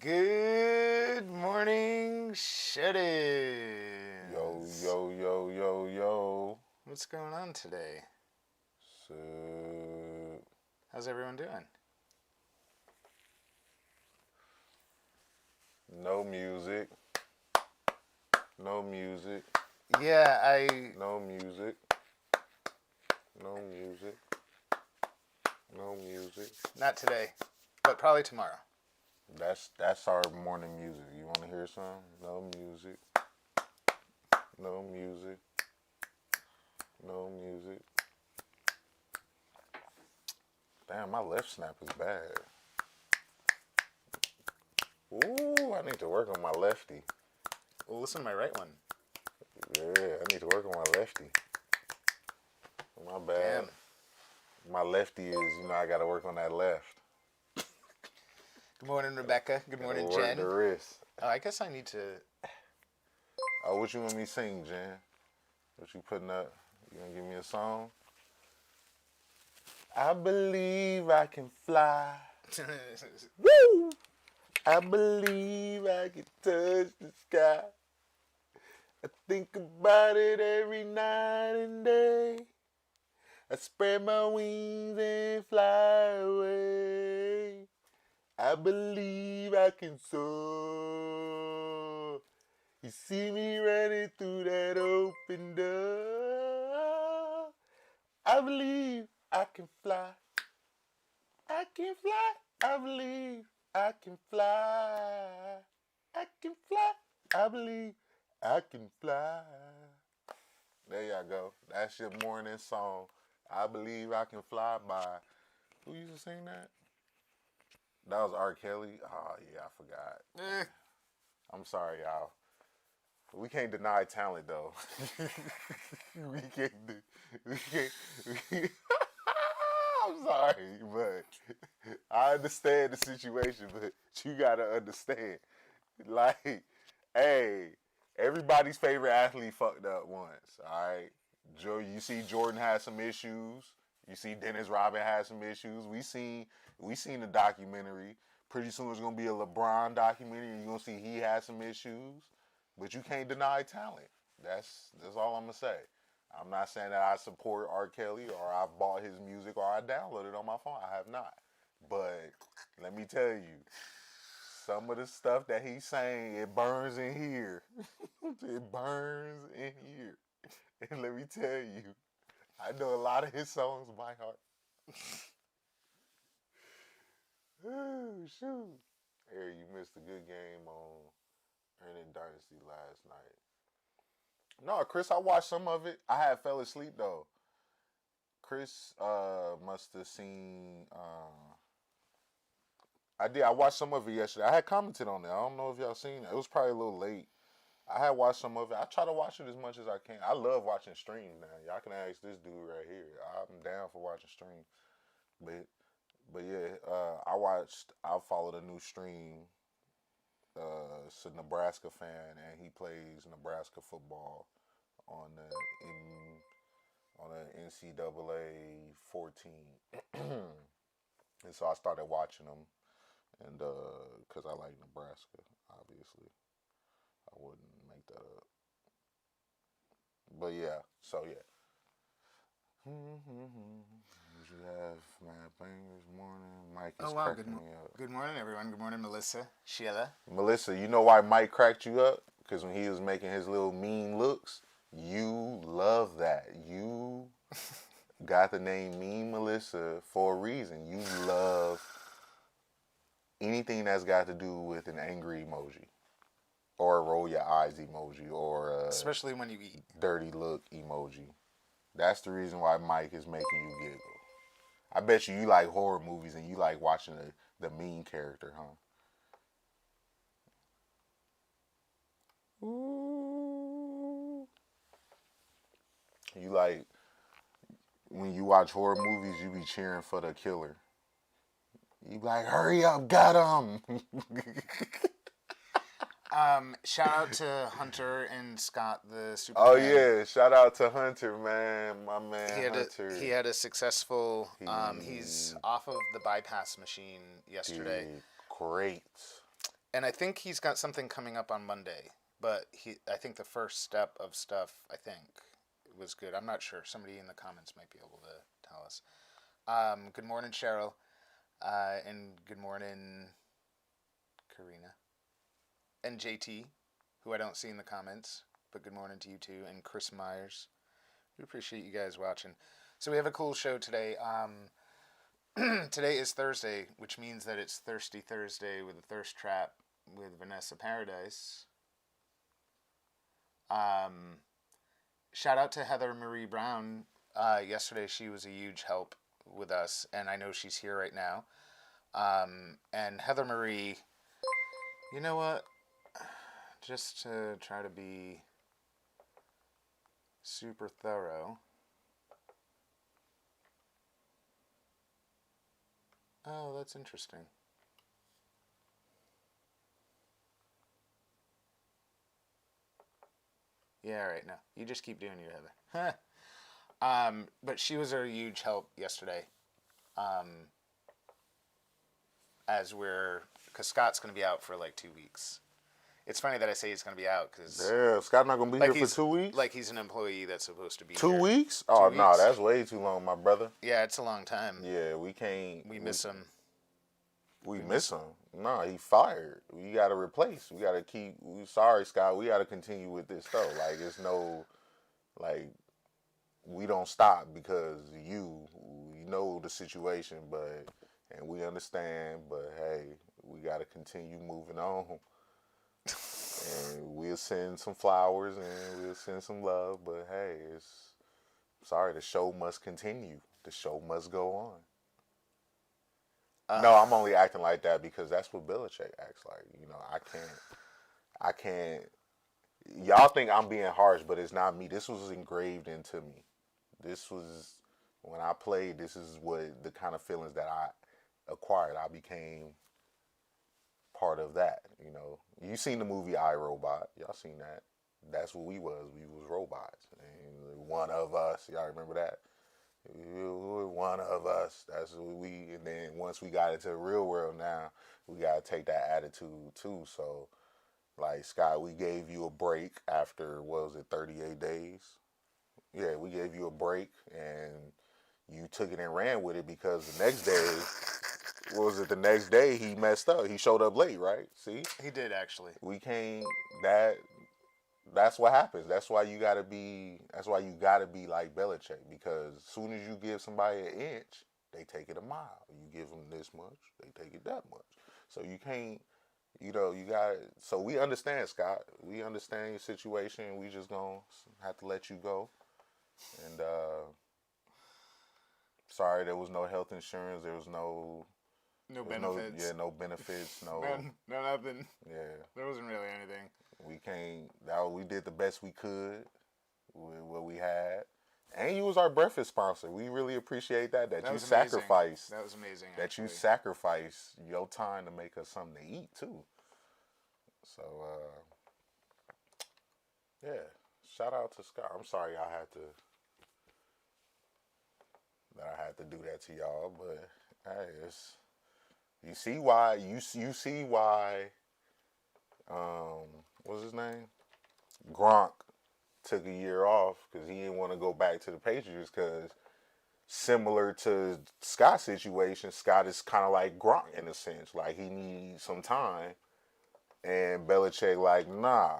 Good morning, Shedid. Yo, yo, yo, yo, yo. What's going on today? So, How's everyone doing? no music. No music. Yeah, I. No music. No music. No music. Not today, but probably tomorrow. That's our morning music. You want to hear some? No music. No music. No music. Damn, my left snap is bad. Ooh, I need to work on my lefty. Well, listen to my right one. Yeah, I need to work on my lefty. My bad. Damn. My lefty is, I got to work on that left. Good morning, Rebecca. Good morning, Work Jen. the wrist. Oh, I guess I need to. Oh, what you want me to sing, Jen? What you putting up? You gonna give me a song? I believe I can fly. Woo! I believe I can touch the sky. I think about it every night and day. I spread my wings and fly away. I believe I can soar. You see me running through that open door. I believe I can fly. I can fly. I believe I can fly. I can fly. I believe I can fly. There y'all go. That's your morning song. I believe I can fly by. Who used to sing that? That was R. Kelly. Oh yeah, I forgot. I'm sorry, y'all. We can't deny talent though. we can't. We can't. I'm sorry, but I understand the situation. But you gotta understand, like, hey, everybody's favorite athlete fucked up once. All right, Joe. You see, Jordan had some issues. You see, Dennis Rodman had some issues. We seen the documentary. Pretty soon it's gonna be a LeBron documentary. You're gonna see he had some issues. But you can't deny talent. That's all I'm gonna say. I'm not saying that I support R. Kelly or I've bought his music or I downloaded it on my phone. I have not. But let me tell you, some of the stuff that he's saying, it burns in here. It burns in here. And let me tell you, I know a lot of his songs by heart. Oh, shoot. Here, you missed a good game on Earning Dynasty last night. No, Chris, I watched some of it. I had fell asleep though. Chris must have seen. I did. I watched some of it yesterday. I had commented on it. I don't know if y'all seen it. It was probably a little late. I had watched some of it. I try to watch it as much as I can. I love watching streams now. Y'all can ask this dude right here. I'm down for watching streams. But yeah, I followed a new stream. It's a Nebraska fan, and he plays Nebraska football on the NCAA 14. And so I started watching them, and because I like Nebraska, obviously, I wouldn't make that up. But yeah, so yeah. What you have, Mad Bangers morning? Mike is cracking me up. Good morning, everyone. Good morning, Melissa, Sheila. Melissa, you know why Mike cracked you up? Because when he was making his little mean looks, you love that. You got the name Mean Melissa for a reason. You love anything that's got to do with an angry emoji, or a roll your eyes emoji, or Especially when you eat. dirty look emoji. That's the reason why Mike is making you giggle. I bet you like horror movies and you like watching the mean character, huh? Ooh. You like, when you watch horror movies, you be cheering for the killer. You be like, hurry up, got him. Shout out to Hunter and Scott, the super. Oh yeah, shout out to Hunter, man, my man Hunter. He had a successful. He's off of the bypass machine yesterday. Great. And I think he's got something coming up on Monday. But I think the first step of stuff, I think, was good. I'm not sure. Somebody in the comments might be able to tell us. Good morning, Cheryl. And good morning, Karina. And JT, who I don't see in the comments. But good morning to you too. And Chris Myers. We appreciate you guys watching. So we have a cool show today. Today is Thursday, which means that it's Thirsty Thursday with a Thirst Trap with Vanessa Paradis. Shout out to Heather Marie Brown. Yesterday she was a huge help with us, and I know she's here right now. And Heather Marie, you know what? Just to try to be super thorough. Oh, that's interesting. Yeah, right. No, you just keep doing your Heather. But she was a huge help yesterday. Because Scott's going to be out for like 2 weeks. It's funny that I say he's going to be out because. Damn, Scott not going to be here for 2 weeks? Like he's an employee that's supposed to be 2 here. weeks? 2 Oh, weeks. no, that's way too long, my brother. Yeah, it's a long time. Yeah, we can't. We miss him. We miss him. No, he fired. We got to replace. We got to keep. Sorry, Scott. We got to continue with this though. Like it's no, like we don't stop because you know the situation, and we understand. But hey, we got to continue moving on. And we'll send some flowers and we'll send some love. But hey, sorry. The show must continue. The show must go on. No, I'm only acting like that because that's what Belichick acts like. You know, I can't. Y'all think I'm being harsh, but it's not me. This was engraved into me. This was, when I played, this is what the kind of feelings that I acquired. I became part of that, you know. You seen the movie I, Robot. Y'all seen that. That's what we was. We was robots. And one of us. Y'all remember that? One of us. That's what we. And then once we got into the real world now, we got to take that attitude too. So, like, Scott, we gave you a break after, what was it, 38 days? Yeah, we gave you a break and you took it and ran with it because the next day, what was it, the next day he messed up. He showed up late, right? See? He did, actually. We can't, that's what happens. That's why you gotta be like Belichick, because as soon as you give somebody an inch, they take it a mile. You give them this much, they take it that much. So you can't, you got, so we understand, Scott. We understand your situation. We just gonna have to let you go. And sorry, there was no health insurance. There was no benefits. No benefits. No nothing. Yeah. There wasn't really anything. We did the best we could with what we had. And you was our breakfast sponsor. We really appreciate that you sacrificed. That was amazing. That actually. you sacrificed your time to make us something to eat too. So yeah. Shout out to Scott. I'm sorry I had to do that to y'all, but hey, you see why what's his name? Gronk took a year off because he didn't want to go back to the Patriots, because similar to Scott's situation, Scott is kind of like Gronk in a sense. Like, he needs some time. And Belichick like, nah,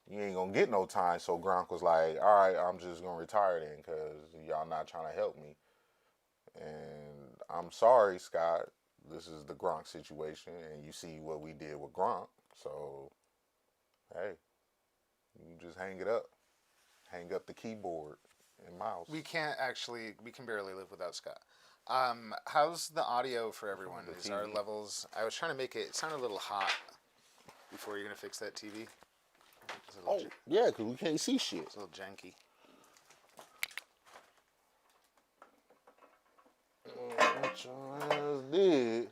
you ain't going to get no time. So Gronk was like, all right, I'm just going to retire then because y'all not trying to help me. And I'm sorry, Scott. This is the Gronk situation. And you see what we did with Gronk. So, hey, you just hang it up. Hang up the keyboard and mouse. We can barely live without Scott. How's the audio for everyone? Is our levels, I was trying to make it sound a little hot before you're going to fix that TV. Yeah, because we can't see shit. It's a little janky. What your ass did?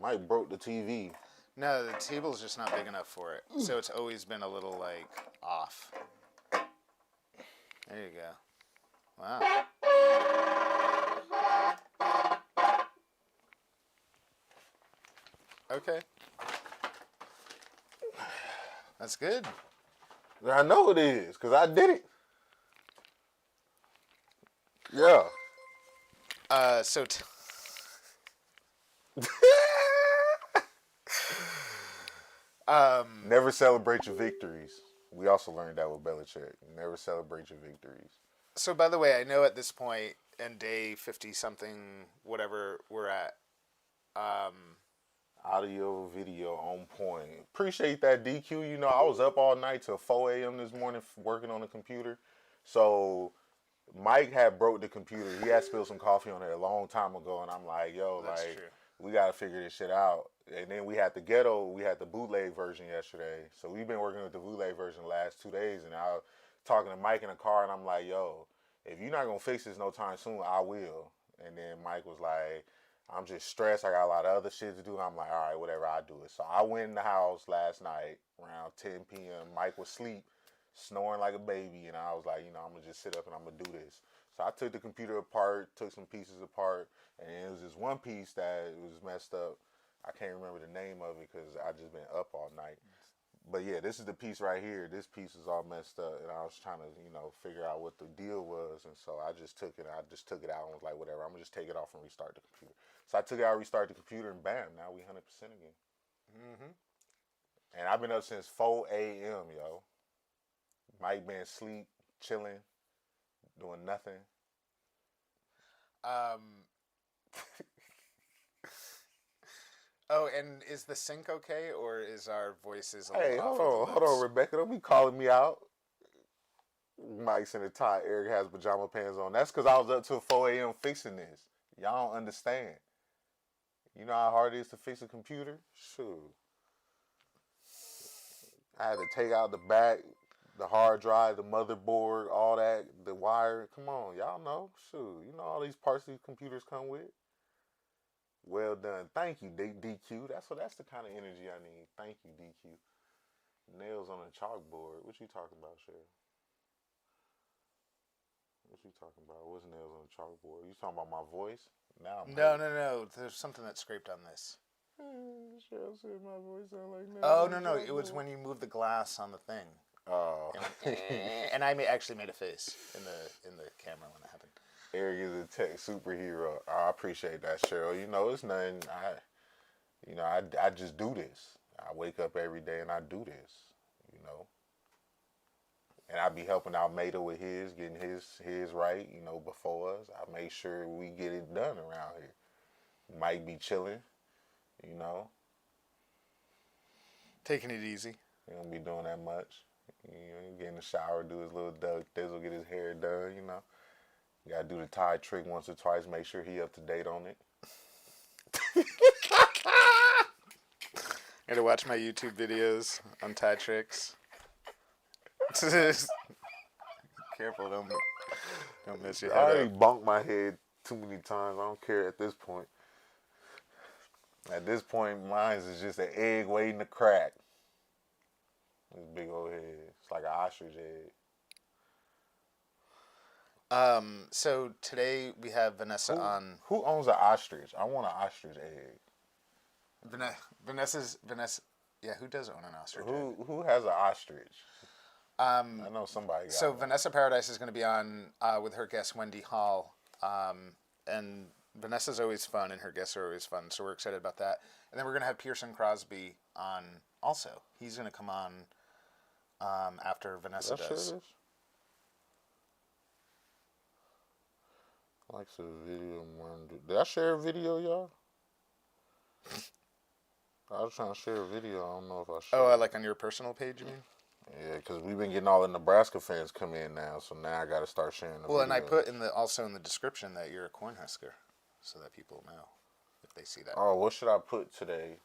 Mike broke the TV. No, the table's just not big enough for it. So it's always been a little, like, off. There you go. Wow. Okay. That's good. I know it is, because I did it. Yeah. So Never celebrate your victories. We also learned that with Belichick. Never celebrate your victories. So by the way, I know at this point in day 50 something, whatever we're at, Audio, video on point. Appreciate that, DQ. You know, I was up all night till 4 a.m. this morning working on the computer. So Mike had broke the computer. He had spilled some coffee on it a long time ago, and I'm like, yo, that's like, true. we got to figure this shit out. And then we had the bootleg version yesterday. So we've been working with the bootleg version the last 2 days, and I was talking to Mike in the car, and I'm like, yo, if you're not going to fix this no time soon, I will. And then Mike was like, I'm just stressed. I got a lot of other shit to do. I'm like, all right, whatever, I'll do it. So I went in the house last night around 10 p.m. Mike was asleep, snoring like a baby, and I was like, I'm going to just sit up and I'm going to do this. So I took the computer apart, took some pieces apart, and it was this one piece that was messed up. I can't remember the name of it because I just been up all night. But yeah, this is the piece right here. This piece is all messed up, and I was trying to, figure out what the deal was, and so I just took it. I just took it out and was like, whatever. I'm gonna just take it off and restart the computer. So I took it out, restarted the computer, and bam, now we 100% again. Mm-hmm. And I've been up since 4 a.m. Yo. Mike been asleep, chilling, doing nothing. Oh, and is the sync okay, or is our voices a Hey, little off? hold on, Rebecca. Don't be calling me out. Mike's in a tie. Eric has pajama pants on. That's because I was up till 4 a.m. fixing this. Y'all don't understand. You know how hard it is to fix a computer? Shoot. I had to take out the back, the hard drive, the motherboard, all that, the wire. Come on, y'all know. Shoot, you know all these parts these computers come with. Well done. Thank you, DQ. That's the kind of energy I need. Thank you, DQ. Nails on a chalkboard. What you talking about, Cheryl? What you talking about? What's nails on a chalkboard? You talking about my voice? Now I'm No. There's something that scraped on this. Cheryl said my voice sound like nails Oh, on a no. It was chalkboard. when you moved the glass on the thing. Oh. And I actually made a face in the camera when it happened. Eric is a tech superhero. I appreciate that, Cheryl. It's nothing. I just do this. I wake up every day and I do this. And I be helping out Mater with getting his right. Before us, I make sure we get it done around here. Mike be chilling. Taking it easy. He don't be doing that much. Get in the shower, do his little Doug Thizzle, get his hair done. You gotta do the tie trick once or twice, make sure he up to date on it. Gotta watch my YouTube videos on tie tricks. Careful, don't mess your I head already up. bumped my head too many times. I don't care at this point. At this point, mine is just an egg waiting to crack. This big old head. It's like an ostrich egg. So today we have Vanessa on. Who owns an ostrich? I want an ostrich egg. Vanessa. Yeah, who does own an ostrich? Who has an ostrich? I know somebody got So one. Vanessa Paradis is going to be on with her guest Wendy Hall, and Vanessa's always fun, and her guests are always fun. So we're excited about that. And then we're going to have Pearson Crosby on also. He's going to come on after Vanessa does. Likes a video. Did I share a video, y'all? I was trying to share a video. I don't know if I shared. Oh, like on your personal page, you mean? Yeah, because we've been getting all the Nebraska fans come in now, so now I got to start sharing the Well, videos. and I put also in the description that you're a Cornhusker, so that people know if they see that. Oh, what should I put today?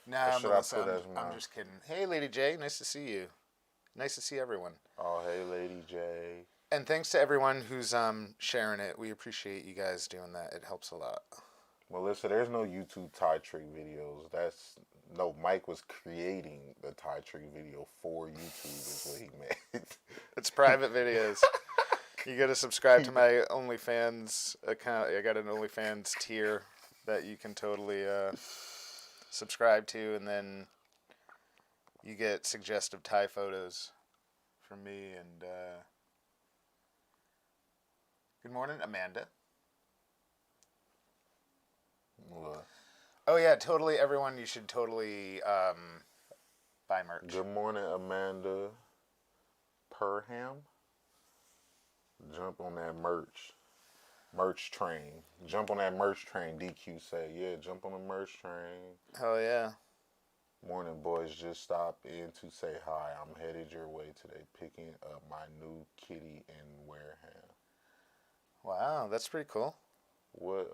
Nah, should I Melissa, put as I'm mine? just kidding. Hey, Lady J, nice to see you. Nice to see everyone. Oh, hey, Lady J. And thanks to everyone who's sharing it. We appreciate you guys doing that. It helps a lot. Melissa, there's no YouTube tie trick videos. Mike was creating the tie trick video for YouTube is what he made. It's private videos. You got to subscribe to my OnlyFans account. I got an OnlyFans tier that you can totally subscribe to, and then you get suggestive Thai photos from me. And good morning, Amanda. What? Oh yeah, totally. Everyone, you should totally buy merch. Good morning, Amanda Perham. Jump on that merch train. Jump on that merch train. DQ say, yeah, jump on the merch train. Hell yeah. Morning, boys. Just stopped in to say hi. I'm headed your way today, picking up my new kitty in Wareham. Wow, that's pretty cool. What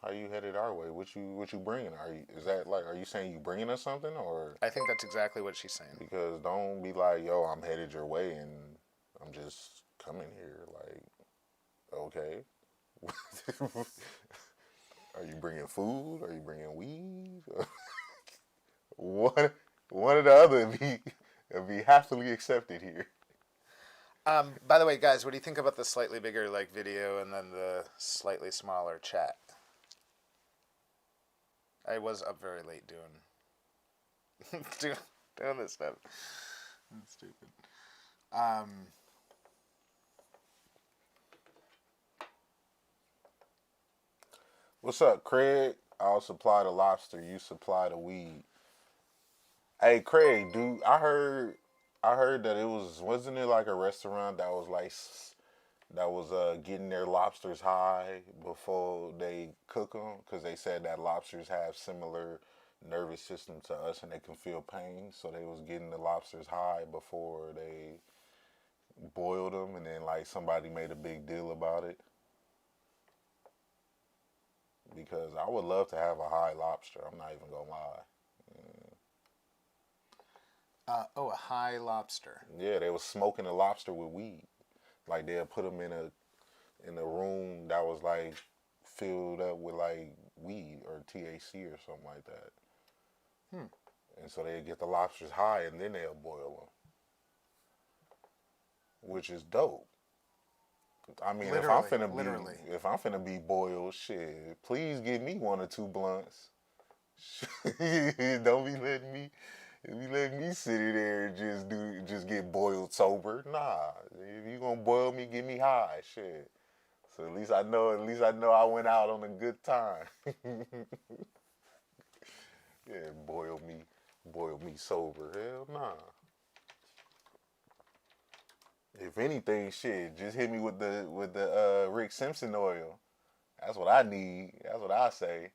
how you headed our way? What you bringing? Are you saying you bringing us something, or? I think that's exactly what she's saying. Because don't be like, yo, I'm headed your way and I'm just coming here. Like, okay. Are you bringing food? Are you bringing weed? one of the other will be happily accepted here. By the way, guys, what do you think about the slightly bigger video and then the slightly smaller chat? I was up very late doing this stuff. That's stupid. What's up, Craig? I'll supply the lobster. You supply the weed. Hey, Craig, dude, I heard that wasn't it like a restaurant that was getting their lobsters high before they cook them, because they said that lobsters have similar nervous system to us and they can feel pain, so they was getting the lobsters high before they boiled them, and then like somebody made a big deal about it. Because I would love to have a high lobster. I'm not even gonna lie. A high lobster. Yeah, they was smoking a lobster with weed. Like they'll put them in a room that was like filled up with like weed or THC or something like that. And so they get the lobsters high and then they'll boil them, which is dope. I mean, if I'm finna be boiled, shit, please give me 1 or 2 blunts. Don't be letting me sit there and just get boiled sober. Nah, if you gonna boil me, give me high, shit. So at least I know I went out on a good time. Yeah, boil me sober. Hell nah. If anything, shit, just hit me with the Rick Simpson oil. That's what I need. That's what I say.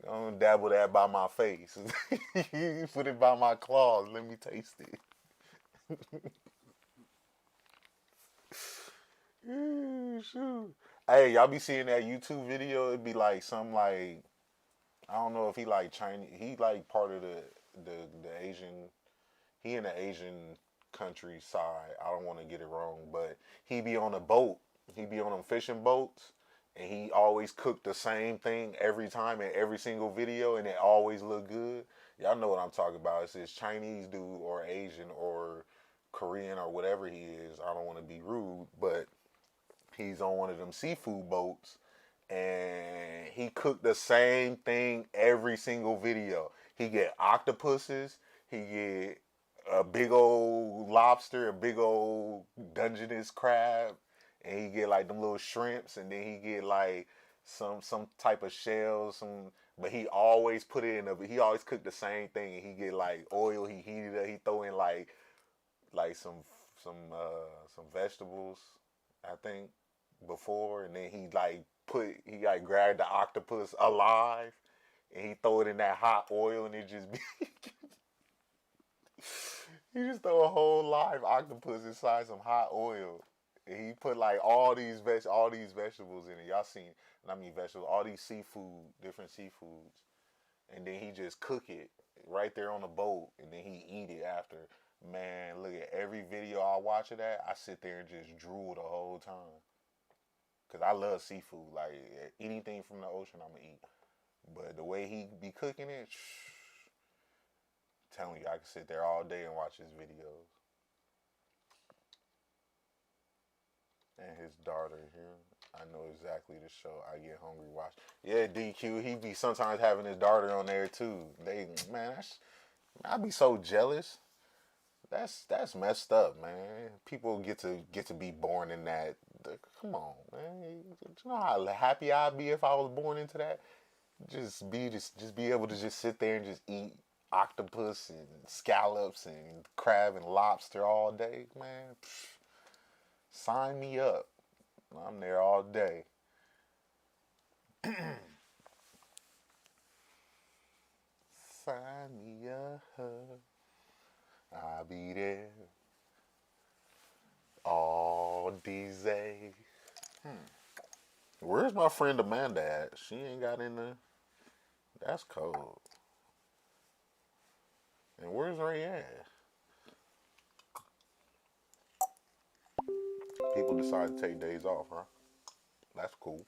Don't dabble that by my face. Put it by my claws. Let me taste it. Shoot. Hey, y'all be seeing that YouTube video? It'd be like some like, I don't know if he like Chinese. He like part of the Asian. He in the Asian countryside. I don't want to get it wrong, but he be on a boat. He be on them fishing boats, and he always cook the same thing every time in every single video, and it always look good. Y'all know what I'm talking about. It's this Chinese dude or Asian or Korean or whatever he is. I don't want to be rude, but he's on one of them seafood boats, and he cooked the same thing every single video. He get octopuses. He get a big old lobster, a big old Dungeness crab, and he get like them little shrimps, and then he get like some type of shells, but he always put it in he always cook the same thing, and he get like oil, he heat it up, he throw in like some vegetables, I think, before, and then he grab the octopus alive, and he throw it in that hot oil, and it just be he just throw a whole live octopus inside some hot oil, and he put like all these vegetables in it. Y'all seen? I mean vegetables, all these different seafoods, and then he just cook it right there on the boat, and then he eat it after. Man, look at every video I watch of that. I sit there and just drool the whole time, cause I love seafood. Like anything from the ocean, I'ma eat. But the way he be cooking it. Telling you, I can sit there all day and watch his videos. And his daughter here. I know exactly the show. I get hungry watch. Yeah, DQ. He be sometimes having his daughter on there too. They man, I be so jealous. That's messed up, man. People get to be born in that. Come on, man. You know how happy I'd be if I was born into that. Just be able to just sit there and just eat octopus and scallops and crab and lobster all day, man. Psh, sign me up. I'm there all day. Sign me up. I'll be there all these days. Where's my friend Amanda at? She ain't got in the. That's cold. And where's Ray at? People decide to take days off, huh? That's cool.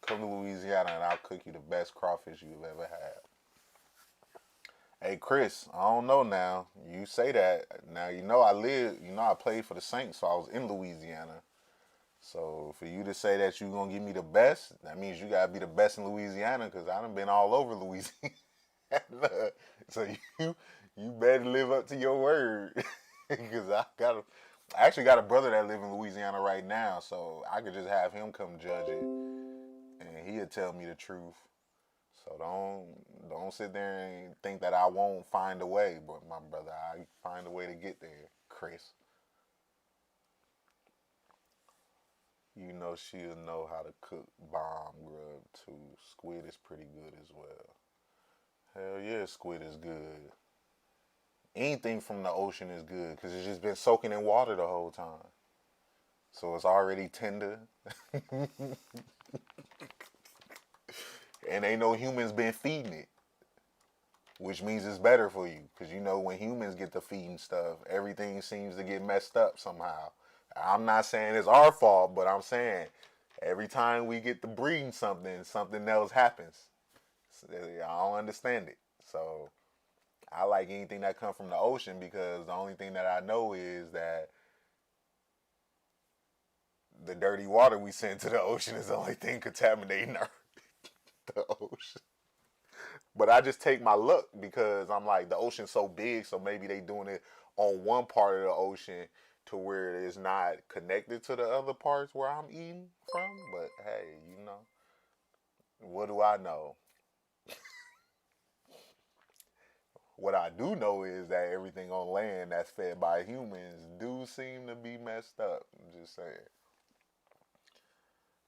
Come to Louisiana and I'll cook you the best crawfish you've ever had. Hey Chris, I don't know now. You say that. Now I played for the Saints, so I was in Louisiana. So for you to say that you're gonna give me the best, that means you gotta be the best in Louisiana because I done been all over Louisiana. So you better live up to your word. Because I actually got a brother that live in Louisiana right now, so I could just have him come judge it and he'll tell me the truth. So don't sit there and think that I won't find a way, but my brother, I find a way to get there, Chris. You know she'll know how to cook bomb grub too. Squid is pretty good as well. Hell yeah, squid is good. Anything from the ocean is good because it's just been soaking in water the whole time. So it's already tender. And ain't no humans been feeding it. Which means it's better for you. Because you know when humans get to feeding stuff, everything seems to get messed up somehow. I'm not saying it's our fault, but I'm saying every time we get to breeding something, something else happens. I don't understand it. So I like anything that comes from the ocean because the only thing that I know is that the dirty water we send to the ocean is the only thing contaminating the ocean. But I just take my luck because I'm like, the ocean's so big, so maybe they doing it on one part of the ocean to where it's not connected to the other parts where I'm eating from. But hey, what do I know? What I do know is that everything on land that's fed by humans do seem to be messed up. I'm just saying.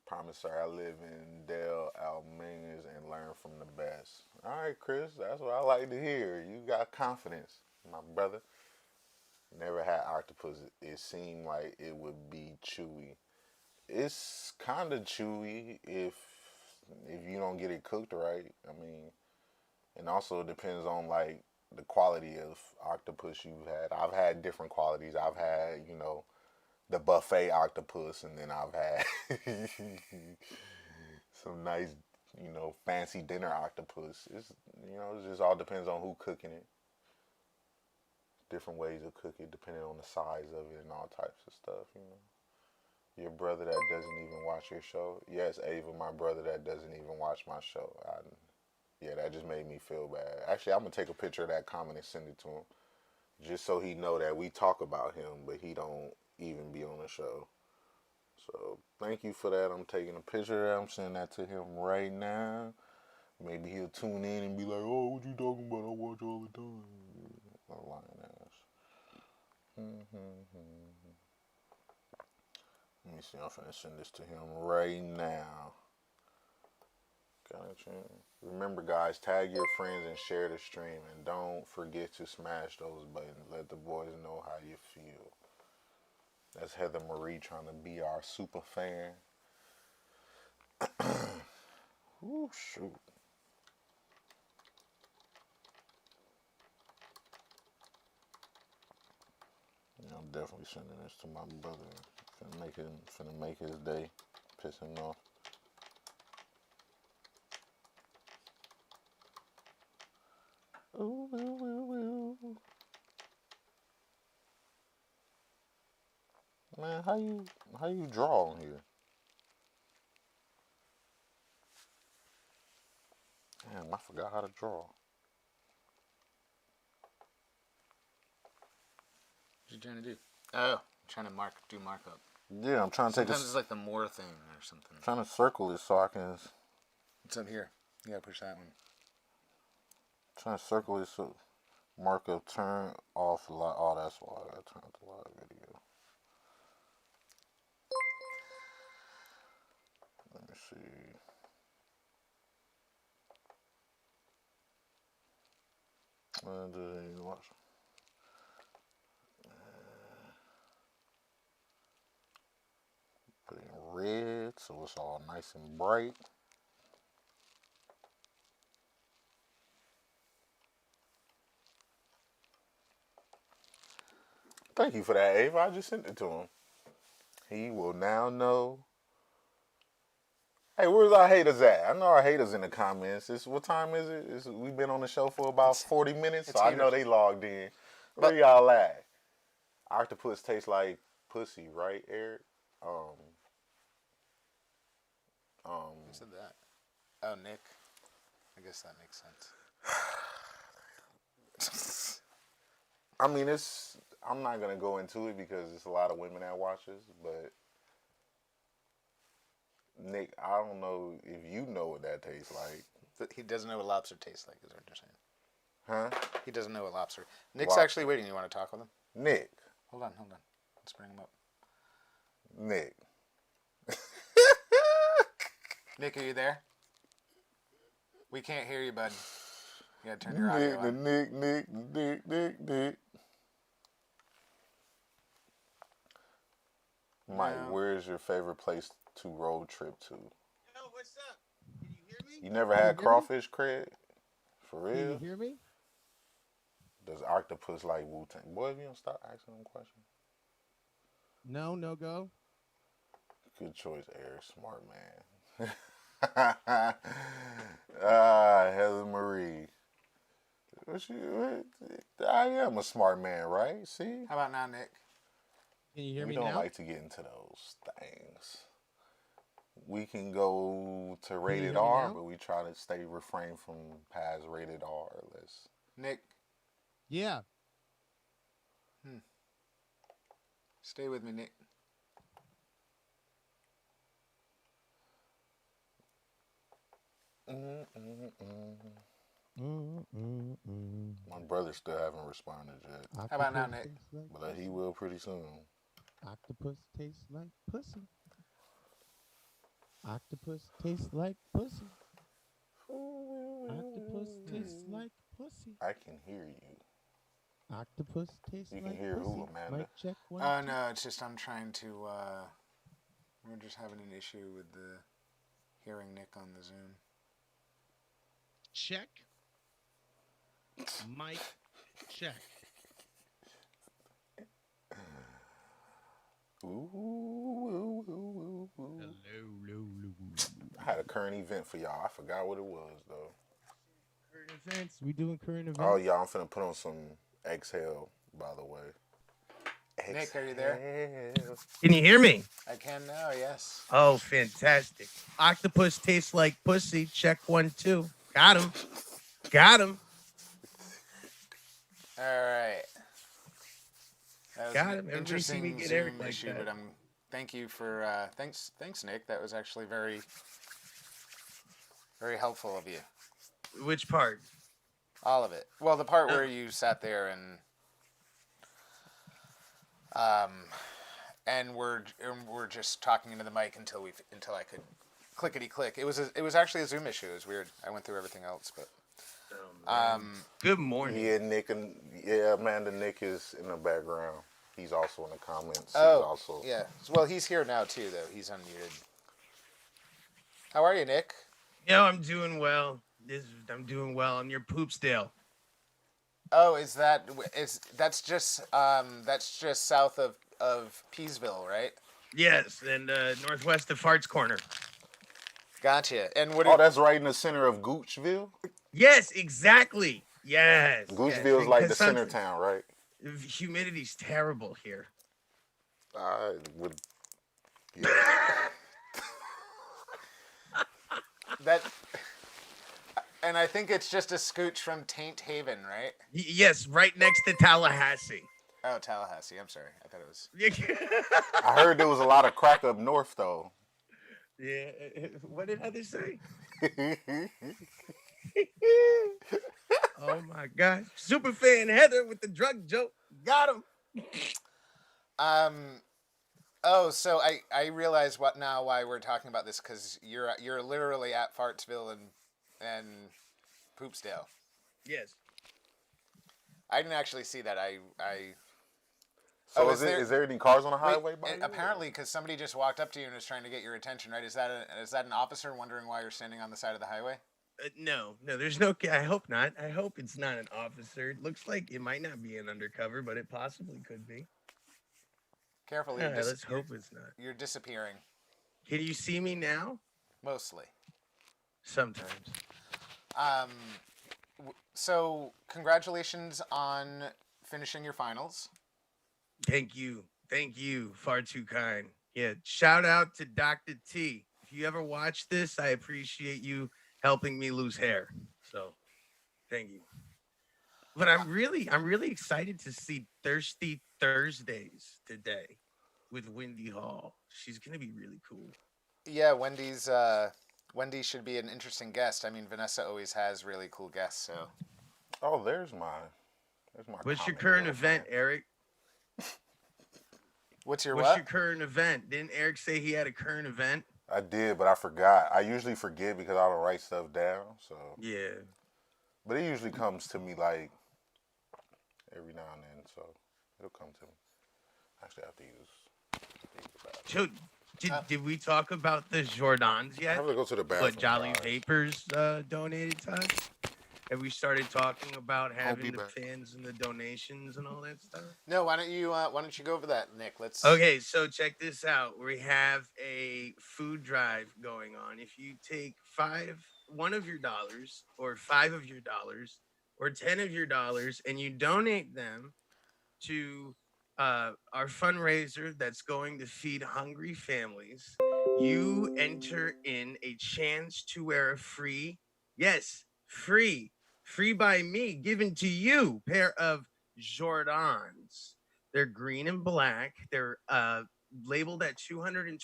Promise, sir, I live in Dale Almengas and learn from the best. All right, Chris, that's what I like to hear. You got confidence, my brother. Never had octopus. It seemed like it would be chewy. It's kind of chewy if you don't get it cooked right. I mean, and also it depends on like the quality of octopus you've had. I've had different qualities. I've had the buffet octopus, and then I've had some nice fancy dinner octopus. It just all depends on who cooking it. Different ways of cooking depending on the size of it and all types of stuff. Your brother that doesn't even watch your show. Yes, Ava, my brother that doesn't even watch my show. Yeah, that just made me feel bad. Actually, I'm gonna take a picture of that comment and send it to him, just so he know that we talk about him, but he don't even be on the show. So thank you for that. I'm taking a picture of that. I'm sending that to him right now. Maybe he'll tune in and be like, "Oh, what you talking about? I watch all the time." I'm lying ass. Let me see. I'm finna send this to him right now. Gotcha. Remember, guys, tag your friends and share the stream, and don't forget to smash those buttons. Let the boys know how you feel. That's Heather Marie trying to be our super fan. Ooh, shoot. Yeah, I'm definitely sending this to my brother. Finna make his day. Piss him off. Ooh, ooh, ooh, ooh. Man, how you draw on here? Damn, I forgot how to draw. What you trying to do? Oh, trying to do markup. Yeah, I'm trying to Sometimes it's like the more thing or something. I'm trying to circle it so I can. It's up here. You gotta push that one. Trying to circle it so markup turn off live. Oh, that's why I gotta turn off the live video. Let me see. Watch. Put it in red so it's all nice and bright. Thank you for that, Ava. I just sent it to him. He will now know. Hey, where's our haters at? I know our haters in the comments. What time is it? We've been on the show for about 40 minutes, so I know they logged in. Where y'all at? Octopus tastes like pussy, right, Eric? Who said that? Oh, Nick. I guess that makes sense. I mean, I'm not gonna go into it because it's a lot of women that watches, but Nick, I don't know if you know what that tastes like. He doesn't know what lobster tastes like, is what you're saying. Huh? He doesn't know what lobster. Nick's actually waiting. You want to talk with him? Nick. Hold on. Let's bring him up. Nick. Nick, are you there? We can't hear you, bud. You gotta turn your audio on. Nick. Mike, where's your favorite place to road trip to? Yo, what's up? Can you hear me? You never had crawfish, Craig? For real? Can you hear me? Does octopus like Wu-Tang? Boy, if you don't stop asking them questions. No go. Good choice, Eric. Smart man. Heather Marie. I am a smart man, right? See? How about now, Nick? Can you hear me now? We don't now? like to get into those things. We can go to rated R, but we try to refrain from past rated R. Nick? Yeah. Stay with me, Nick. My brother still haven't responded yet. How about now, Nick? But he will pretty soon. Octopus tastes like pussy. Octopus tastes like pussy. Octopus tastes like pussy. I can hear you. Octopus tastes like pussy. You can hear who, Amanda? Mic check one. Oh, no, it's just I'm trying to, we're just having an issue with the hearing Nick on the Zoom. Check. Mic check. Ooh. Hello. I had a current event for y'all. I forgot what it was, though. Current events? We doing current events? Oh, y'all, I'm finna put on some Exhale, by the way. Nick, are you there? Can you hear me? I can now, yes. Oh, fantastic. Octopus tastes like pussy. Check 1, 2. Got him. All right. That was Got an him. Everybody see interesting me get Zoom Eric like issue, that. but thank you for thanks, Nick. That was actually very, very helpful of you. Which part? All of it. Well, the part where you sat there and we're just talking into the mic until I could clickety click. It was actually a Zoom issue. It was weird. I went through everything else, but Good morning. Yeah, Amanda. Nick is in the background. He's also in the comments. Yeah. Well, he's here now too, though. He's unmuted. How are you, Nick? Yo, I'm doing well. I'm doing well. I'm near Poopsdale. Oh, that's just south of Peasville, right? Yes, and northwest of Farts Corner. Gotcha. And what? Oh, that's right in the center of Goochville. Yes, exactly. Yes. Goochville's like the center town, right? Humidity's terrible here. I would. Yeah. That, and I think it's just a scooch from Taint Haven, right? Yes, right next to Tallahassee. Oh, Tallahassee. I'm sorry. I thought it was. I heard there was a lot of crack up north though. Yeah. What did Heather say? Oh my gosh. Super fan Heather with the drug joke. Got him. Oh, so I realize what now why we're talking about this, because you're literally at Fartsville and Poopsdale. Yes. I didn't actually see that. So Oh, is there any cars on the Wait, highway? By you? apparently, because somebody just walked up to you and was trying to get your attention, right? Is that an officer wondering why you're standing on the side of the highway? No, there's no. I hope not. I hope it's not an officer. It looks like it might not be an undercover, but it possibly could be. Careful, Let's hope it's not. You're disappearing. Can you see me now? Mostly. Sometimes. So congratulations on finishing your finals. Thank you. Far too kind. Yeah. Shout out to Dr. T. If you ever watch this, I appreciate you helping me lose hair. So thank you. But I'm really excited to see Thirsty Thursdays today with Wendy Hall. She's gonna be really cool. Yeah, Wendy should be an interesting guest. I mean, Vanessa always has really cool guests. So. Oh, there's my. What's your comment current there, event, man. Eric? What's your current event? Didn't Eric say he had a current event? I did, but I forgot. I usually forget because I don't write stuff down. So yeah. But it usually comes to me like every now and then, so it'll come to me. Actually, I have to use the bathroom. Did we talk about the Jordans yet? I have to go to the bathroom. What Jolly Vapors donated to us? Have we started talking about having the fans and the donations and all that stuff? No, why don't you go over that, Nick? Let's. Okay, so check this out. We have a food drive going on. If you take one of your dollars, or $5 of your dollars, or 10 of your dollars, and you donate them to our fundraiser that's going to feed hungry families, you enter in a chance to wear a free by me, given to you, pair of Jordans. They're green and black. They're labeled at $225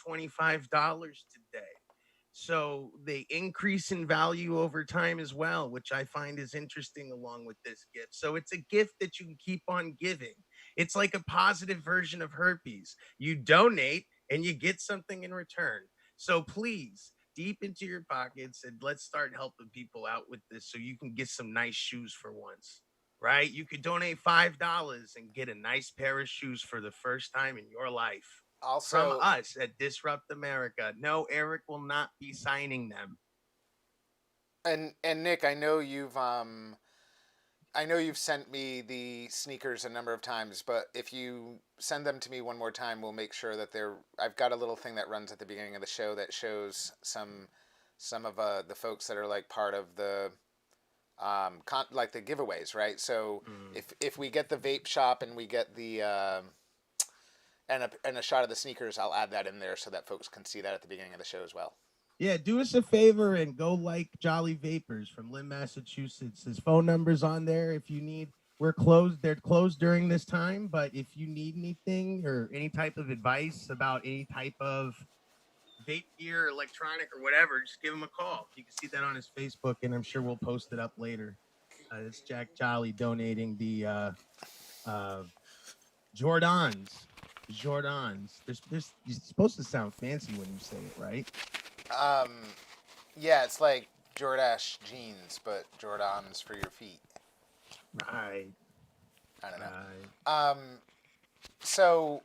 today. So they increase in value over time as well, which I find is interesting along with this gift. So it's a gift that you can keep on giving. It's like a positive version of herpes. You donate and you get something in return. So please, deep into your pockets, and let's start helping people out with this so you can get some nice shoes for once, right? You could donate $5 and get a nice pair of shoes for the first time in your life. Also, from us at Disrupt America. No, Eric will not be signing them. And Nick, I know you've sent me the sneakers a number of times, but if you send them to me one more time, we'll make sure that I've got a little thing that runs at the beginning of the show that shows some of the folks that are like part of the like the giveaways, right? So if we get the vape shop and we get the and a shot of the sneakers, I'll add that in there so that folks can see that at the beginning of the show as well. Yeah, do us a favor and go like Jolly Vapors from Lynn, Massachusetts. His phone number's on there if you need. We're closed. They're closed during this time, but if you need anything or any type of advice about any type of vape gear, electronic, or whatever, just give him a call. You can see that on his Facebook, and I'm sure we'll post it up later. It's Jack Jolly donating the Jordans. There's you're supposed to sound fancy when you say it, right? Yeah, it's like Jordache jeans, but Jordans for your feet. Right. I don't know. So,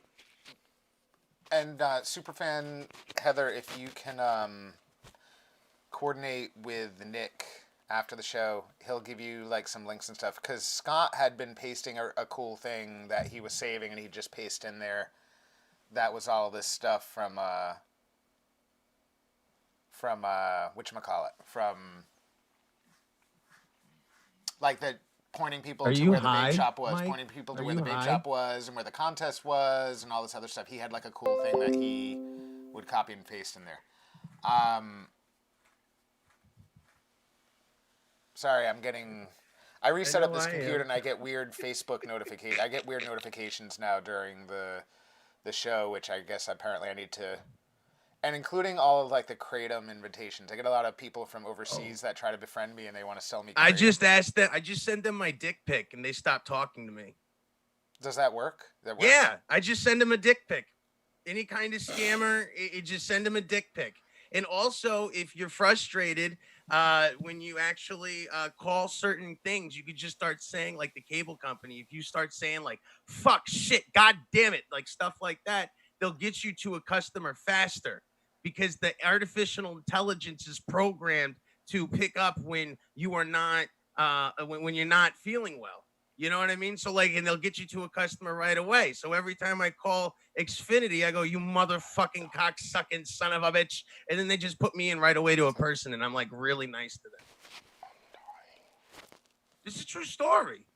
and Superfan Heather, if you can coordinate with Nick after the show, he'll give you like some links and stuff. Because Scott had been pasting a cool thing that he was saving, and he just pasted in there. That was all this stuff from whatchamacallit, from like the pointing people Are to you where the high, vape shop was, Mike? pointing people to Are where you the vape high? shop was and where the contest was and all this other stuff. He had like a cool thing that he would copy and paste in there. Sorry, I reset up know this I computer am. and I get weird Facebook notifications. I get weird notifications now during the show, which I guess apparently I need to, and including all of like the Kratom invitations. I get a lot of people from overseas that try to befriend me and they want to sell me I Kratom. just asked them. I just sent them my dick pic, and they stopped talking to me. Does that work? That works? Yeah, I just send them a dick pic. Any kind of scammer, it just send them a dick pic. And also, if you're frustrated, when you actually call certain things, you could just start saying, like the cable company, if you start saying like "fuck," "shit," "god damn it," like stuff like that, they'll get you to a customer faster because the artificial intelligence is programmed to pick up when you are not when you're not feeling well. You know what I mean? So like, and they'll get you to a customer right away. So every time I call Xfinity, I go, "You motherfucking cocksucking son of a bitch," and then they just put me in right away to a person, and I'm like really nice to them. This is a true story.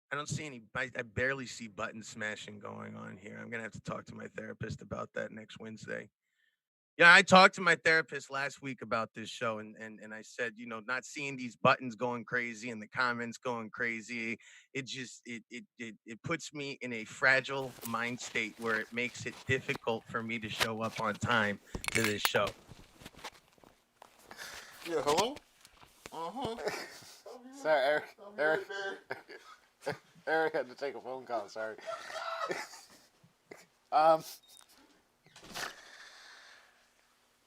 I don't see any. I barely see button smashing going on here. I'm gonna have to talk to my therapist about that next Wednesday. Yeah, I talked to my therapist last week about this show, and I said, not seeing these buttons going crazy and the comments going crazy, it just it puts me in a fragile mind state where it makes it difficult for me to show up on time to this show. Yeah, hello? Uh-huh. Sorry, Eric had to take a phone call. Sorry.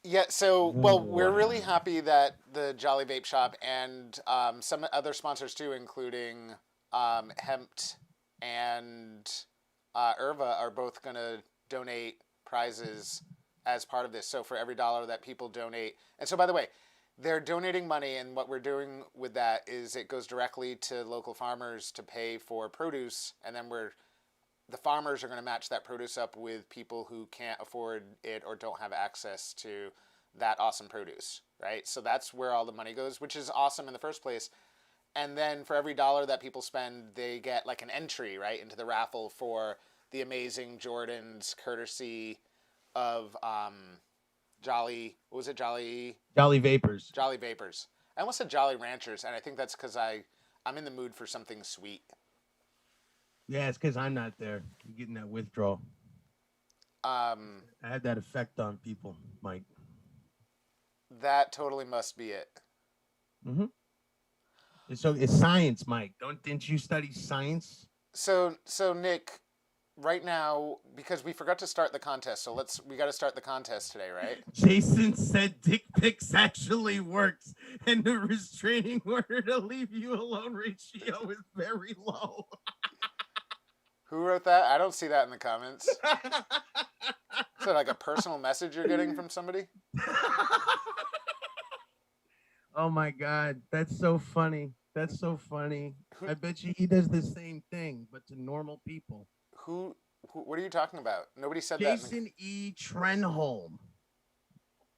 Yeah, so, well, we're really happy that the Jolly Vape Shop and some other sponsors too, including Hempt and Irva, are both going to donate prizes as part of this. So for every $1 that people donate, and so by the way, they're donating money, and what we're doing with that is it goes directly to local farmers to pay for produce, and then the farmers are going to match that produce up with people who can't afford it or don't have access to that awesome produce, right? So that's where all the money goes, which is awesome in the first place. And then for every $1 that people spend, they get like an entry, right, into the raffle for the amazing Jordans, courtesy of Jolly, what was it, Jolly Vapors. Jolly Vapors. I almost said Jolly Ranchers, and I think that's because I'm in the mood for something sweet. Yeah, it's because I'm not there. I'm getting that withdrawal. I had that effect on people, Mike. That totally must be it. Mm-hmm. So it's science, Mike. Didn't you study science? So Nick, right now, because we forgot to start the contest, so we got to start the contest today, right? Jason said dick pics actually works, and the restraining order to leave you alone ratio is very low. Who wrote that? I don't see that in the comments. Is that like a personal message you're getting from somebody? Oh my God, that's so funny. That's so funny. I bet you he does the same thing, but to normal people. Who what are you talking about? Nobody said Jason that. E. Trenholm.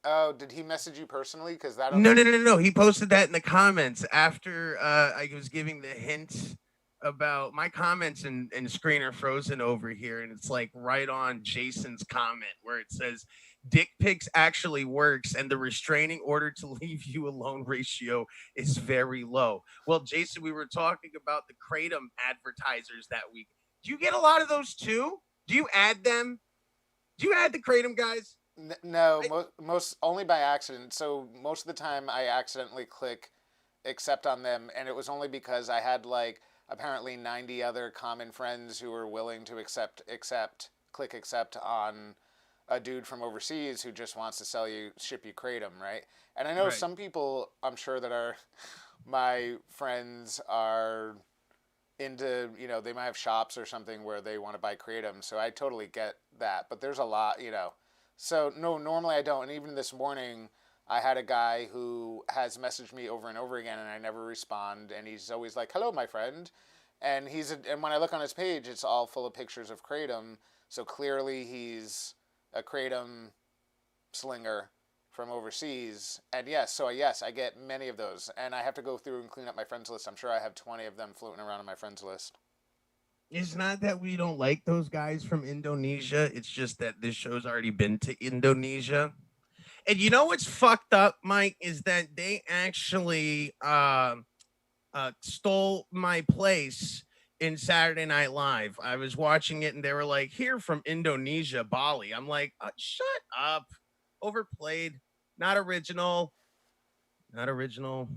Oh, did he message you personally? Because that. No. He posted that in the comments after I was giving the hint about my comments and screen are frozen over here, and it's like right on Jason's comment where it says dick pics actually works and the restraining order to leave you alone ratio is very low. Well, Jason, we were talking about the Kratom advertisers that week. Do you get a lot of those too? Do you add them? Do you add the Kratom guys? No, most only by accident. So most of the time I accidentally click accept on them, and it was only because I had like apparently 90 other common friends who were willing to click accept on a dude from overseas who just wants to ship you kratom, right? And I know some people, I'm sure that are my friends are into, they might have shops or something where they want to buy kratom, so I totally get that. But there's a lot, So no, normally I don't. And even this morning, I had a guy who has messaged me over and over again, and I never respond. And he's always like, "Hello, my friend," and and when I look on his page, it's all full of pictures of kratom. So clearly, he's a kratom slinger, from overseas. And yes, I get many of those. And I have to go through and clean up my friends list. I'm sure I have 20 of them floating around on my friends list. It's not that we don't like those guys from Indonesia. It's just that this show's already been to Indonesia. And you know what's fucked up, Mike, is that they actually stole my place in Saturday Night Live. I was watching it and they were like, here from Indonesia, Bali. I'm like, shut up. Overplayed. Not original. Not original.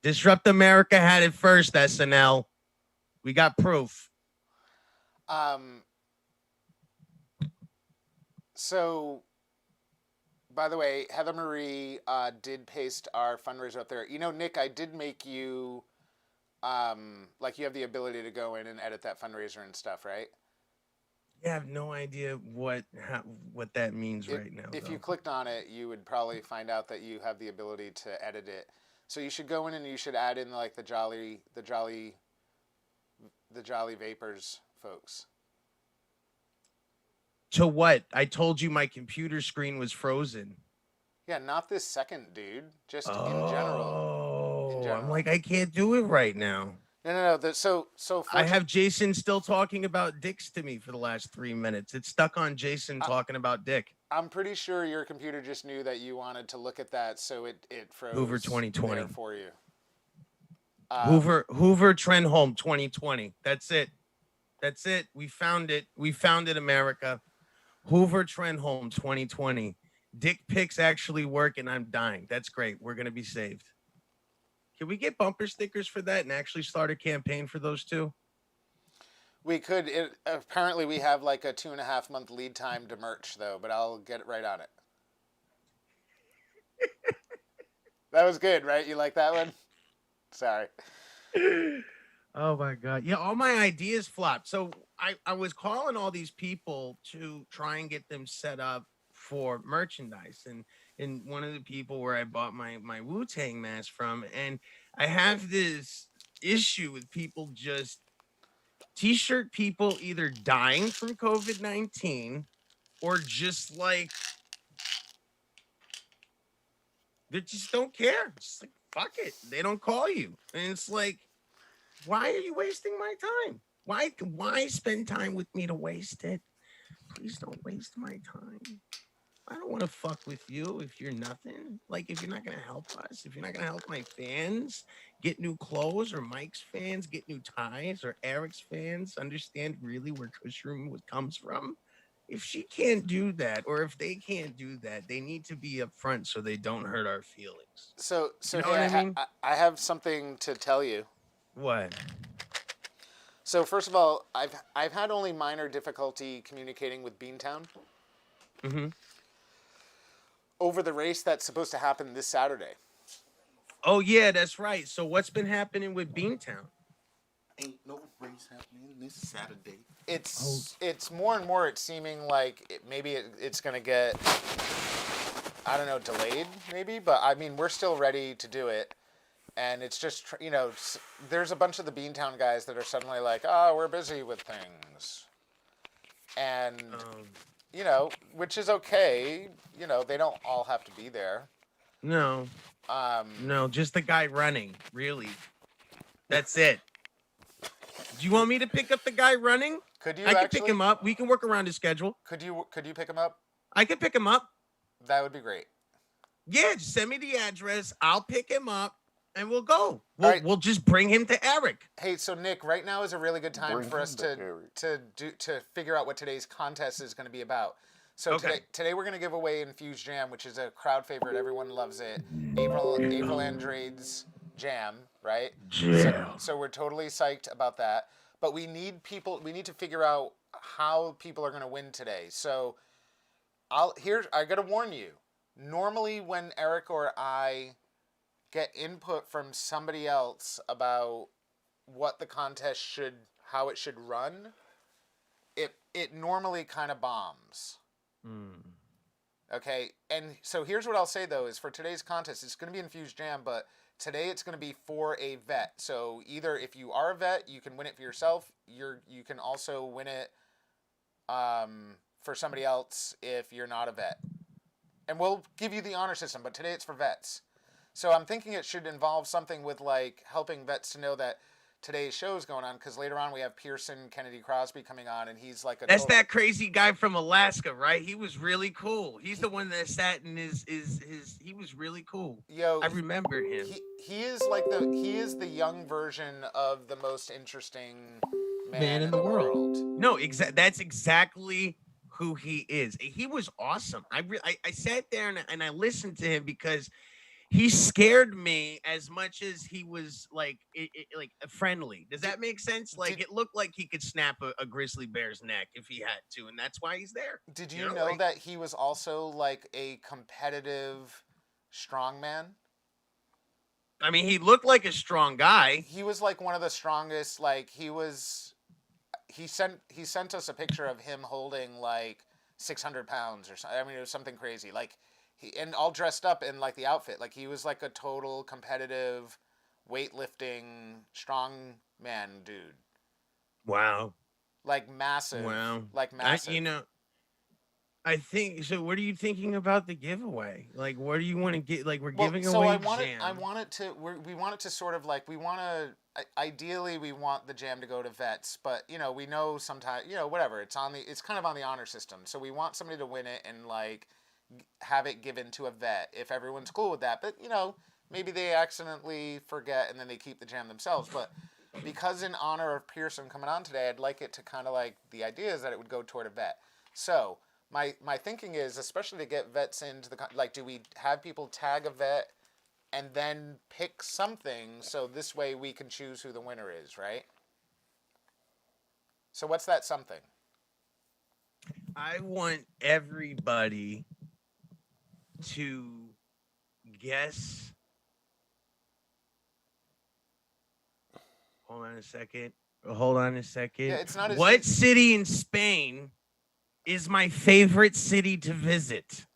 Disrupt America had it first, SNL. We got proof. So, by the way, Heather Marie did paste our fundraiser up there. You know, Nick, I did make you, like you have the ability to go in and edit that fundraiser and stuff, right? Yeah, I have no idea what that means right now. If you clicked on it, you would probably find out that you have the ability to edit it. So you should go in and you should add in like the Jolly Vapors folks. To what? I told you my computer screen was frozen. Yeah, not this second, dude. Just in general. Oh, I'm like, I can't do it right now. No. So I have Jason still talking about dicks to me for the last 3 minutes. It's stuck on Jason talking about dick. I'm pretty sure your computer just knew that you wanted to look at that, so it froze. Hoover 2020 there for you. Hoover Trenholm 2020. That's it. We found it. We founded America. Hoover Trenholm 2020. Dick pics actually work, and I'm dying. That's great. We're gonna be saved. Can we get bumper stickers for that and actually start a campaign for those two? We could. Apparently, we have like a 2.5 month lead time to merch, though. But I'll get right on it. That was good, right? You like that one? Sorry. Oh my god. Yeah, all my ideas flopped. So I was calling all these people to try and get them set up for merchandise. And one of the people where I bought my Wu-Tang mask from, and I have this issue with people just t-shirt people either dying from COVID-19 or just like they just don't care. It's like, fuck it. They don't call you. And it's like, why are you wasting my time? Why spend time with me to waste it? Please don't waste my time. I don't want to fuck with you if you're nothing. Like, if you're not going to help us, if you're not going to help my fans get new clothes, or Mike's fans get new ties, or Eric's fans understand really where Kushroom comes from. If she can't do that, or if they can't do that, they need to be upfront so they don't hurt our feelings. So you know what I mean? I have something to tell you. What? So first of all, I've had only minor difficulty communicating with Beantown. Mm-hmm. Over the race that's supposed to happen this Saturday. Oh yeah, that's right. So what's been happening with Beantown? Ain't no race happening this Saturday. It's more and more it's seeming like maybe it's going to get, I don't know, delayed maybe, but I mean, we're still ready to do it. And it's just, you know, there's a bunch of the Beantown guys that are suddenly like, oh, we're busy with things. And, you know, which is okay. You know, they don't all have to be there. No. No, just the guy running, really. That's it. Do you want me to pick up the guy running? Could you? I can pick him up. We can work around his schedule. Could you pick him up? I can pick him up. That would be great. Yeah, just send me the address. I'll pick him up, and we'll go. We'll just bring him to Eric. Hey, so Nick, right now is a really good time for us to figure out what today's contest is going to be about. So today we're going to give away Infused Jam, which is a crowd favorite. Everyone loves it. April Andrade's jam, right? Yeah. So we're totally psyched about that. But we need to figure out how people are going to win today. So I got to warn you. Normally when Eric or I get input from somebody else about what the contest how it should run, it normally kind of bombs. Okay, and so here's what I'll say though, is for today's contest, it's going to be Infused Jam, but today it's going to be for a vet. So either if you are a vet, you can win it for yourself. You can also win it for somebody else if you're not a vet. and we'll give you the honor system, but today it's for vets. So I'm thinking it should involve something with like helping vets to know that today's show is going on, because later on we have Pearson, Kennedy-Crosby coming on, and he's like a That's total... that crazy guy from Alaska, right? He was really cool. He's the one that sat in his he was really cool. Yo, I remember him. he is like he is the young version of the most interesting man in in the the world. No, that's exactly who he is. He was awesome. I sat there and I listened to him because he scared me as much as he was like friendly. Does that make sense? Like it looked like he could snap a grizzly bear's neck if he had to, and that's why he's there. Did you know that he was also like a competitive strongman? I mean, he looked like a strong guy. He was like one of the strongest. Like he sent us a picture of him holding like 600 pounds or something. I mean, it was something crazy. Like and all dressed up in like the outfit. Like he was like a total competitive weightlifting strong man dude. Wow. Like massive. Wow. Like massive. I think so. What are you thinking about the giveaway? Like, what do you want to get? Like, we're giving away jam. I want it to. We want it to sort of like we want to. Ideally, we want the jam to go to vets, but we know sometimes whatever. It's kind of on the honor system, so we want somebody to win it and like have it given to a vet if everyone's cool with that. But maybe they accidentally forget and then they keep the jam themselves. But because in honor of Pearson coming on today, I'd like it to kind of like the idea is that it would go toward a vet. So. My thinking is, especially to get vets into the... Like, do we have people tag a vet and then pick something so this way we can choose who the winner is, right? So what's that something? I want everybody to guess... Hold on a second. Yeah, it's not as what city in Spain... is my favorite city to visit?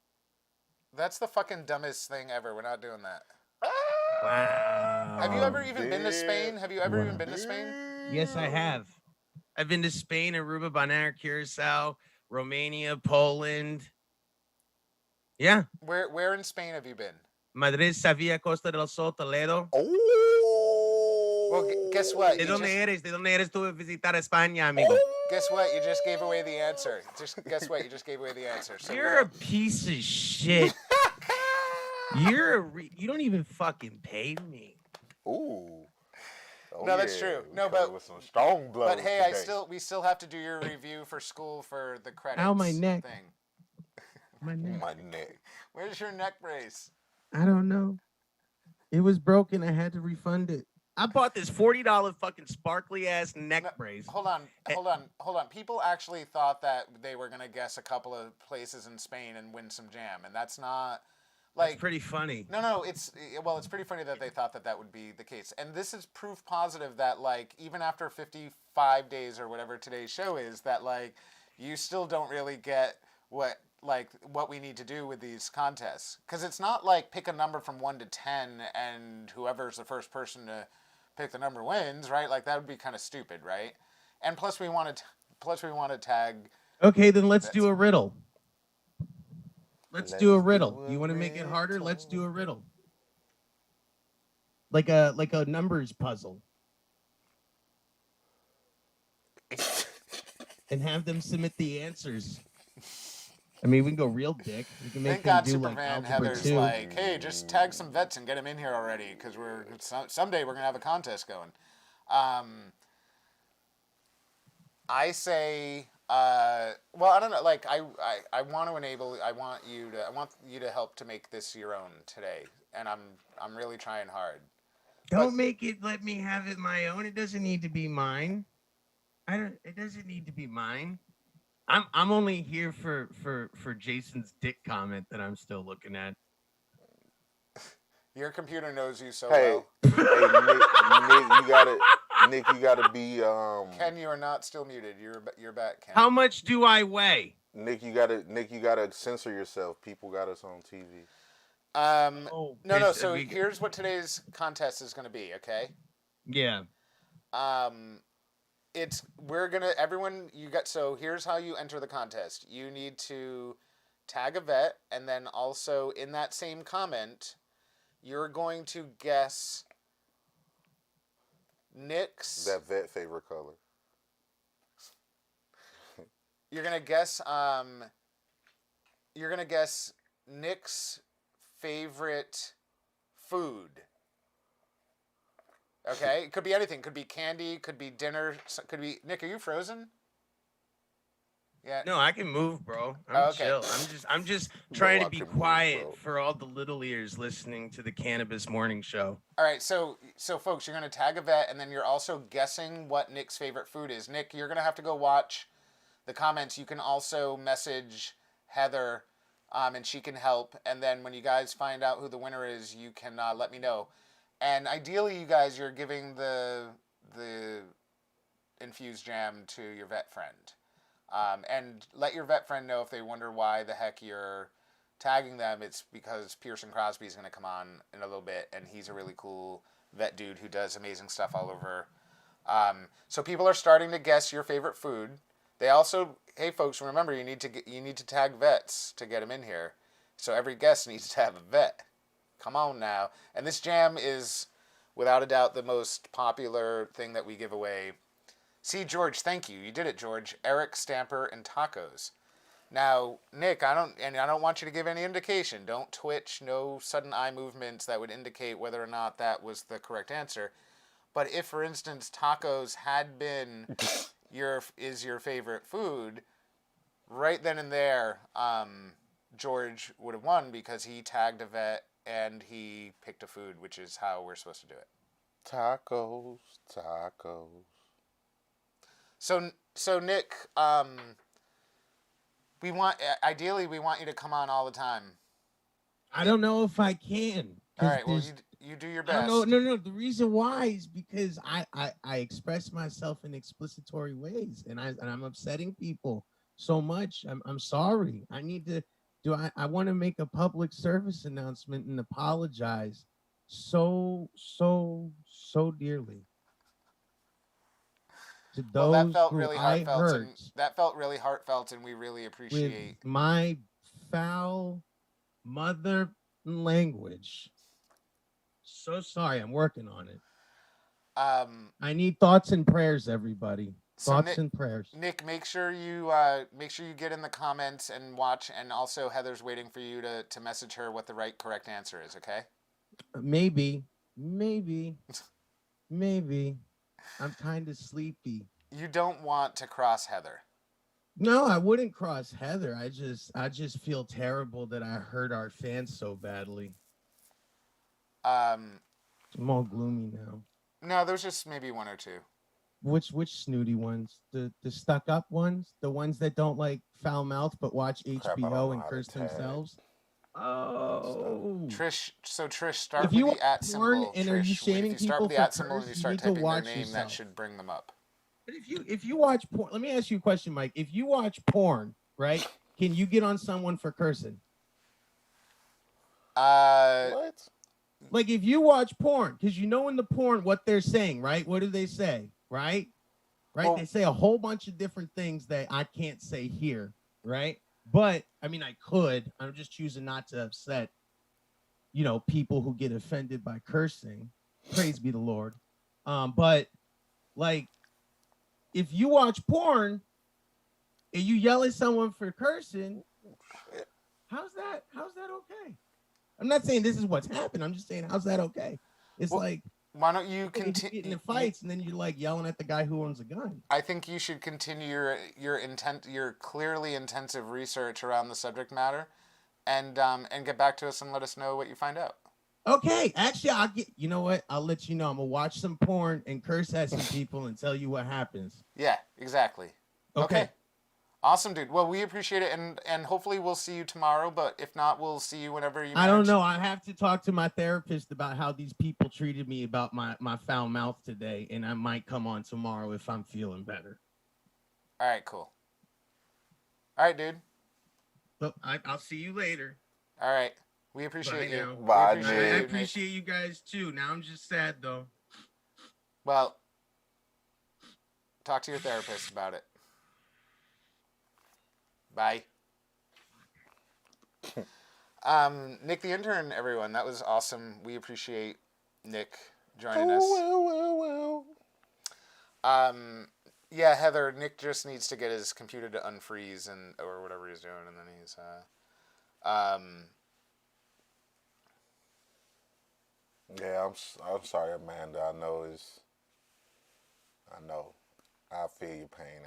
That's the fucking dumbest thing ever. We're not doing that. Wow. Have you ever even been to Spain? Have you ever even been to Spain? Yes, I have. I've been to Spain, Aruba, Bonaire, Curacao, Romania, Poland. Yeah. Where in Spain have you been? Madrid, Sevilla, Costa del Sol, Toledo. Oh. Well, guess what? ¿De dónde eres? ¿De dónde eres tú visitar España, amigo? Guess what? You just gave away the answer. Guess what? You just gave away the answer. So you're a piece of shit. You don't even fucking pay me. Ooh. Oh, no, that's true. No, but with some strong blows. But hey, today. we still have to do your review for school for the credits. Ow, my neck. Thing. My neck. My neck. Where's your neck brace? I don't know. It was broken. I had to refund it. I bought this $40 fucking sparkly ass neck brace. Hold on. People actually thought that they were gonna guess a couple of places in Spain and win some jam, and that's not like it's pretty funny. No, it's pretty funny that they thought that would be the case, and this is proof positive that like even after 55 days or whatever today's show is, that like you still don't really get what we need to do with these contests, because it's not like pick a number from 1 to 10 and whoever's the first person to pick the number wins, right? Like that would be kind of stupid, right? And plus we want to tag. Okay, then let's do a riddle. Let's do a riddle. You want to make it harder? Let's do a riddle. Like a numbers puzzle. And have them submit the answers. I mean, we can go real dick. We can make Thank God do Superman like Heather's 2. like, hey, just tag some vets and get them in here already, because someday we're gonna have a contest going. I say, well, I don't know. Like, I want you to help to make this your own today, and I'm really trying hard. Don't make it. Let me have it my own. It doesn't need to be mine. It doesn't need to be mine. I'm only here for Jason's dick comment that I'm still looking at. Your computer knows you so well. Hey, Nick, you gotta be. Ken, you are not still muted. You're back, Ken. How much do I weigh? Nick, you gotta censor yourself. People got us on TV. No. So here's what today's contest is going to be. Okay. Yeah. So here's how you enter the contest. You need to tag a vet, and then also in that same comment, you're going to guess Nick's. That vet favorite color. You're gonna guess. You're gonna guess Nick's favorite food. Okay, it could be anything. Could be candy. Could be dinner. Could be Nick. Are you frozen? Yeah. No, I can move, bro. I'm Okay. chill. I'm just trying I to be can move, quiet bro. for all the little ears listening to the Cannabis Morning Show. All right, so folks, you're gonna tag a vet, and then you're also guessing what Nick's favorite food is. Nick, you're gonna have to go watch the comments. You can also message Heather, and she can help. And then when you guys find out who the winner is, you can let me know. And ideally, you guys, you're giving the infused jam to your vet friend, and let your vet friend know if they wonder why the heck you're tagging them. It's because Pearson-Crosby is going to come on in a little bit, and he's a really cool vet dude who does amazing stuff all over. So people are starting to guess your favorite food. They also, hey folks, remember you need to tag vets to get them in here. So every guest needs to have a vet. Come on now. And this jam is without a doubt the most popular thing that we give away. See, George, thank you. You did it, George. Eric, Stamper, and tacos. Now, Nick, I don't want you to give any indication. Don't twitch. No sudden eye movements that would indicate whether or not that was the correct answer. But if, for instance, tacos had been your favorite food, right then and there, George would have won because he tagged a vet and he picked a food, which is how we're supposed to do it. Tacos. So Nick, ideally we want you to come on all the time. I don't know if I can. All right, well you do your best. No. The reason why is because I express myself in explicitory ways, and I'm upsetting people so much. I'm sorry. I need to I want to make a public service announcement and apologize so dearly to those that felt who really I heartfelt. hurt. That felt really heartfelt, and we really appreciate with my foul mother language. So sorry, I'm working on it. I need thoughts and prayers, everybody. Thoughts and prayers. Nick, make sure you get in the comments and watch, and also Heather's waiting for you to message her what the correct answer is, okay? Maybe. I'm kind of sleepy. You don't want to cross Heather. No, I wouldn't cross Heather. I just feel terrible that I hurt our fans so badly. I'm all gloomy now. No, there's just maybe one or two. Which snooty ones? The stuck up ones? The ones that don't like foul mouth but watch HBO and curse themselves? Oh. Trish, start with the at symbol. And Trish, are you shaming if you start people with the for at symbol and you curse, start you need to typing their watch name, yourself. that should bring them up. But if you watch porn, let me ask you a question, Mike. If you watch porn, right, can you get on someone for cursing? What? Like if you watch porn, because you know in the porn what they're saying, right? What do they say, right? Well, they say a whole bunch of different things that I can't say here, right? But I mean, I could. I'm just choosing not to upset, people who get offended by cursing. Praise be the Lord. But like, if you watch porn and you yell at someone for cursing, how's that okay? I'm not saying this is what's happened. I'm just saying, how's that okay? It's like, why don't you continue getting in fights and then you're like yelling at the guy who owns a gun? I think you should continue your clearly intensive research around the subject matter, and get back to us and let us know what you find out. Okay, actually, you know what? I'll let you know. I'm gonna watch some porn and curse at some people and tell you what happens. Yeah, exactly. Okay. Awesome, dude. Well, we appreciate it, and hopefully we'll see you tomorrow, but if not, we'll see you whenever you I don't know. I have to talk to my therapist about how these people treated me about my foul mouth today, and I might come on tomorrow if I'm feeling better. All right, cool. All right, dude. But I'll see you later. All right. We appreciate you. Bye, I appreciate you guys, too. Now I'm just sad, though. Well, talk to your therapist about it. Bye. Nick the intern, everyone. That was awesome. We appreciate Nick joining us. Yeah, Heather. Nick just needs to get his computer to unfreeze or whatever he's doing, and then he's Yeah, I'm sorry, Amanda. I know. I feel your pain.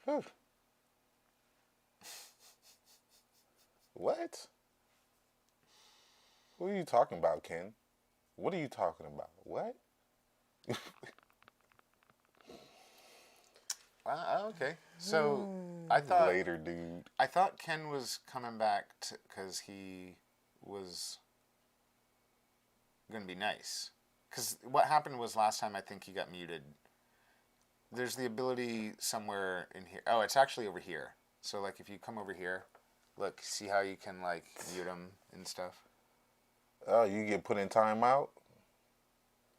Whew. What? Who are you talking about, Ken? What are you talking about? What? Okay. So I thought Later, dude. I thought Ken was coming back because he was going to be nice. Because what happened was last time I think he got muted. There's the ability somewhere in here. Oh, it's actually over here. So like if you come over here, look, see how you can like mute him and stuff? Oh, you get put in timeout?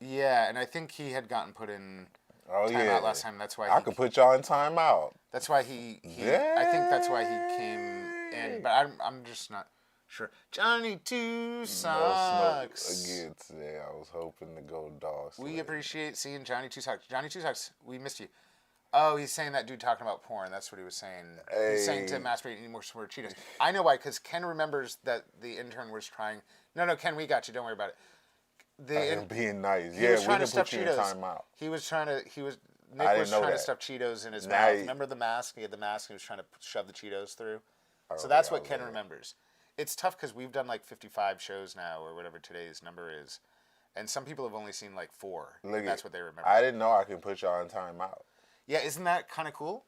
Yeah, and I think he had gotten put in timeout last time. That's why I could put y'all in timeout. That's why he I think that's why he came in, but I'm just not sure. Johnny 2 sucks. Again today, I was hoping to go dog. We appreciate seeing Johnny 2 sucks. Johnny 2 sucks. We missed you. Oh, he's saying that dude talking about porn. That's what he was saying. Hey. He's saying to masturbate and eat more Cheetos. I know why, because Ken remembers that the intern was trying. No, Ken, we got you. Don't worry about it. Being nice. He Yeah, was we trying can to stuff put you in Cheetos. timeout. Nick was trying that. to stuff Cheetos in his mouth. Remember the mask? He had the mask and he was trying to shove the Cheetos through. So that's what Ken remembers. It's tough because we've done like 55 shows now or whatever today's number is. And some people have only seen like 4. That's what they remember. I didn't know I can put y'all in timeout. Yeah, isn't that kind of cool?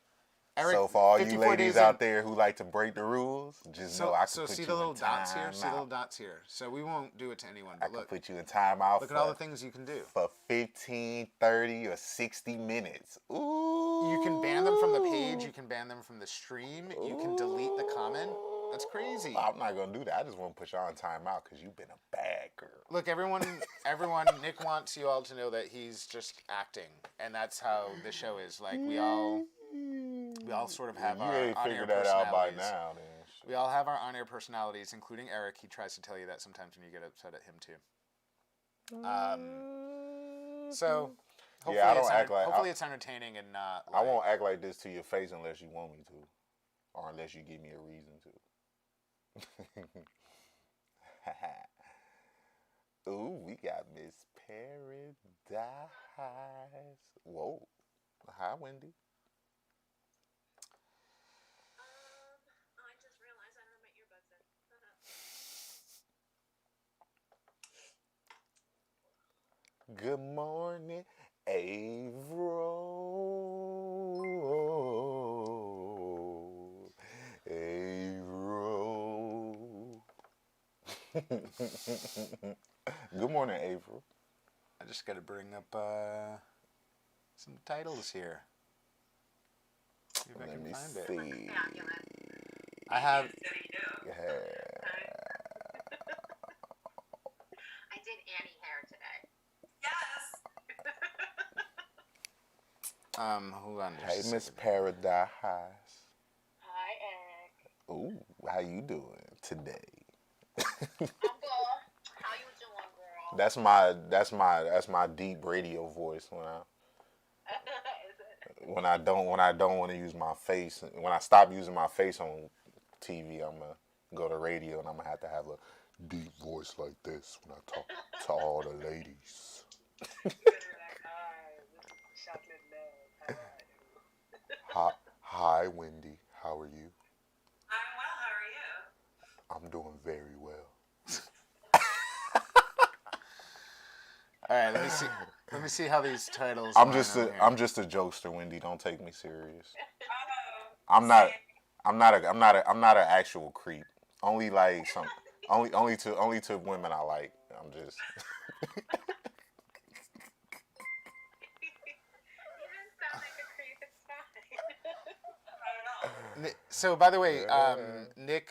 Eric, so for all you ladies out there who like to break the rules, just know I can put you in timeout. So see the little dots here? See the little dots here? So we won't do it to anyone, but I can put you in timeout. Look at all the things you can do. For 15, 30, or 60 minutes. Ooh. You can ban them from the page. You can ban them from the stream. You can delete the comment. That's crazy. I'm not going to do that. I just want to put y'all in timeout because you've been a bad girl. Look, everyone, Nick wants you all to know that he's just acting. And that's how the show is. Like, we all sort of have our on-air personalities. Out by now, then. We all have our on-air personalities, including Eric. He tries to tell you that sometimes when you get upset at him, too. So, hopefully it's entertaining and not... I won't act like this to your face unless you want me to. Or unless you give me a reason to. Ooh, we got Miss Paradis. Whoa. Hi, Wendy. I just realized I don't have my earbuds in. Good morning, Avro. Good morning, April. I just got to bring up some titles here. See if I can find it. I have. Yeah. I did Annie hair today. Yes. Hold on. Hey, Miss Paradis. Hi, Eric. Ooh, how you doing today? I'm good. How you doing, girl? That's my deep radio voice when I don't want to use my face. When I stop using my face on TV, I'm gonna go to radio and I'm gonna have to have a deep voice like this when I talk to all the ladies. Hi, Wendy. How are you? I'm well. How are you? I'm doing very well. All right, let me see how these titles. I'm just a jokester, Wendy. Don't take me serious. I'm not an actual creep. Only like some only to women I like. I'm just. So, by the way, Nick,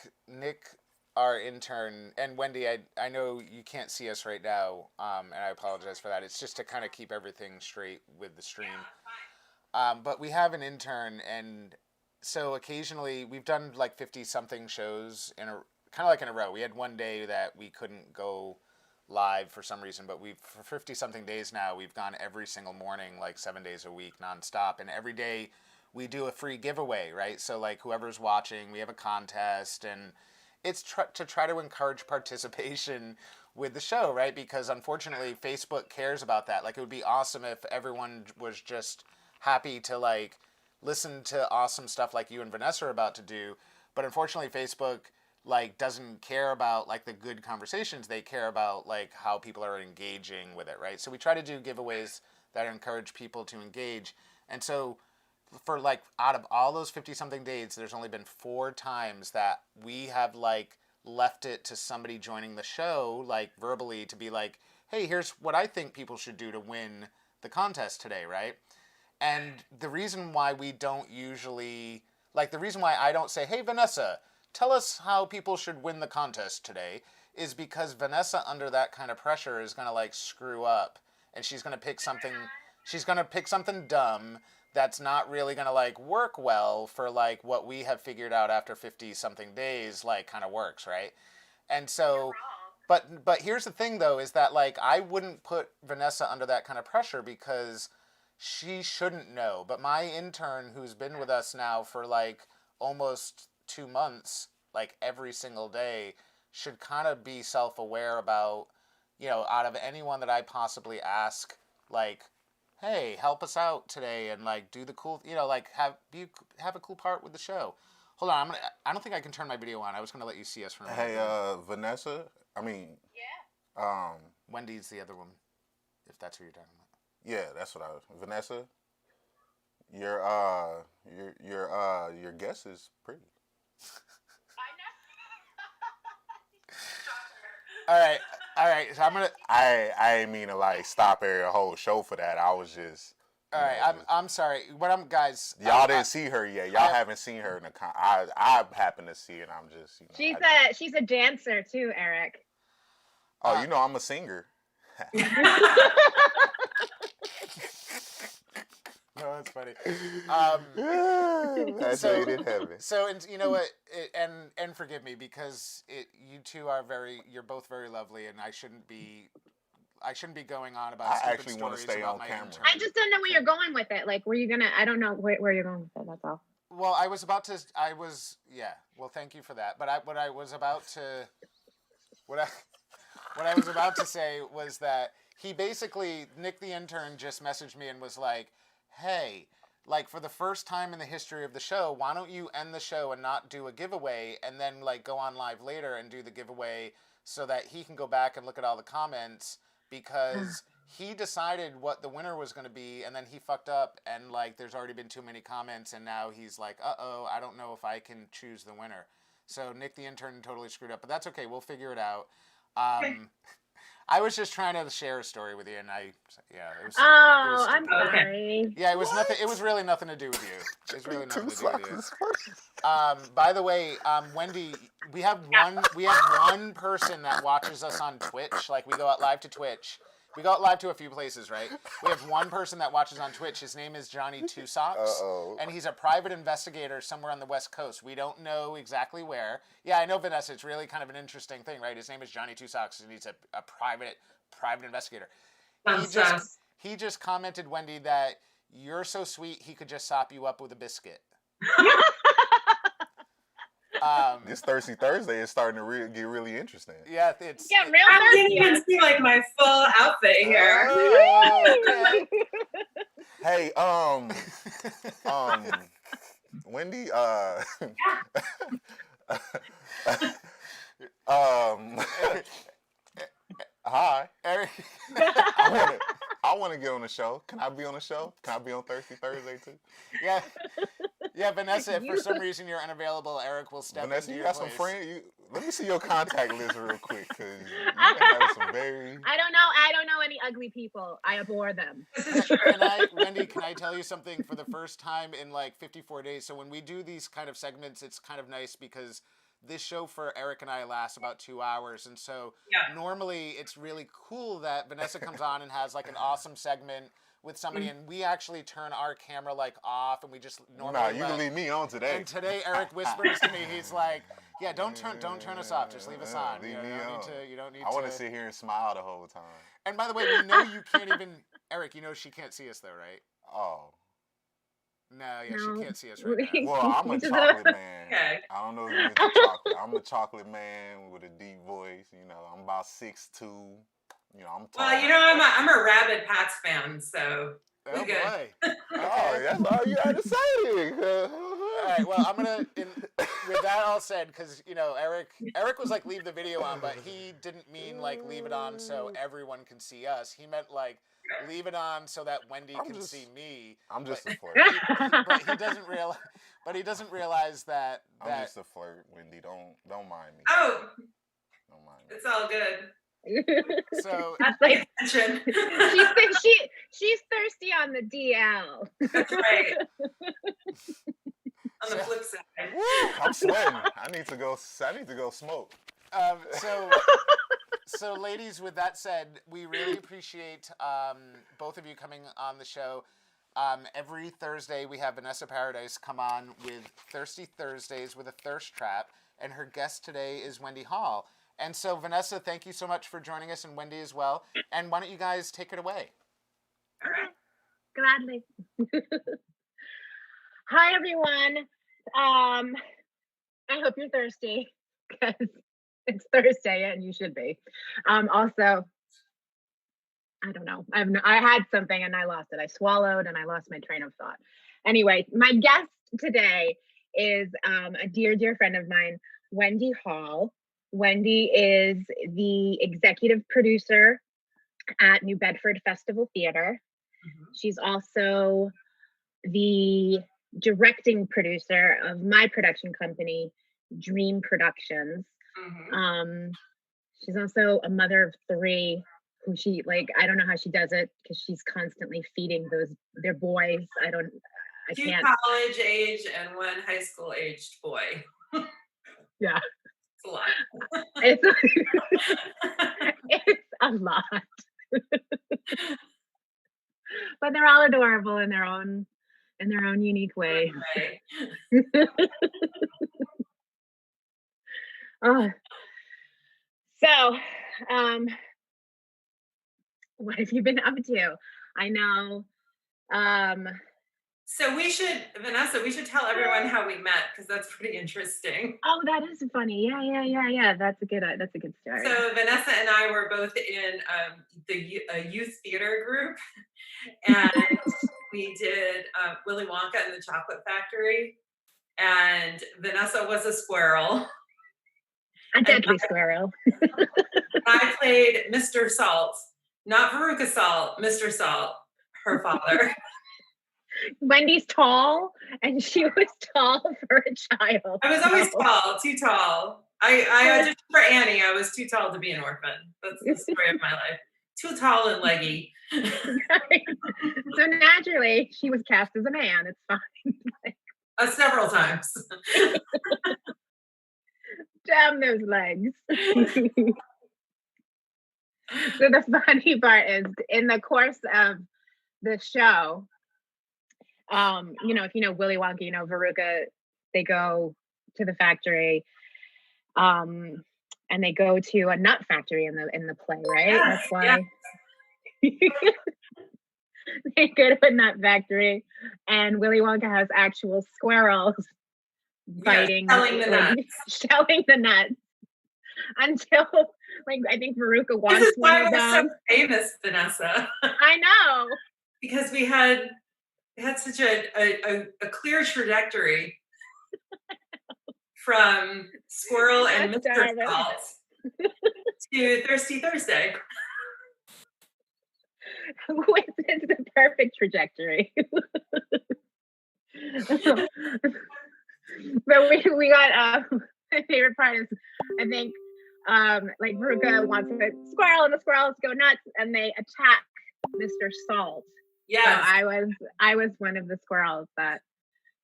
our intern, and Wendy, I know you can't see us right now, and I apologize for that. It's just to kind of keep everything straight with the stream. But we have an intern, and so occasionally we've done like 50 something shows in a kind of like in a row. We had one day that we couldn't go live for some reason, but we've for 50 something days now we've gone every single morning, like 7 days a week, nonstop, and every day we do a free giveaway, right? So like whoever's watching, we have a contest, and it's to try to encourage participation with the show, right? Because unfortunately Facebook cares about that. Like it would be awesome if everyone was just happy to like listen to awesome stuff like you and Vanessa are about to do, but unfortunately Facebook like doesn't care about like the good conversations. They care about like how people are engaging with it, right? So we try to do giveaways that encourage people to engage. And so for like out of all those 50 something days, there's only been 4 times that we have like left it to somebody joining the show like verbally to be like, hey, here's what I think people should do to win the contest today, right? And the reason why we don't usually like the reason why I don't say, hey Vanessa, tell us how people should win the contest today, is because Vanessa under that kind of pressure is going to like screw up, and she's going to pick something dumb that's not really going to like work well for like what we have figured out after 50 something days like kind of works, right? And so but here's the thing though, is that like I wouldn't put Vanessa under that kind of pressure because she shouldn't know. But my intern who's been with us now for like almost 2 months, like every single day, should kind of be self-aware about, you know, out of anyone that I possibly ask, like, hey, help us out today and like do the cool, you know, like have a cool part with the show. Hold on, I don't think I can turn my video on. I was gonna let you see us for a minute. Hey, Vanessa. I mean, Yeah. Wendy's the other one, if that's who you're talking about. Yeah, that's what I was. Vanessa, your guess is pretty. All right. So I'm gonna. I ain't mean to like stop a whole show for that. I was just. All right. I'm sorry. What I'm guys. Y'all didn't see her yet. Y'all haven't seen her in the I happen to see it. I'm just. You know, She's a dancer too, Eric. Oh, you know I'm a singer. No, that's funny. That's so- made in heaven. So, and you know what? And forgive me because you two are you're both very lovely, and I shouldn't be going on about. I stupid actually wanna stories stay about on my camera. intern. I just don't know where you're going with it. Like, were you gonna? I don't know where you're going with it. That's all. Well, I was about to. Yeah. Well, thank you for that. But what I was about to say was that Nick the intern just messaged me and was like, hey, like for the first time in the history of the show, why don't you end the show and not do a giveaway and then like go on live later and do the giveaway so that he can go back and look at all the comments, because he decided what the winner was going to be and then he fucked up and like there's already been too many comments and now he's like, uh-oh, I don't know if I can choose the winner. So Nick the intern totally screwed up, but that's okay. We'll figure it out. I was just trying to share a story with you, and it was stupid. I'm sorry. Yeah, it was nothing. It was really nothing to do with you. It was really nothing to do with you. By the way, Wendy, we have one person that watches us on Twitch. Like we go out live to Twitch. We go out live to a few places, right? We have one person that watches on Twitch. His name is Johnny Two Socks, and he's a private investigator somewhere on the West Coast. We don't know exactly where. Yeah, I know, Vanessa. It's really kind of an interesting thing, right? His name is Johnny Two Socks, and he's a private investigator. He just commented, Wendy, that you're so sweet he could just sop you up with a biscuit. This Thirsty Thursday is starting to get really interesting. Yeah, Real I thirsty. didn't even see like my full outfit here. Oh, okay. Hey, Wendy, hi. Eric. I want to get on the show. Can I be on the show? Can I be on Thirsty Thursday too? Yeah, Vanessa, if for some reason you're unavailable, Eric will step Vanessa, into you your got place. some friends? Let me see your contact list real quick, because you have some very... I don't know any ugly people. I abhor them. Wendy, can I tell you something? For the first time in like 54 days, so when we do these kind of segments, it's kind of nice because this show for Eric and I lasts about 2 hours, and so normally it's really cool that Vanessa comes on and has like an awesome segment with somebody, and we actually turn our camera like off, and we just normally. Nah, you can leave me on today. And today, Eric whispers to me, he's like, "Yeah, don't turn us off. Just leave us on. Leave You me don't on. need to. You don't need to." I want to sit here and smile the whole time. And by the way, we know you can't even. Eric, you know she can't see us though, right? Oh. No, yeah, No. she can't see us right now. Well, I'm a chocolate man. Okay. I don't know if you're into chocolate. I'm a chocolate man with a deep voice. You know, I'm about 6'2". You know, I'm tall. Well, you know, I'm a rabid Pats fan, so Oh we good. boy. Oh, that's all you had to say. All right, well, I'm gonna, with that all said, because you know, Eric was like, leave the video on, but he didn't mean like leave it on so everyone can see us. He meant like leave it on so that Wendy can see me. I'm just a flirt. But he doesn't realize. But he doesn't realize that. I'm just a flirt, Wendy. Don't mind me. Oh, Don't mind me. it's all good. So I pay attention. she's thirsty on the DL. That's right. On the flip side. I'm sweating. I need to go smoke. So ladies, with that said, we really appreciate both of you coming on the show. Every Thursday, we have Vanessa Paradis come on with Thirsty Thursdays with a thirst trap, and her guest today is Wendy Hall. And so, Vanessa, thank you so much for joining us, and Wendy as well. And why don't you guys take it away? All right. Gladly. Hi, everyone. I hope you're thirsty because it's Thursday and you should be. Also, I don't know. I had something and I lost it. I swallowed and I lost my train of thought. Anyway, my guest today is a dear friend of mine, Wendy Hall. Wendy is the executive producer at New Bedford Festival Theater. Mm-hmm. She's also the directing producer of my production company, Dream Productions. Mm-hmm. She's also a mother of 3 who I don't know how she does it because she's constantly feeding their boys. I can't. 2 college age and 1 high school aged boy. Yeah. It's a lot. It's a lot. But they're all adorable in their own unique way. Right. Oh. So, what have you been up to? I know. So Vanessa, we should tell everyone how we met because that's pretty interesting. Oh, that is funny. Yeah. That's a good story. So Vanessa and I were both in a youth theater group, and we did Willy Wonka and the Chocolate Factory, and Vanessa was a squirrel. A deadly squirrel. I played Mr. Salt, not Veruca Salt, Mr. Salt, her father. Wendy's tall, and she was tall for a child. I was always tall, too tall. I auditioned for Annie. I was too tall to be an orphan. That's the story of my life. Too tall and leggy. So naturally, she was cast as a man. It's fine. Several times. Damn those legs. So the funny part is, in the course of the show, if you know Willy Wonka, Veruca, they go to the factory, and they go to a nut factory in the play, right? Yes, that's why they go to a nut factory, and Willy Wonka has actual squirrels biting, shelling the nuts. Shelling the nuts until, I think Veruca wants this is one why of we're them. so famous, Vanessa. I know. Because we had such a clear trajectory from Squirrel and Mr. Salt to Thirsty Thursday. It's the perfect trajectory. But we got my favorite part is, I think, Veruca wants a squirrel and the squirrels go nuts and they attack Mr. Salt. Yes. So I was one of the squirrels that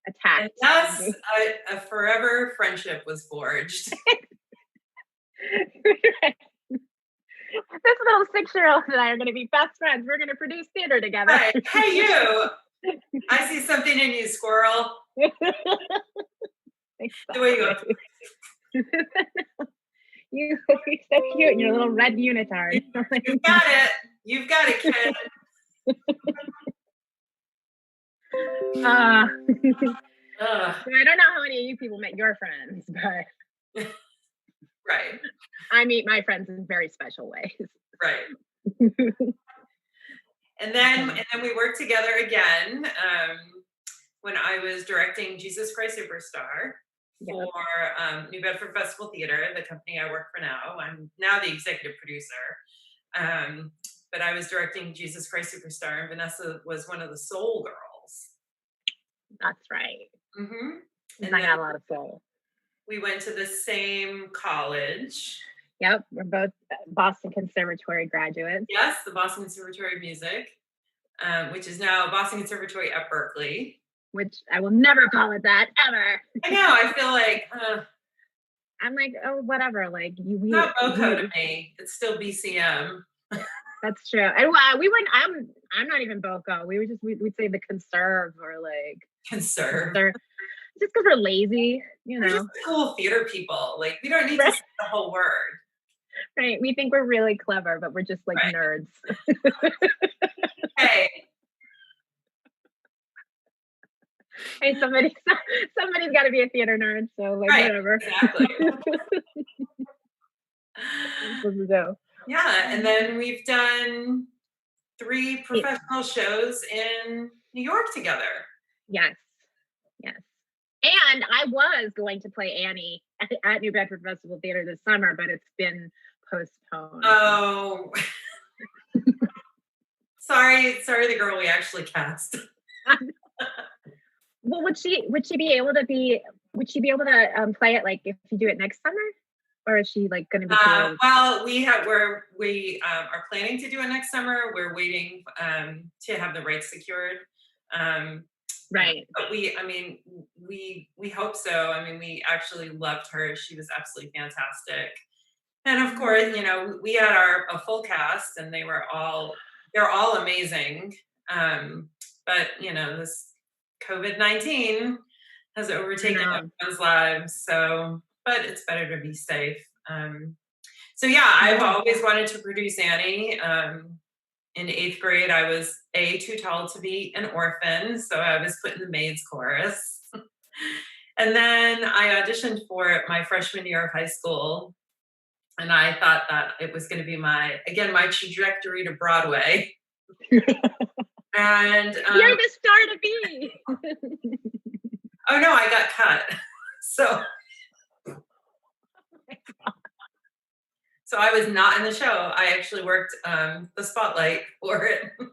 attacked. And thus a forever friendship was forged. This little 6'2" Cheryl and I are going to be best friends. We're going to produce theater together. Right. Hey, you. I see something in you, squirrel. The way you go. You're so cute in your little red unitard. You've got it. You've got it, kid. So I don't know how many of you people met your friends, but right. I meet my friends in very special ways. Right. And then we worked together again when I was directing Jesus Christ Superstar for New Bedford Festival Theater, the company I work for now. I'm now the executive producer. But I was directing Jesus Christ Superstar, and Vanessa was one of the soul girls. That's right. Mm-hmm. And I got a lot of soul. We went to the same college. Yep, we're both Boston Conservatory graduates. Yes, the Boston Conservatory of Music, which is now Boston Conservatory at Berkeley. Which I will never call it that, ever. I know, I feel like... I'm like, oh, whatever. Like, it's not BOCO to me. It's still BCM. That's true. And we wouldn't. I'm not even BOCO. We would we'd say the conserve or like conserve. Just because we're lazy, you know. We're just cool theater people. Like we don't need to say the whole word. Right. We think we're really clever, but we're just like nerds. Hey. Hey, somebody's got to be a theater nerd, so like whatever. Exactly. Yeah, and then we've done 3 professional shows in New York together. Yes. And I was going to play Annie at New Bedford Festival Theater this summer, but it's been postponed. Oh. Sorry, the girl we actually cast. Well, would she be able to play it like if you do it next summer? Or is she like going to be? Well, we are planning to do it next summer. We're waiting to have the rights secured. Right. But we hope so. I mean, we actually loved her. She was absolutely fantastic. And of course, you know, we had a full cast, and they're all amazing. But you know, this COVID-19 has overtaken everyone's lives. So. But it's better to be safe. So yeah, I've always wanted to produce Annie. In 8th grade, I was too tall to be an orphan, so I was put in the maids chorus. And then I auditioned for it my freshman year of high school, and I thought that it was going to be my trajectory to Broadway. And you're the star to be. Oh no, I got cut. So I was not in the show. I actually worked the spotlight for it. Oh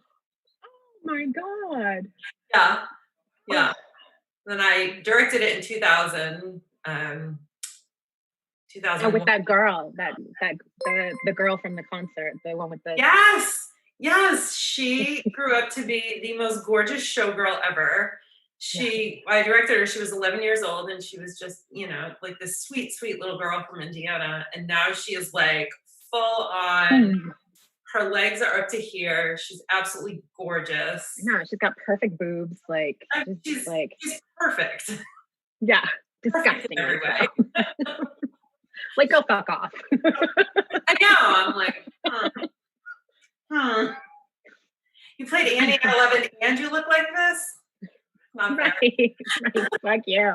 my God. Yeah. Then I directed it in 2000. 2000. Oh, with that girl, the girl from the concert, the one with the. Yes. She grew up to be the most gorgeous showgirl ever. I directed her. She was 11 years old, and she was just, you know, like this sweet, sweet little girl from Indiana. And now she is like full on. Her legs are up to here. She's absolutely gorgeous. No, she's got perfect boobs. Like she's perfect. Yeah, disgusting. Everywhere. Like, go fuck off. I know. I'm like, You played Annie at 11, and you look like this. Right. Fuck you.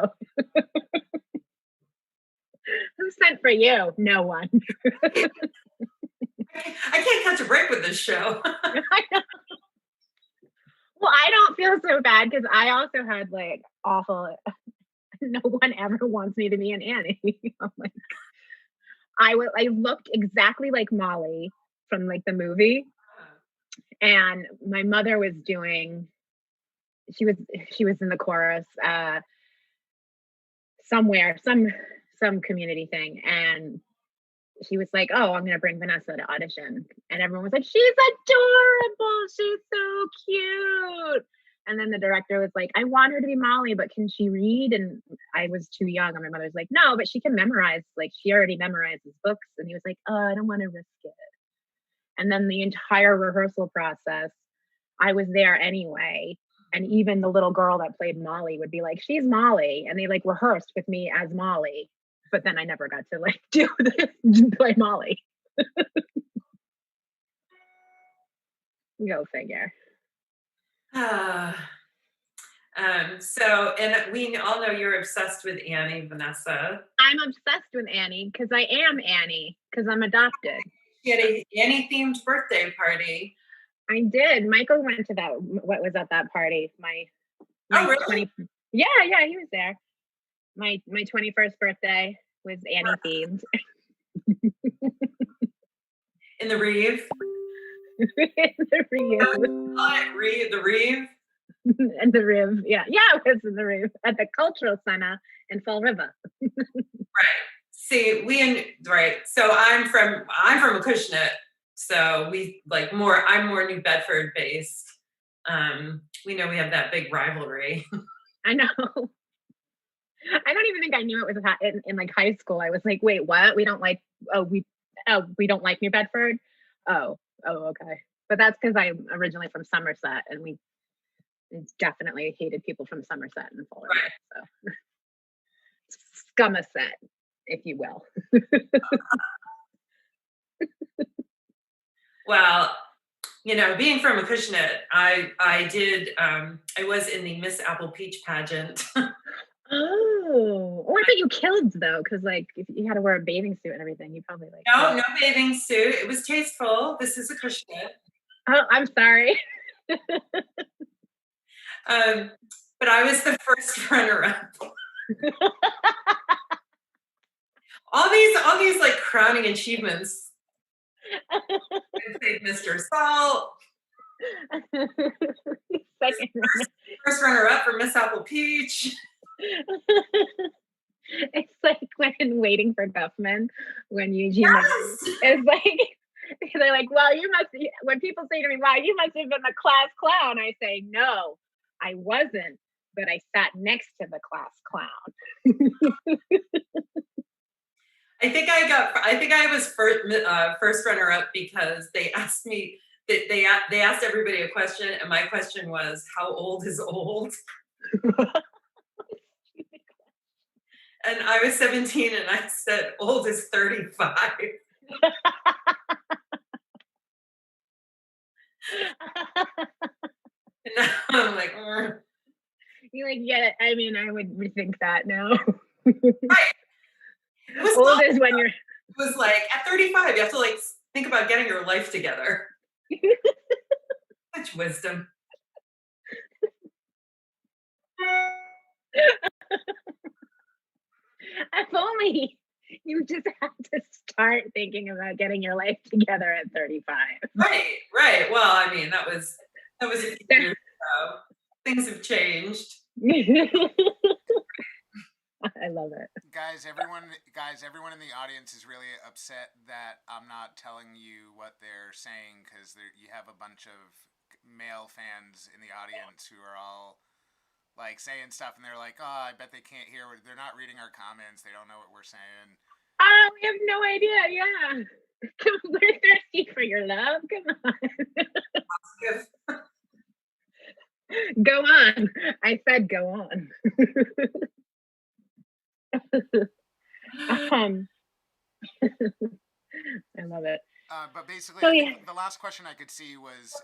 Who sent for you? No one. I can't catch a break with this show. Well, I don't feel so bad because I also had like awful. No one ever wants me to be an Annie. I'm like, I looked exactly like Molly from like the movie, and my mother was doing. She was in the chorus somewhere, some community thing, and she was like, "Oh, I'm gonna bring Vanessa to audition," and everyone was like, "She's adorable, she's so cute." And then the director was like, "I want her to be Molly, but can she read?" And I was too young, and my mother's like, "No, but she can memorize. Like she already memorizes books." And he was like, "Oh, I don't want to risk it." And then the entire rehearsal process, I was there anyway. And even the little girl that played Molly would be like, she's Molly. And they like rehearsed with me as Molly. But then I never got to like do this, play Molly. Go figure. So, and we all know you're obsessed with Annie, Vanessa. I'm obsessed with Annie because I am Annie because I'm adopted. She had a Annie themed birthday party. I did. Michael went to that. What was at that party? My oh, really? Yeah, he was there. My 21st birthday was Annie themed. In the Reeve. In the Reeve. The Reeve. And the Riv, yeah, it was in the Riv at the Cultural Center in Fall River. Right. See, right. So I'm from Acushnet, so we like more. I'm more New Bedford based. We know we have that big rivalry. I know. I don't even think I knew it was in like high school. I was like, wait, what? We don't like. We don't like New Bedford. Oh, okay. But that's because I'm originally from Somerset, and we definitely hated people from Somerset and Fall River. Right. So Scumaset, if you will. Well, being from Acushnet, I was in the Miss Apple Peach pageant. Oh, I bet you killed though, because like if you had to wear a bathing suit and everything, you probably like. No bathing suit. It was tasteful. This is Acushnet. Oh, I'm sorry. But I was the first runner-up. all these like crowning achievements. Mr. Salt. First runner-up for Miss Apple Peach. It's like when Waiting for Guffman, when Eugene is like, they're like, well, you must. When people say to me, wow, you must have been the class clown, I say, no, I wasn't, but I sat next to the class clown. I think I was first runner-up because they asked me. They asked everybody a question, and my question was, how old is old? And I was 17, and I said, old is 35. And now I'm like, You like, yeah, I mean, I would rethink that now. Right. Old is when you're. It was like, at 35, you have to like think about getting your life together. Such wisdom. If only you just have to start thinking about getting your life together at 35. Right. Well, I mean, that was a few years ago. Things have changed. I love it. Guys, everyone in the audience is really upset that I'm not telling you what they're saying because you have a bunch of male fans in the audience who are all like saying stuff, and they're like, "Oh, I bet they can't hear. They're not reading our comments. They don't know what we're saying." Oh, we have no idea. Yeah, we're thirsty for your love. Come on. Go on. I said go on. I love it. But basically, the last question I could see was,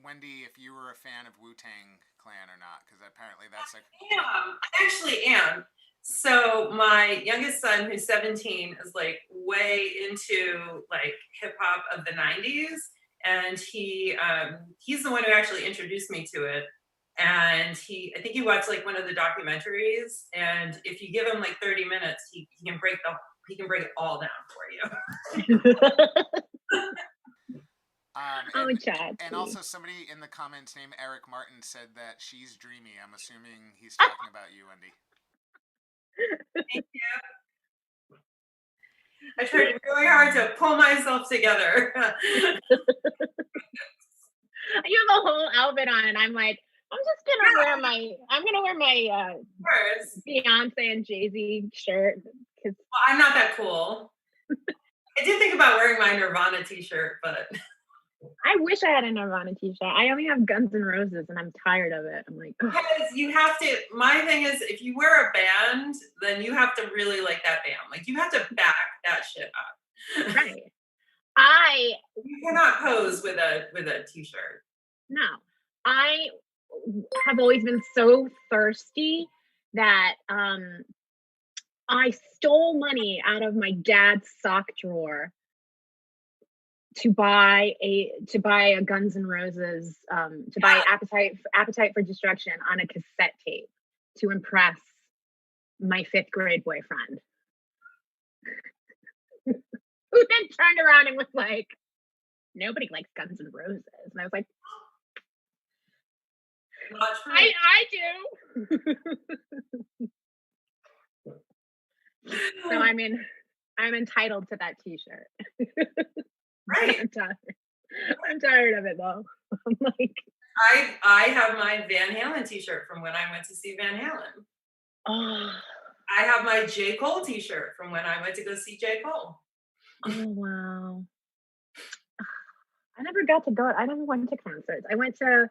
Wendy, if you were a fan of Wu-Tang Clan or not, because apparently that's like. I actually am. So my youngest son, who's 17, is like way into like hip hop of the 90s, and he's the one who actually introduced me to it. And I think he watched like one of the documentaries, and if you give him like 30 minutes, he can break it all down for you. And also somebody in the comments named Eric Martin said that she's dreamy. I'm assuming he's talking about you, Wendy. Thank you. I tried really hard to pull myself together. You have a whole outfit on, and I'm like, I'm gonna wear my Beyonce and Jay-Z shirt. Well, I'm not that cool. I did think about wearing my Nirvana t-shirt, but I wish I had a Nirvana t-shirt. I only have Guns N' Roses and I'm tired of it. I'm like, ugh. Because you have to, my thing is, if you wear a band, then you have to really like that band. Like, you have to back that shit up. Right. You cannot pose with a t-shirt. No. I have always been so thirsty that I stole money out of my dad's sock drawer to buy a Guns N' Roses, to buy Appetite for Destruction on a cassette tape to impress my 5th grade boyfriend. Who then turned around and was like, nobody likes Guns N' Roses. And I was like, Not true. I do. So I mean, I'm entitled to that t-shirt. Right. I'm tired of it though. I'm like, I have my Van Halen t-shirt from when I went to see Van Halen. oh, I have my J. Cole t-shirt from when I went to go see J. Cole. oh wow. I never got to go. I never went to concerts. I went to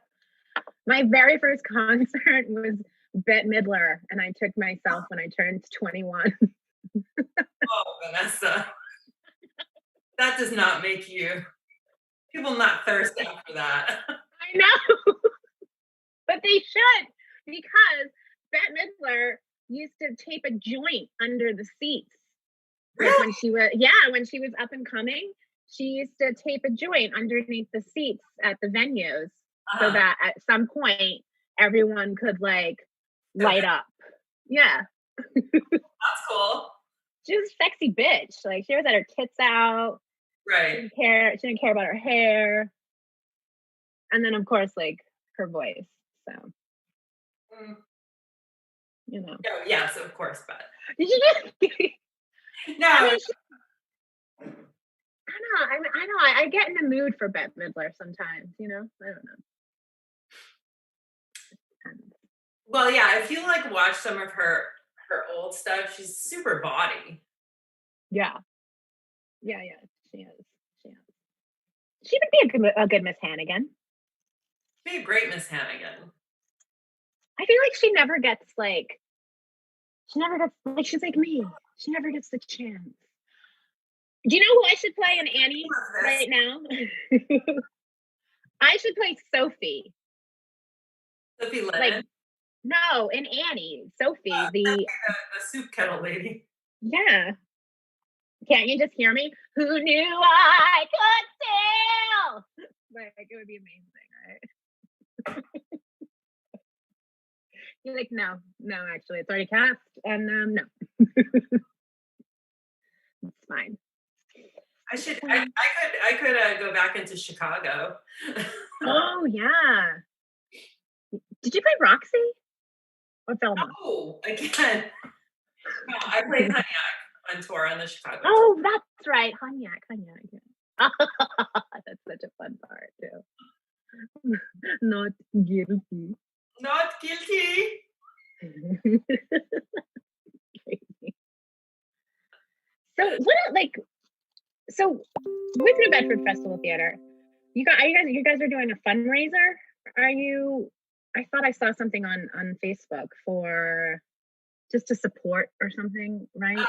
my very first concert was Bette Midler, and I took myself when I turned 21. Oh, Vanessa. That does not make you, people not thirsty after that. I know, but they should, because Bette Midler used to tape a joint under the seats. Like Really? when she was up and coming, she used to tape a joint underneath the seats at the venues so that at some point everyone could like light up. Yeah. That's cool. She was a sexy bitch. Like she always had her tits out. Right. She didn't care about her hair. And then of course like her voice. So you know. Oh, yes, of course, but Did you just no. I mean, I know. I get in the mood for Bette Midler sometimes, you know? I don't know. Well, yeah, if you like watch some of her old stuff, she's super body. Yeah. She is. She would be a good Miss Hannigan. She'd be a great Miss Hannigan. I feel like she never gets she's like me. She never gets the chance. Do you know who I should play in Annie right now? I should play Sophie. Sophie Lennon? Like, no, in Annie. Sophie, the soup kettle lady. Yeah. Can't you just hear me? Who knew I could steal? Like, it would be amazing, right? You're like, no, actually, it's already cast, and no. It's fine. I could go back into Chicago. Oh yeah. Did you play Roxy or Velma? Oh, again. No, I played Cognac on tour on the Chicago. Oh, that's right, Cognac. Yeah. That's such a fun part too. Not guilty. Not guilty. Crazy. So with New Bedford Festival Theater, you guys are doing a fundraiser. I thought I saw something on Facebook for just to support or something, right?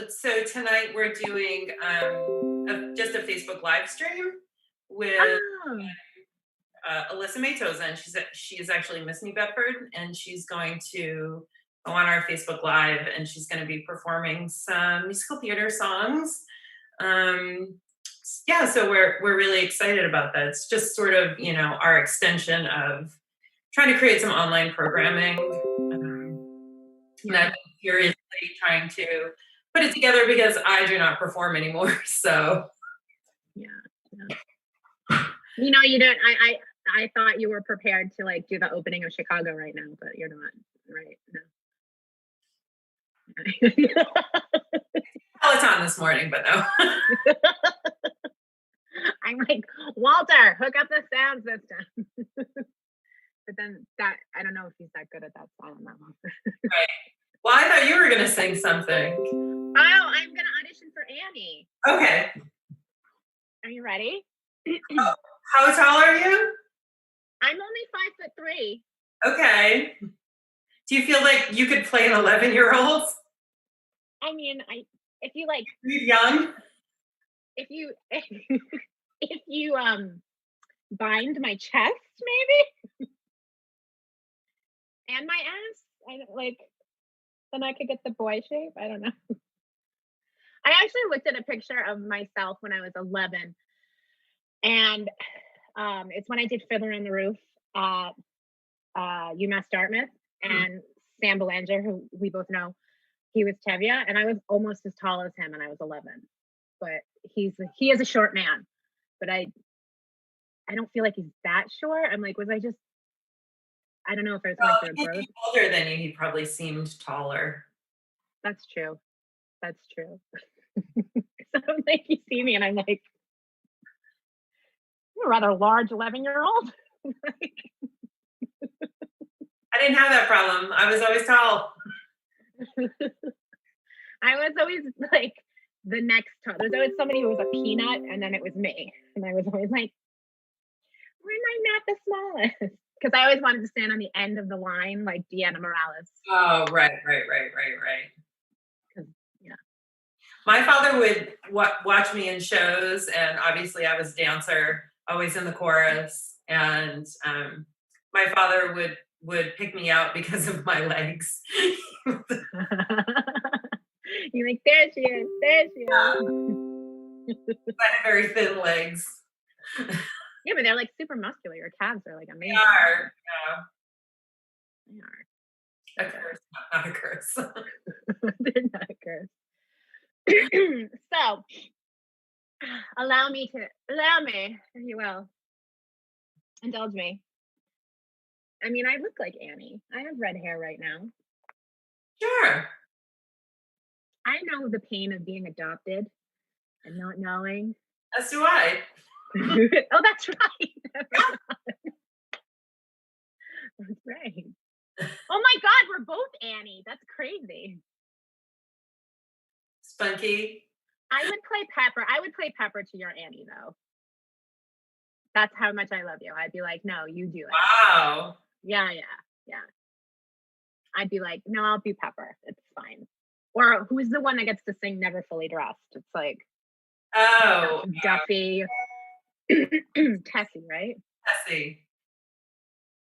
So tonight we're doing just a Facebook live stream with Alyssa Matoza, and she's actually Miss New Bedford, and she's going to go on our Facebook Live, and she's going to be performing some musical theater songs. Yeah, so we're really excited about that. It's just sort of, our extension of trying to create some online programming. And I've been furiously trying to put it together because I do not perform anymore. So yeah. You don't. I thought you were prepared to like do the opening of Chicago right now, but you're not, right? No. Peloton this morning, but no. I'm like, Walter, hook up the sound system. But then I don't know if he's that good at that, so I don't know. Right. Well, I thought you were gonna sing something. Oh, I'm gonna audition for Annie. Okay. Are you ready? How tall are you? I'm only 5'3". Okay. Do you feel like you could play an 11-year-old? I mean, if you like, You're young. if you if you bind my chest maybe and my ass, I don't like, then I could get the boy shape. I don't know. I actually looked at a picture of myself when I was 11, and it's when I did Fiddler on the Roof at UMass Dartmouth, and Sam Belanger, who we both know, he was Tevye, and I was almost as tall as him, and I was 11. But he is a short man, but I don't feel like he's that short. I'm like, I don't know if I was Well, going if through a growth. he's older than you, he probably seemed taller. That's true. That's true. So I'm like, you see me, and I'm like, you're a rather large 11-year-old. I didn't have that problem. I was always tall. I was always like the next tall. There's always somebody who was a peanut, and then it was me. And I was always like, why am I not the smallest? Because I always wanted to stand on the end of the line like Deanna Morales. Oh, right. Yeah. My father would watch me in shows, and obviously I was a dancer, always in the chorus. And my father would pick me out because of my legs. You're like, there she is. There she is. I have very thin legs. Yeah, but they're like super muscular. Your calves are like amazing. They are. They are. A curse, not a curse. They're not a curse. So, allow me, if you will, indulge me. I mean, I look like Annie. I have red hair right now. Sure. I know the pain of being adopted and not knowing. As do I. Oh, that's right. That's right. Oh my God, we're both Annie. That's crazy. Spunky. I would play Pepper. I would play Pepper to your Annie, though. That's how much I love you. I'd be like, no, you do it. Wow. Yeah. I'd be like, no, I'll be Pepper. It's fine. Or who's the one that gets to sing Never Fully Dressed? It's like, Oh. Duffy. Tessie, right? Tessie.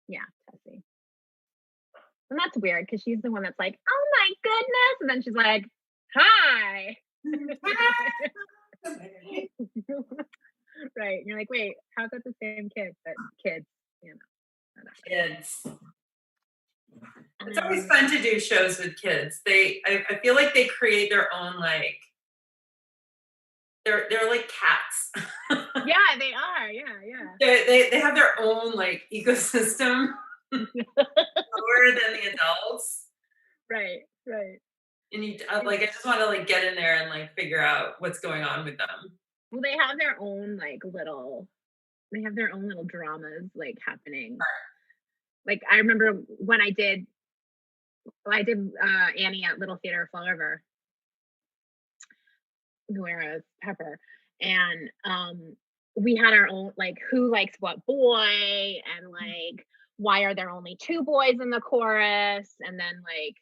Yeah, Tessie. And that's weird because she's the one that's like, oh my goodness. And then she's like, hi. Right. And you're like, wait, how's that the same kid? But kids, you know. Kids. It's always fun to do shows with kids. I feel like they create their own, like, they're like cats. Yeah, they are. Yeah. They have their own, like, ecosystem lower than the adults. Right. And I just want to like get in there and like figure out what's going on with them. Well, they have their own little dramas like happening. Like I remember when I did Annie at Little Theater of Fall River, whereas Pepper, and we had our own like who likes what boy, and like why are there only 2 boys in the chorus, and then like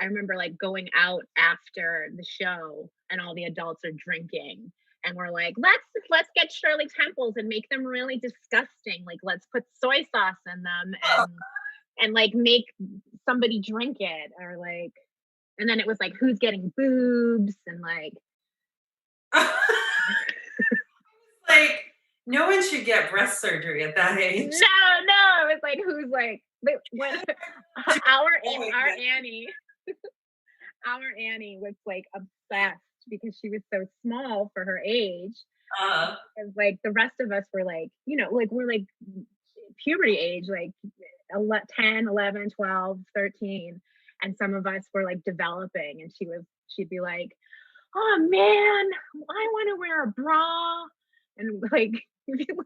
I remember like going out after the show and all the adults are drinking and we're like, let's get Shirley Temples and make them really disgusting. Like let's put soy sauce in them and like make somebody drink it, or like, and then it was like who's getting boobs and like like no one should get breast surgery at that age. No, it was like who's like when our Annie our Annie was like obsessed because she was so small for her age. And like the rest of us were like, you know, like we're like puberty age, like 10, 11, 12, 13. And some of us were like developing, and she'd be like, oh man, I want to wear a bra. And like,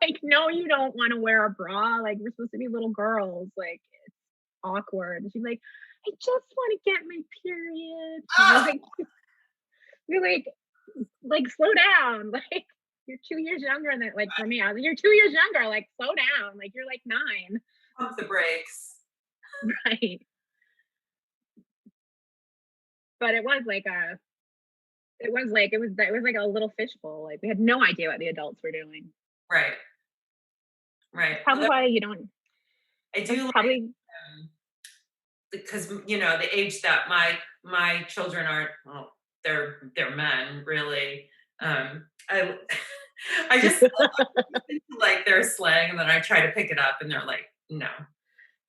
like, no, you don't want to wear a bra. Like we're supposed to be little girls. Like it's awkward. And she'd be like, I just want to get my period. We're like, slow down. Like you're 2 years younger than, like, for me, I was like, you're 2 years younger, like, slow down, like, you're like 9. Pump the brakes. Right. But it was like like a little fishbowl. Like, we had no idea what the adults were doing. Right. Right. Probably Well, why you don't. I That's do like probably because the age that my children aren't, well, they're men really. I I just like their slang, and then I try to pick it up, and they're like, no,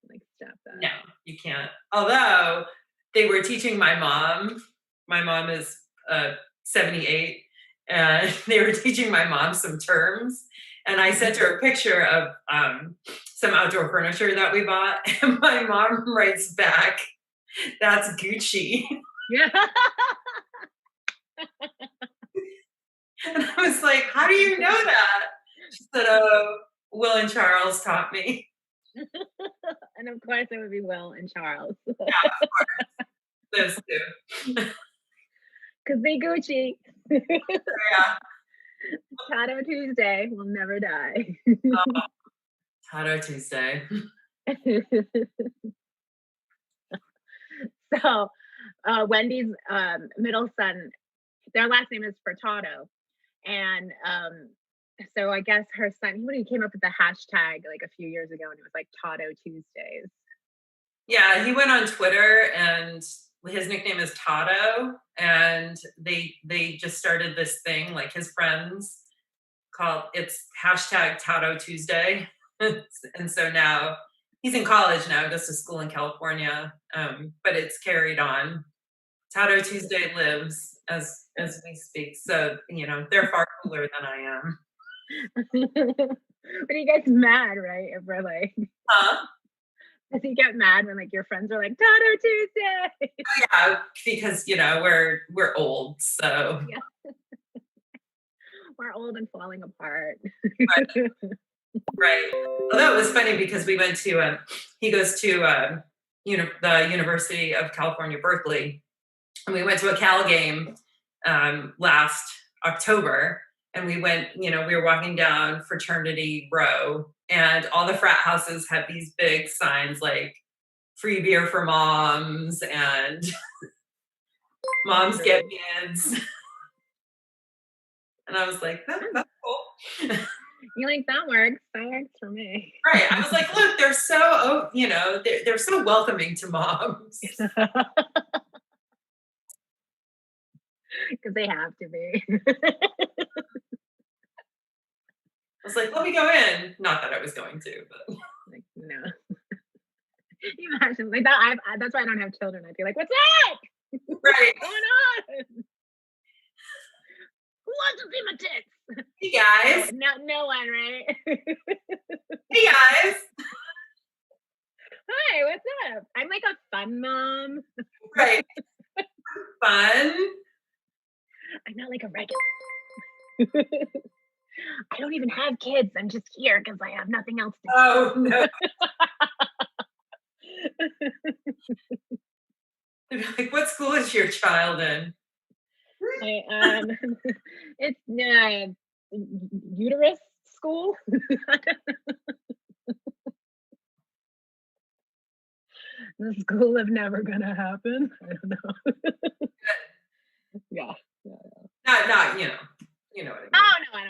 like stop that. no, you can't. Although they were teaching my mom. My mom is 78, and they were teaching my mom some terms. And I sent her a picture of some outdoor furniture that we bought, and my mom writes back, "That's Gucci." Yeah. And I was like, "How do you know that?" She said, "Oh, Will and Charles taught me." And of course it would be Will and Charles. Those two. Because they Gucci. Yeah. Tato Tuesday will never die. Tato Tuesday. So Wendy's middle son, their last name is Furtado. And so I guess her son, he came up with the hashtag like a few years ago, and it was like Tato Tuesdays. Yeah, he went on Twitter, and his nickname is Tato, and they just started this thing, like his friends called it's hashtag Tato Tuesday. And so now he's in college now, goes to school in California, but it's carried on. Tato Tuesday lives as we speak. So they're far cooler than I am. But he gets mad, right? If we're like, Huh? does he get mad when like your friends are like Tato Tuesday? Yeah, because we're old, so Yeah. We're old and falling apart. right. Although it was funny because we went to he goes to the University of California, Berkeley, and we went to a Cal game last October, and we went, we were walking down Fraternity Row, and all the frat houses had these big signs like free beer for moms and moms get kids. And I was like, that's cool. You like, that works for me. Right. I was like, look, they're so, they're so welcoming to moms. Because they have to be. I was like, let me go in. Not that I was going to, but like, no. You imagine like that. That's why I don't have children. I'd be like, what's up? Right. What's going on? Who wants to see my tits? Hey guys. No one, right? Hey guys. Hi, what's up? I'm like a fun mom. Right. Fun. I'm not like a regular. I don't even have kids. I'm just here because I have nothing else to do. Oh no. Like, what school is your child in? It's uterus school. The school of never gonna happen. I don't know. Yeah. Not, you know what I mean. Oh no, I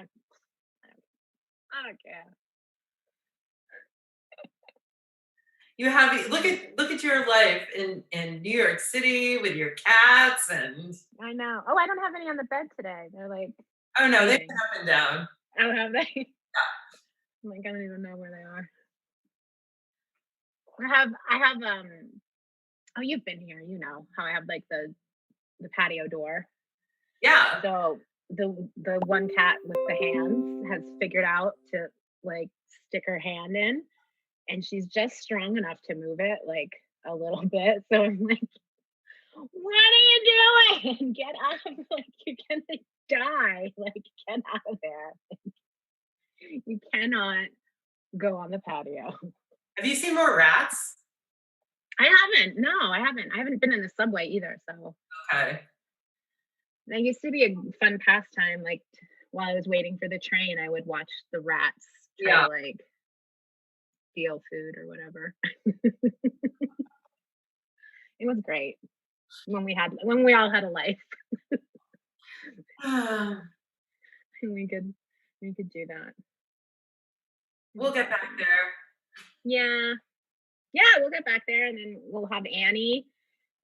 don't care. You have look at your life in New York City with your cats and. I know. Oh, I don't have any on the bed today. They're like. Oh no, they've been up and down. Oh, have they? Yeah. I'm like, I don't even know where they are. I have oh, you've been here, you know how I have like the patio door. Yeah. So the one cat with the hands has figured out to like stick her hand in, and she's just strong enough to move it like a little bit. So I'm like, what are you doing? Get out! Like, you're gonna die. Like, get out of there. Like, you cannot go on the patio. Have you seen more rats? I haven't. No, I haven't. I haven't been in the subway either. So Okay. that used to be a fun pastime. Like while I was waiting for the train, I would watch the rats try Yeah. to like steal food or whatever. It was great when we all had a life and we could do that. We'll get back there. Yeah. We'll get back there, and then we'll have Annie,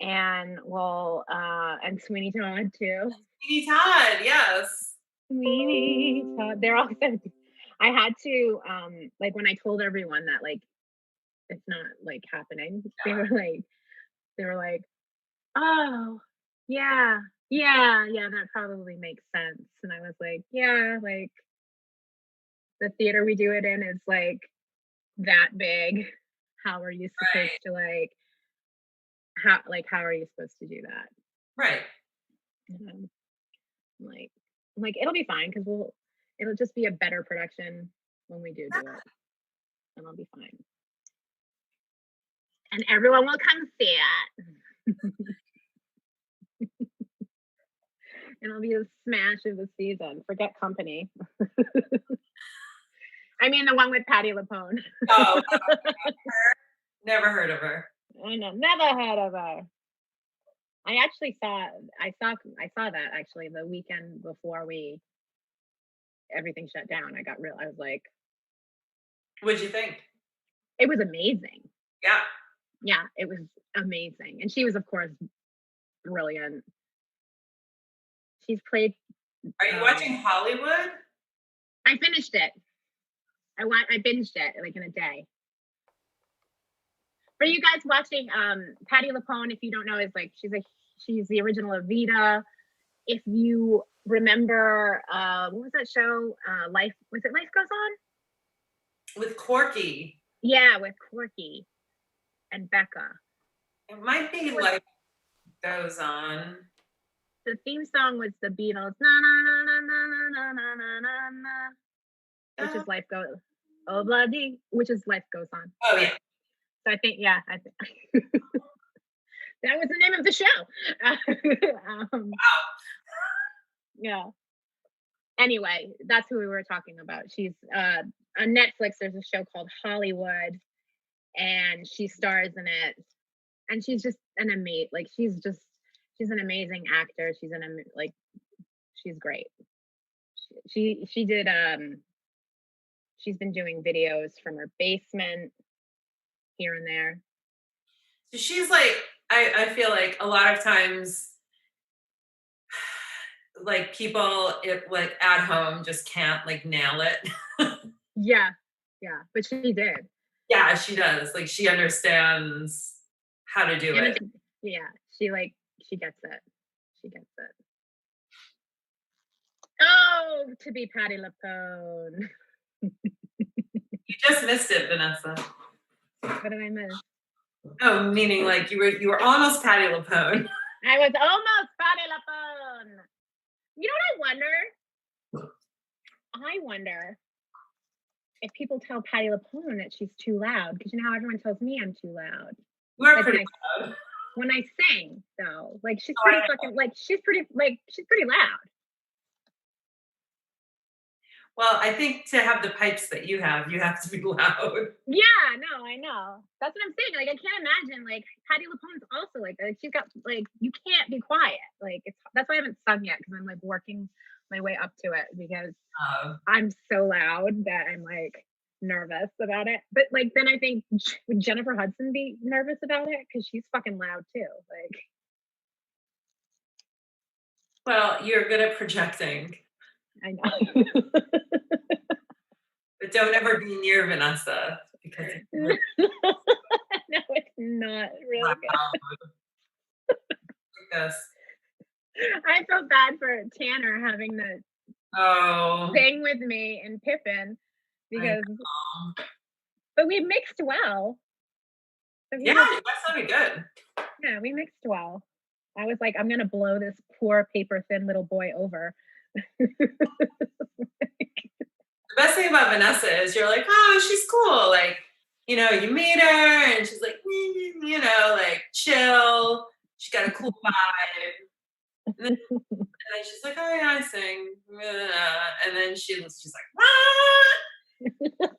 and we'll and Sweeney Todd too. Sweeney Todd, yes. Sweeney Todd. They're all so. I had to like when I told everyone that like it's not like happening. They were like, oh yeah, that probably makes sense. And I was like, yeah, like the theater we do it in is like that big. How are you supposed to how are you supposed to do that? Right. Like it'll be fine because it'll just be a better production when we do it, and I'll be fine. And everyone will come see it. And it'll be a smash of the season. Forget Company. I mean the one with Patti LuPone. Oh, never heard of her. I know, never heard of her. I actually saw that actually the weekend before everything shut down. I was like, What'd you think? it was amazing. Yeah. It was amazing. And she was of course brilliant. She's played. Are you watching Hollywood? I finished it. I binged it like in a day. For you guys watching, Patti LuPone, if you don't know, is like she's the original Evita. If you remember, what was that show? Life Goes On? With Corky. Yeah, with Corky and Becca. It might be Life Goes On. The theme song was the Beatles, na na na na na na na na na na, which is Life Goes. Oh bloody, which is Life Goes On. Oh yeah. So I think that was the name of the show. Wow. Yeah. Anyway, that's who we were talking about. She's on Netflix. There's a show called Hollywood, and she stars in it. And she's just an amazing, like she's an amazing actor. She's great. She did she's been doing videos from her basement here and there. So she's like, I feel like a lot of times like people like at home just can't like nail it. Yeah, but she did. Yeah, she does. Like she understands how to do it. Yeah, she gets it. She gets it. Oh, to be Patti LuPone. You just missed it, Vanessa. What did I miss? Oh, meaning like you were almost Patti LuPone. I was almost Patti LuPone. You know what I wonder if people tell Patti LuPone that she's too loud, because you know how everyone tells me I'm too loud. You are like pretty loud. When I sing, though, like she's pretty she's pretty loud. Well, I think to have the pipes that you have to be loud. Yeah, no, I know. That's what I'm saying. Like, I can't imagine. Like, Patti LuPone's also like she's got like you can't be quiet. Like, that's why I haven't sung yet because I'm like working my way up to it because I'm so loud that I'm like nervous about it. But like, then I think would Jennifer Hudson be nervous about it because she's fucking loud too. Like, well, you're good at projecting. I know. But don't ever be near Vanessa because no, it's not really good. Yes. I feel bad for Tanner having to sing with me and Pippin because, but we mixed well. So yeah, that sounded good. Yeah, we mixed well. I was like, I'm gonna blow this poor paper thin little boy over. The best thing about Vanessa is you're like, oh, she's cool. Like, you know, you meet her and she's like, you know, like chill. She's got a cool vibe. And And she's like, oh yeah, I sing. And then she's like, ah!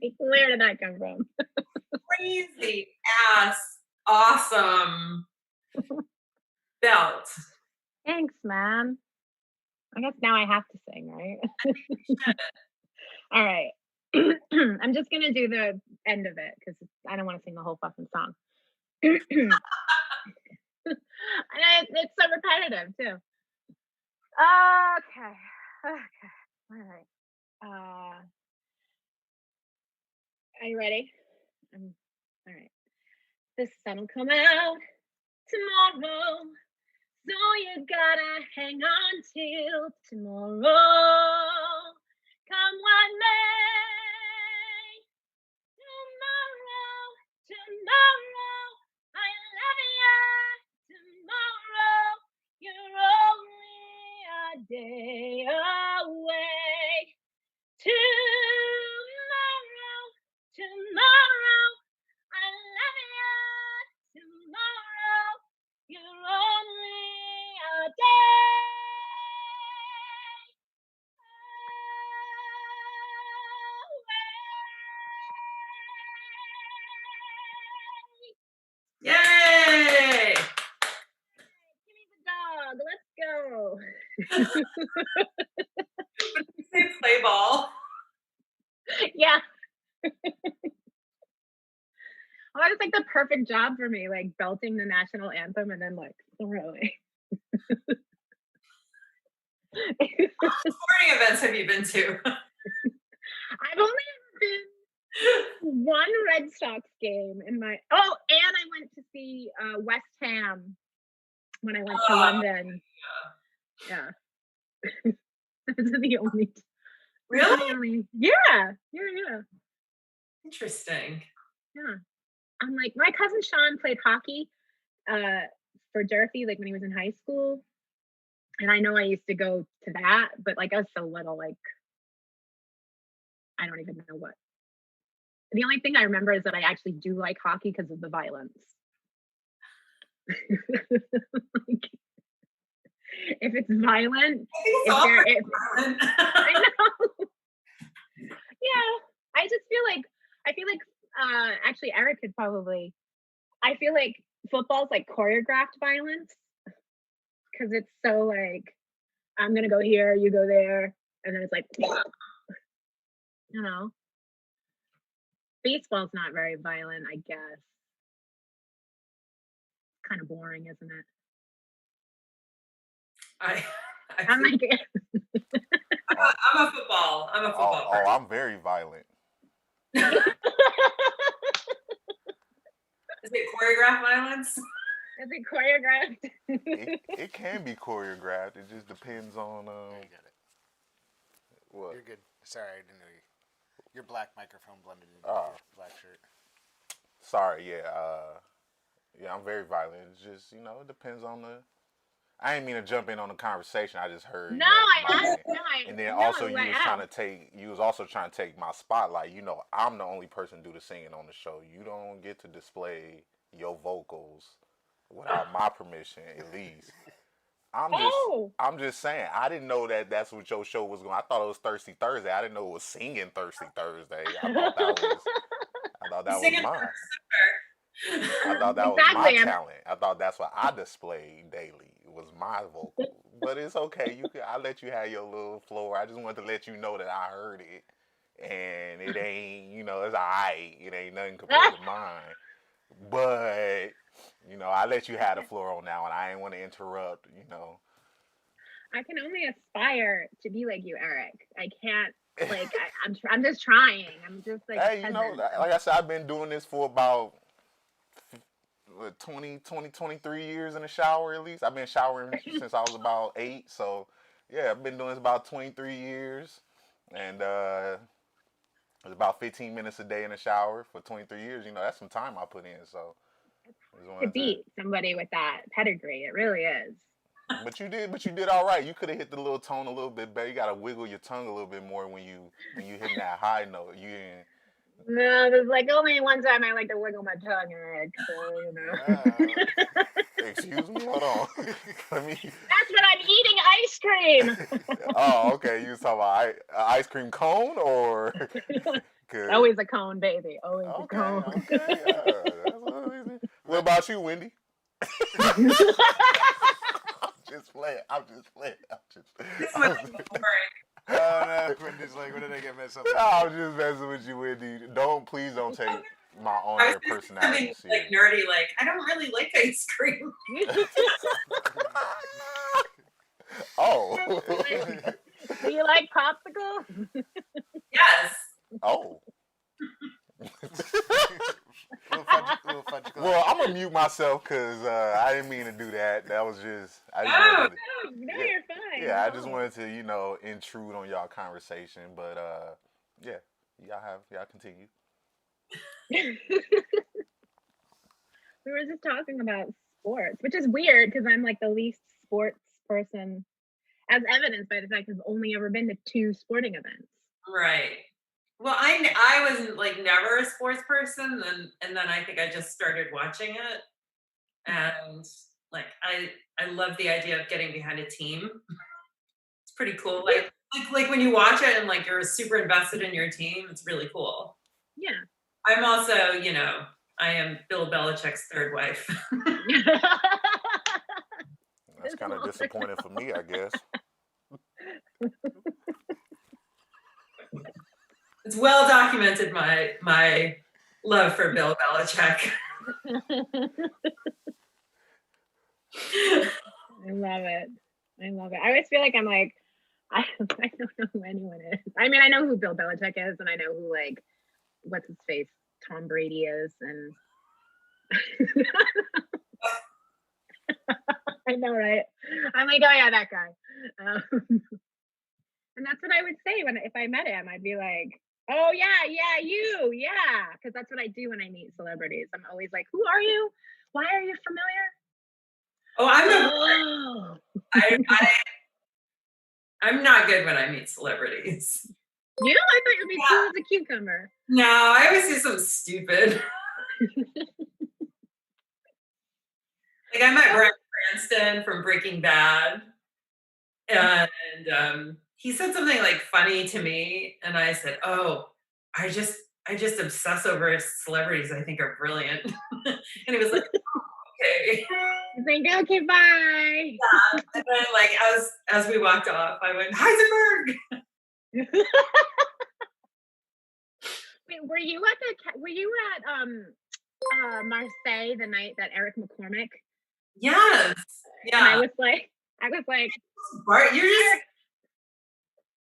Like, where did that come from? Crazy ass awesome belt. Thanks, man. I guess now I have to sing, right? All right. I'm just gonna do the end of it because I don't want to sing the whole fucking song. And it's so repetitive too. Okay. All right. Are you ready? All right. The sun will come out tomorrow, so you gotta hang on till tomorrow. Come what may, tomorrow, I love you. Tomorrow, you're only a day away. Tomorrow, I love you. Tomorrow, you're only a day away. Yay! Give me the dog. Let's go. Say play ball. Yeah. Oh, it's like the perfect job for me, like belting the national anthem and then like really. What sporting events have you been to? I've only been one Red Sox game in my and I went to see West Ham when I went to London. Yeah. Those are the only Really? Yeah. Interesting. Yeah. I'm like, my cousin Sean played hockey for Durfee, like when he was in high school. And I know I used to go to that, but like I was so little, like I don't even know what. The only thing I remember is that I actually do like hockey because of the violence. Like, if it's violent, Violent. I know. Yeah, I feel like actually Eric could probably. I feel like football's like choreographed violence because it's so like I'm gonna go here, you go there, and then it's like you know. Baseball's not very violent, I guess. Kind of boring, isn't it? I'm like, I'm a football. Oh, I'm very violent. Is it choreographed violence? is it choreographed? It can be choreographed. It just depends on You get it. what. You're good. Sorry, I didn't know you. Your black microphone blended into Oh. your black shirt. Sorry, yeah, I'm very violent. It's just it depends on the. I didn't mean to jump in on the conversation. I just heard. No, And then no, also I you was also trying to take my spotlight. I'm the only person do the singing on the show. You don't get to display your vocals without my permission, at least. I'm just saying. I didn't know that that's what your show was going. I thought it was Thirsty Thursday. I didn't know it was singing Thirsty Thursday. I thought that was mine. I thought that was my talent. I thought that's what I displayed daily. It was my vocal. But it's okay. I let you have your little floor. I just wanted to let you know that I heard it. And it ain't, it's alright. It ain't nothing compared to mine. But, I let you have the floor on now, and I ain't want to interrupt, I can only aspire to be like you, Eric. I can't, like, I'm just trying. I'm just like, hey, like I said, I've been doing this for about 23 years in the shower at least. I've been showering since I was about 8. So, yeah, I've been doing this about 23 years. And it's about 15 minutes a day in the shower for 23 years. That's some time I put in. So, to beat somebody with that pedigree, it really is. But you did all right. You could have hit the little tone a little bit better. You got to wiggle your tongue a little bit more when you hitting that high note. You didn't. No, there's like only one time I like to wiggle my tongue, Eric. So, Excuse me, hold on. Let me. That's what I'm eating, ice cream. Oh, okay. You was talking about ice cream cone or? Good. Always a cone, baby. Always a Okay, cone. okay. Yeah, what about you, Wendy? Just playing. I'm just playing. This was boring. Oh no, Wendy's like, what did I get messed up? I'm just messing with you, Wendy. Please don't take my I on-air was just personality something like serious. nerdy, like I don't really like ice cream. Oh. Do you like popsicle? Yes. Oh. Little fudge Well, I'm gonna mute myself because I didn't mean to do that. That was just I just Oh. wanted to, No, yeah, you're fine. yeah. I No. just wanted to intrude on y'all conversation, but yeah, y'all continue. We were just talking about sports, which is weird because I'm like the least sports person, as evidenced by the fact I've only ever been to 2 sporting events. Right. Well, I was like never a sports person, and then I think I just started watching it, and like I love the idea of getting behind a team. It's pretty cool. Like when you watch it and like you're super invested in your team, it's really cool. Yeah. I'm also, I am Bill Belichick's third wife. That's kind of disappointing for me, I guess. It's well documented my love for Bill Belichick. I love it. I love it. I always feel like I'm like, I don't know who anyone is. I mean, I know who Bill Belichick is, and I know who like, what's his face, Tom Brady is, and I know, right? I'm like, oh yeah, that guy. And that's what I would say if I met him. I'd be like, oh yeah, you, yeah, because that's what I do when I meet celebrities. I'm always like, who are you? Why are you familiar? Oh, I'm not good when I meet celebrities. You? I thought you'd be cool as a cucumber. No, I always do something stupid. Like I met Bryan Cranston from Breaking Bad, and he said something like funny to me, and I said, "Oh, I just obsess over celebrities. I think are brilliant." And he was like, oh, "Okay." He's like, "Okay, bye." Yeah, and then like as we walked off, I went, "Heisenberg." Wait, were you at Marseille the night that Eric McCormick? Yes. Yeah. And I was like, Bart, you're just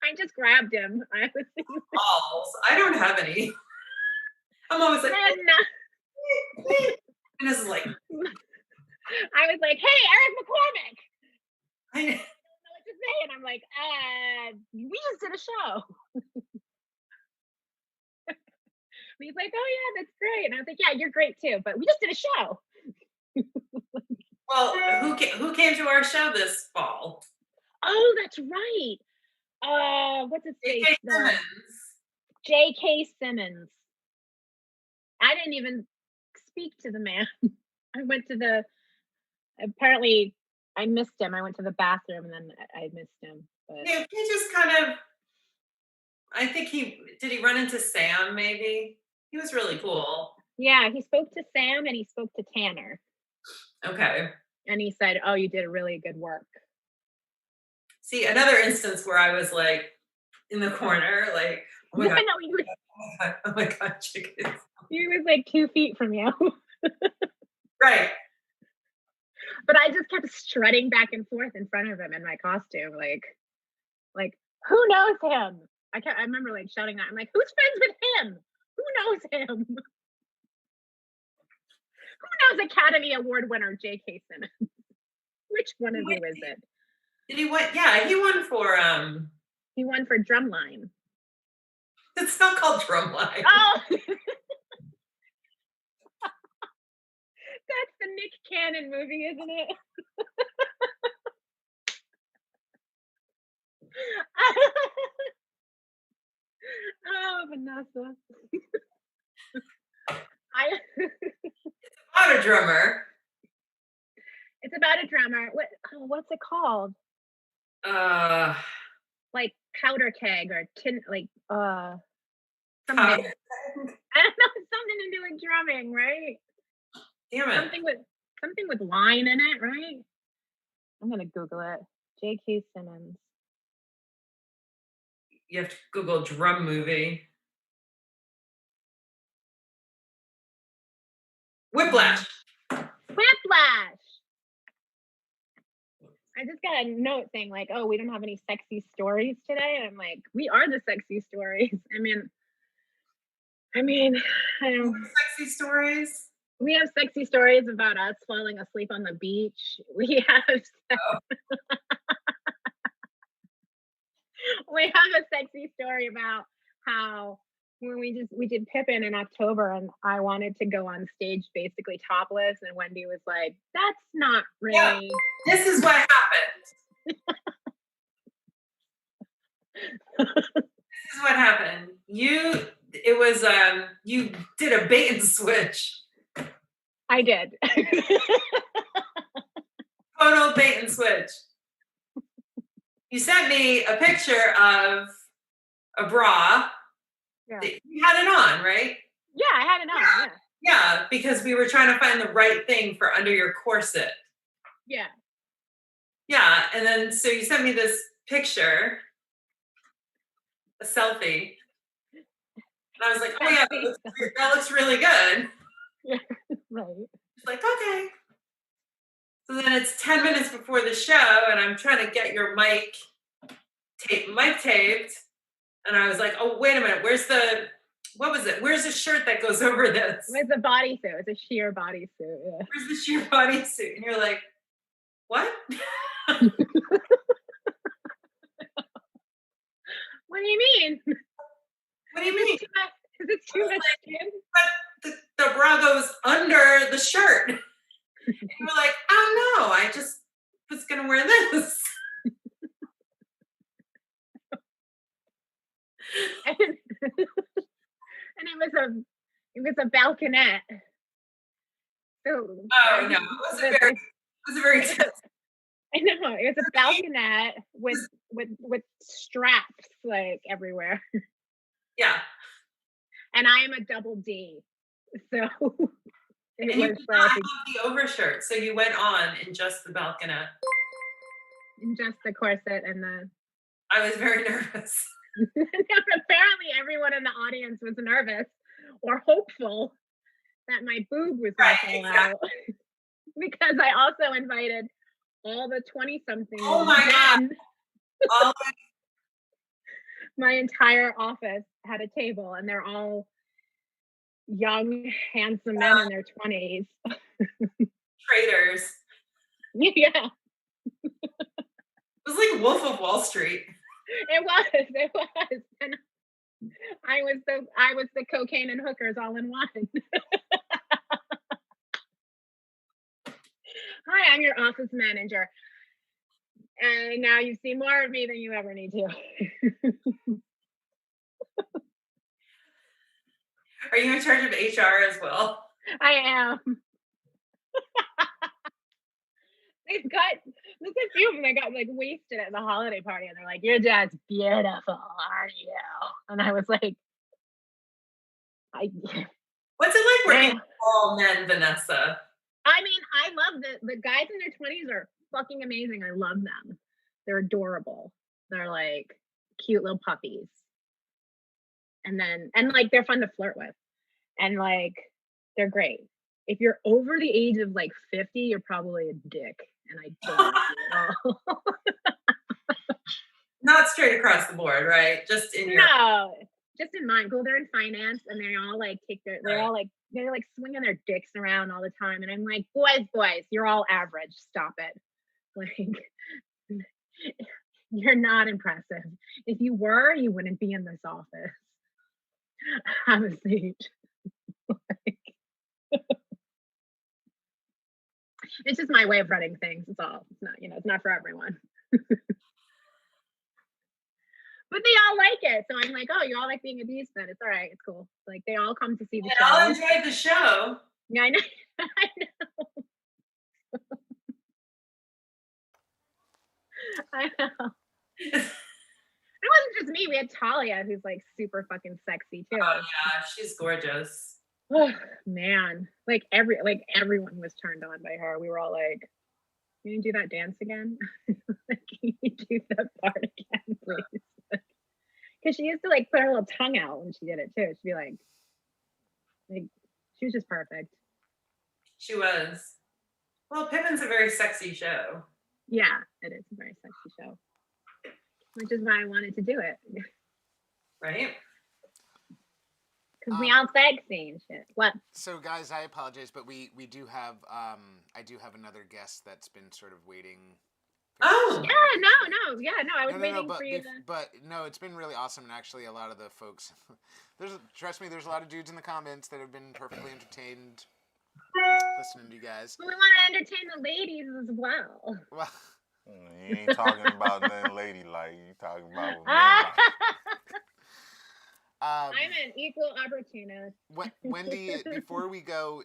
I just grabbed him. I was balls. I don't have any. I'm always like, and this is like, I was like, hey, Eric McCormick. I don't know what to say, and I'm like, we just did a show. And he's like, oh yeah, that's great. And I was like, yeah, you're great too, but we just did a show. Well, who came to our show this fall? Oh, that's right. What's his face? J.K. Simmons. I didn't even speak to the man. Apparently I missed him. I went to the bathroom and then I missed him. But Yeah, he just kind of, I think he run into Sam maybe? He was really cool. Yeah, he spoke to Sam and he spoke to Tanner. Okay. And he said, oh, you did a really good work. See, another instance where I was like in the corner, like, oh my God. Oh my God, chickens. He was like 2 feet from you. Right. But I just kept strutting back and forth in front of him in my costume, like who knows him? I remember like shouting out, I'm like, who's friends with him? Who knows him? Who knows Academy Award winner J.K. Simmons? Which one of you is it? Did he win? Yeah, he won for He won for Drumline. It's not called Drumline. Oh. That's the Nick Cannon movie, isn't it? Oh, Vanessa. It's about a drummer. It's about a drummer. What's it called? Like powder keg or tin, like something. I don't know, something to do with drumming, right? Damn it. Something with line in it, right? I'm gonna Google it. J.K. Simmons. You have to Google drum movie. Whiplash. Whiplash. I just got a note saying like, oh, we don't have any sexy stories today. And I'm like, we are the sexy stories. I mean, I don't. Sexy stories. We have sexy stories about us falling asleep on the beach. We have we have a sexy story about how when we did Pippin in October and I wanted to go on stage basically topless and Wendy was like, that's not really. Yeah, this is what happened. This is what happened. You did a bait and switch. I did. Total bait and switch. You sent me a picture of a bra. Yeah. You had it on, right? Yeah, I had it on. Yeah. Yeah, because we were trying to find the right thing for under your corset. Yeah. Yeah, and then so you sent me this picture, a selfie. And I was like, oh yeah, that looks really good. Yeah, right. It's like, okay. So then it's 10 minutes before the show, and I'm trying to get your mic taped. And I was like, oh, wait a minute, what was it? Where's the shirt that goes over this? It's a bodysuit. It's a sheer bodysuit. Yeah. Where's the sheer bodysuit? And you're like, what? What do you mean? What do you mean? Is it too much skin? But the bra goes under the shirt. And you were like, oh no, I just was gonna wear this. And it was a balconette. So oh no, it was a very I know, it was a balconette with straps like everywhere. Yeah. And I am a double D. So it and was you did not have the overshirt, so you went on in just the balconette. In just the corset and the I was very nervous. Apparently everyone in the audience was nervous or hopeful that my boob was going to fall out. Because I also invited all the 20-somethings. Oh my God. All my entire office had a table and they're all young, handsome men in their 20s. Traders. Yeah. It was like Wolf of Wall Street. It was. And I was the cocaine and hookers all in one. Hi, I'm your office manager. And now you see more of me than you ever need to. Are you in charge of HR as well? I am. There's a few of them that got like wasted at the holiday party and they're like, you're just beautiful, aren't you? And I was like, what's it like working with all men, Vanessa? I mean, I love the guys in their 20s are fucking amazing. I love them. They're adorable. They're like cute little puppies. And like they're fun to flirt with. And like they're great. If you're over the age of like 50, you're probably a dick. And I don't like you at all. Not straight across the board, right? Just in your just in mine. Well, they're in finance and they all like they're like swinging their dicks around all the time. And I'm like, boys, you're all average. Stop it. Like, you're not impressive. If you were, you wouldn't be in this office. Have a seat. It's just my way of running things. It's all. It's not, it's not for everyone. But they all like it. So I'm like, oh, you all like being abused then. It's all right. It's cool. Like they all come to see the show. They all enjoyed the show. Yeah, I know. I know. I know. It wasn't just me. We had Talia, who's like super fucking sexy too. Oh yeah, she's gorgeous. Oh man, like everyone was turned on by her. We were all like, "Can you do that dance again? Like, can you do that part again, please?" Because she used to like put her little tongue out when she did it too. She'd be like she was just perfect. She was. Well, Pippin's a very sexy show. Yeah, it is a very sexy show, which is why I wanted to do it. Right? Because we all sexy and shit. What? So, guys, I apologize, but we do have I do have another guest that's been sort of waiting. Oh. Yeah, no. I was waiting but for you. But no, it's been really awesome, and actually, a lot of the folks, trust me, there's a lot of dudes in the comments that have been perfectly entertained listening to you guys. We want to entertain the ladies as well. Well, You ain't talking about nothing ladylike. You talking about men. I'm an equal opportunist. Wendy, before we go,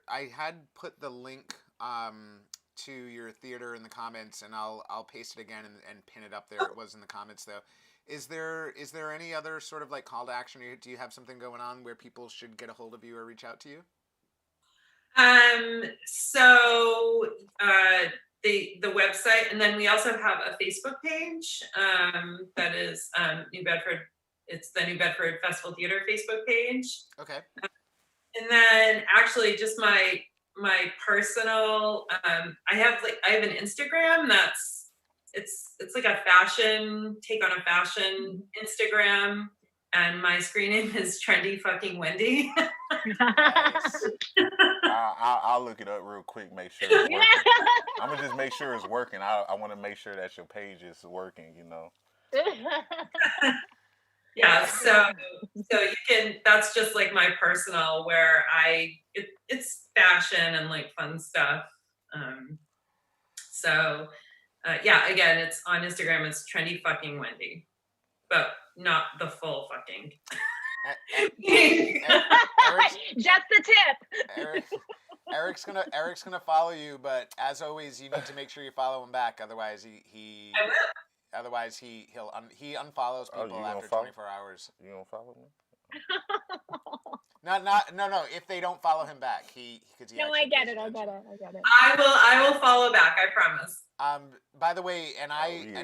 I had put the link to your theater in the comments, and I'll paste it again and pin it up there. It was in the comments though. Is there any other sort of like call to action? Do you have something going on where people should get a hold of you or reach out to you? So the website, and then we also have a Facebook page that is New Bedford. It's the New Bedford Festival Theater Facebook page. Okay. And then actually just my personal I have an Instagram that's it's like a fashion take on a fashion Instagram, and my screen name is Trendy Fucking Wendy. Nice. I'll look it up real quick, make sure it's working. I'm gonna just make sure it's working. I want to make sure that your page is working, you know. Yeah, so you can, that's just like my personal where it's fashion and like fun stuff. Yeah, again, it's on Instagram, it's Trendy Fucking Wendy, but not the full fucking. Just the tip. Eric's gonna follow you, but as always, you need to make sure you follow him back. Otherwise, he unfollows people after 24 hours. You don't follow me? No. If they don't follow him back, No, I get it. I will follow back. I promise. By the way, and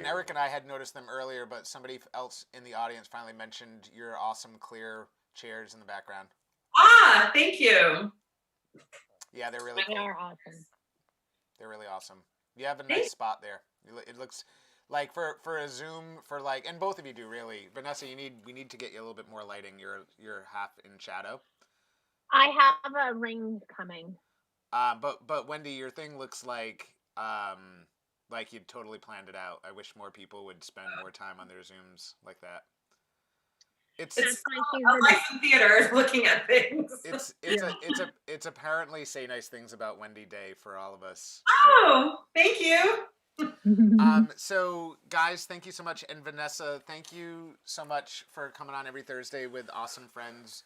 Eric and I had noticed them earlier, but somebody else in the audience finally mentioned your awesome clear chairs in the background. Ah, thank you. Yeah, they're really cool. They are awesome. They're really awesome. You have a nice spot there. It looks like for a Zoom and both of you do really. Vanessa, we need to get you a little bit more lighting. You're half in shadow. I have a ring coming. But Wendy, your thing looks like you'd totally planned it out. I wish more people would spend more time on their Zooms like that. It's a life in theater looking at things. It's apparently Say Nice Things About Wendy Day for all of us. Oh, thank you. So guys, thank you so much, and Vanessa, thank you so much for coming on every Thursday with awesome friends.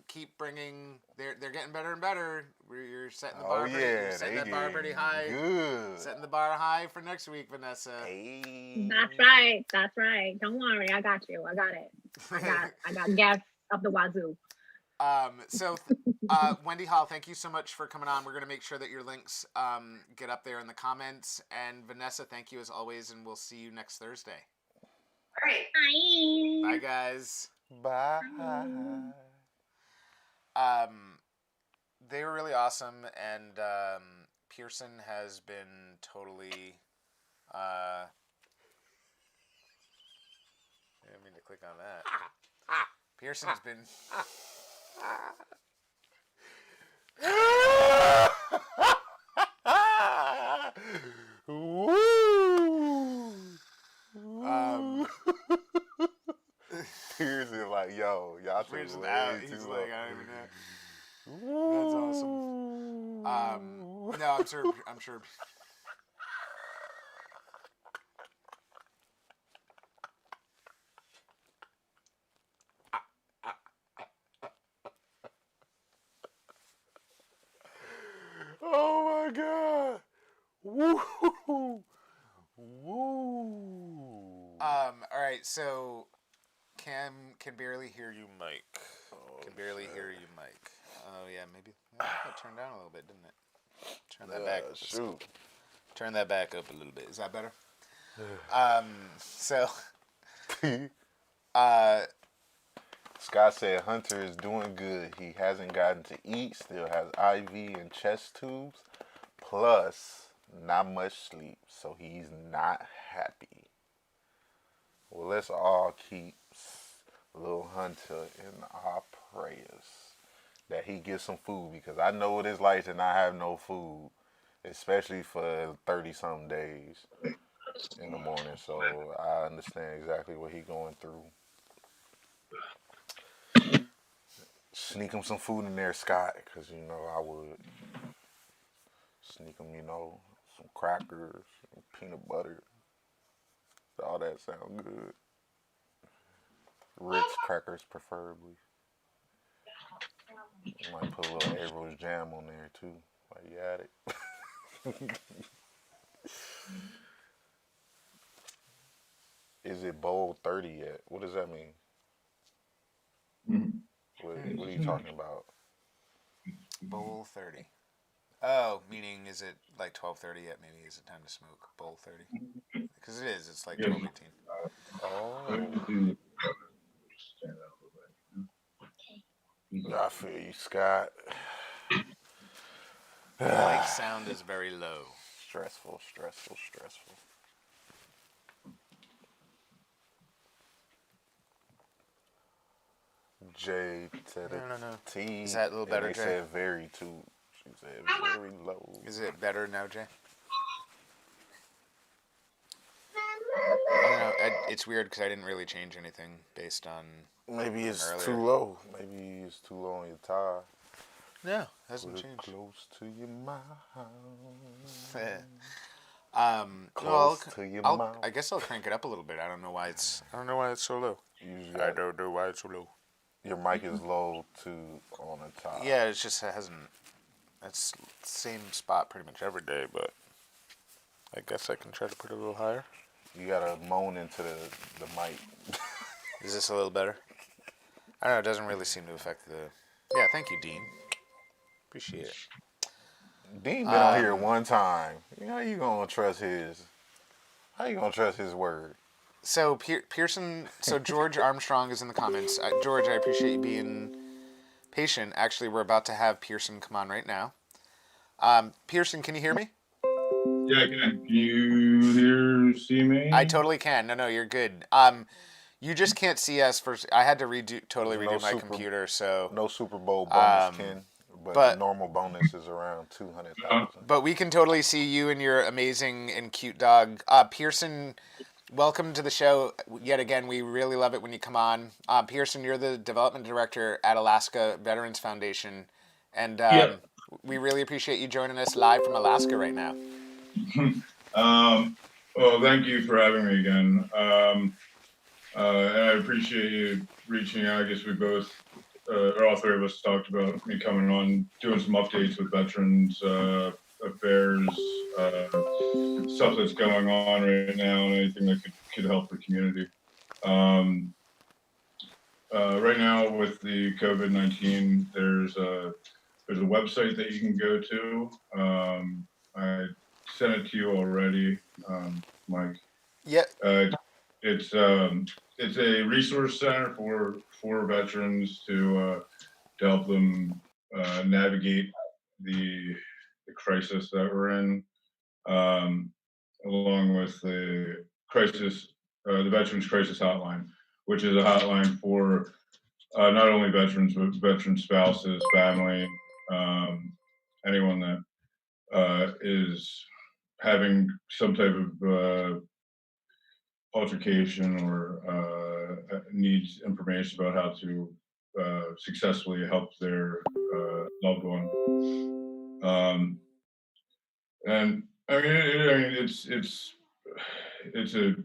Keep bringing. They're getting better and better. You're setting the bar. You're setting that bar pretty high. Good. Setting the bar high for next week, Vanessa. Hey. That's right. Don't worry, I got you. I got it. I got gas up the wazoo. Wendy Hall, thank you so much for coming on. We're gonna make sure that your links get up there in the comments. And Vanessa, thank you as always, and we'll see you next Thursday. All right. Bye. Bye, guys. Bye. They were really awesome, and Pearson has been totally. I didn't mean to click on that. Pearson's been. Pearson like, yo, y'all took Pearson way out. too He's long. like, I don't even know. That's awesome. No, I'm sure. Oh my God. Woo. right, so Cam can barely hear you, Mike. Can barely hear you, Mike. Oh yeah, maybe that turned down a little bit, didn't it? Turn that back. Shoot. Turn that back up a little bit. Is that better? So, Scott said Hunter is doing good. He hasn't gotten to eat, still has IV and chest tubes, plus not much sleep, so he's not happy. Well, let's all keep little Hunter in our prayers that he gets some food, because I know what it's like to not have no food, especially for 30-something days in the morning. So I understand exactly what he's going through. Sneak him some food in there, Scott, because, you know, I would. Sneak him, you know, some crackers, some peanut butter. All that sound good. Ritz crackers, preferably. You might put a little Avery's jam on there, too, while you at it. Is it bowl 30 yet? What does that mean? What are you talking about? bowl 30. Oh, meaning is it like 12:30 yet? Maybe is it time to smoke? Bowl 30. Because it is. It's like 12:18. Oh. I feel you, Scott. Like sound is very low. Stressful. J to the No. T. Is that a little better, and they Jay? said very too. She said very low. Is it better now, Jay? I don't know. It's weird because I didn't really change anything based on. Maybe it's earlier. too low. Maybe it's too low on your tie. No, hasn't Put it changed. close to your mouth. Close to your mouth. I guess I'll crank it up a little bit. I don't know why it's so low. I don't know why it's so low. Your mic is low too on the top. Yeah, it just hasn't. It's the same spot pretty much every day, but I guess I can try to put it a little higher. You gotta moan into the mic. Is this a little better? I don't know. It doesn't really seem to affect the. Yeah, thank you, Dean. Appreciate it. Dean been on here one time. How you gonna trust his? How you gonna trust his word? So Pearson. So George Armstrong is in the comments. George, I appreciate you being patient. Actually, we're about to have Pearson come on right now. Pearson, can you hear me? Yeah, I can. Can you see me? I totally can. No, you're good. You just can't see us first. I had to redo my computer, so no Super Bowl bonus, Ken. But the normal bonus is around 200,000. But we can totally see you and your amazing and cute dog, Pearson. Welcome to the show yet again. We really love it when you come on. Pearson, you're the development director at Alaska Veterans Foundation, and we really appreciate you joining us live from Alaska right now. Well, thank you for having me again. And I appreciate you reaching out. I guess we both, or all three of us, talked about me coming on, doing some updates with veterans affairs, stuff that's going on right now, and anything that could help the community. Right now, with the COVID-19, there's a website that you can go to. I sent it to you already, Mike. Yeah. It's a resource center for veterans to help them navigate the crisis that we're in, along with the Veterans Crisis Hotline, which is a hotline for not only veterans but veteran spouses, family, anyone that is having some type of altercation or needs information about how to successfully help their loved one. And I mean, it's a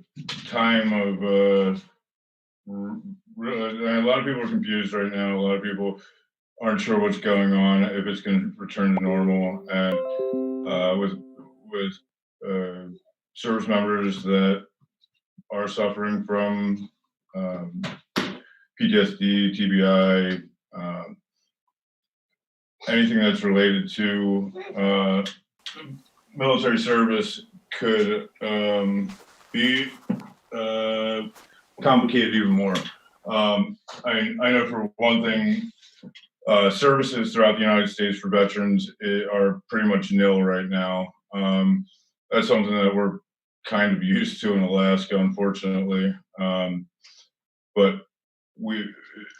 time of really, a lot of people are confused right now. A lot of people aren't sure what's going on, if it's going to return to normal, and with service members that are suffering from PTSD, TBI, anything that's related to military service could be complicated even more. I know for one thing, services throughout the United States for veterans are pretty much nil right now. That's something that we're kind of used to in Alaska, unfortunately. But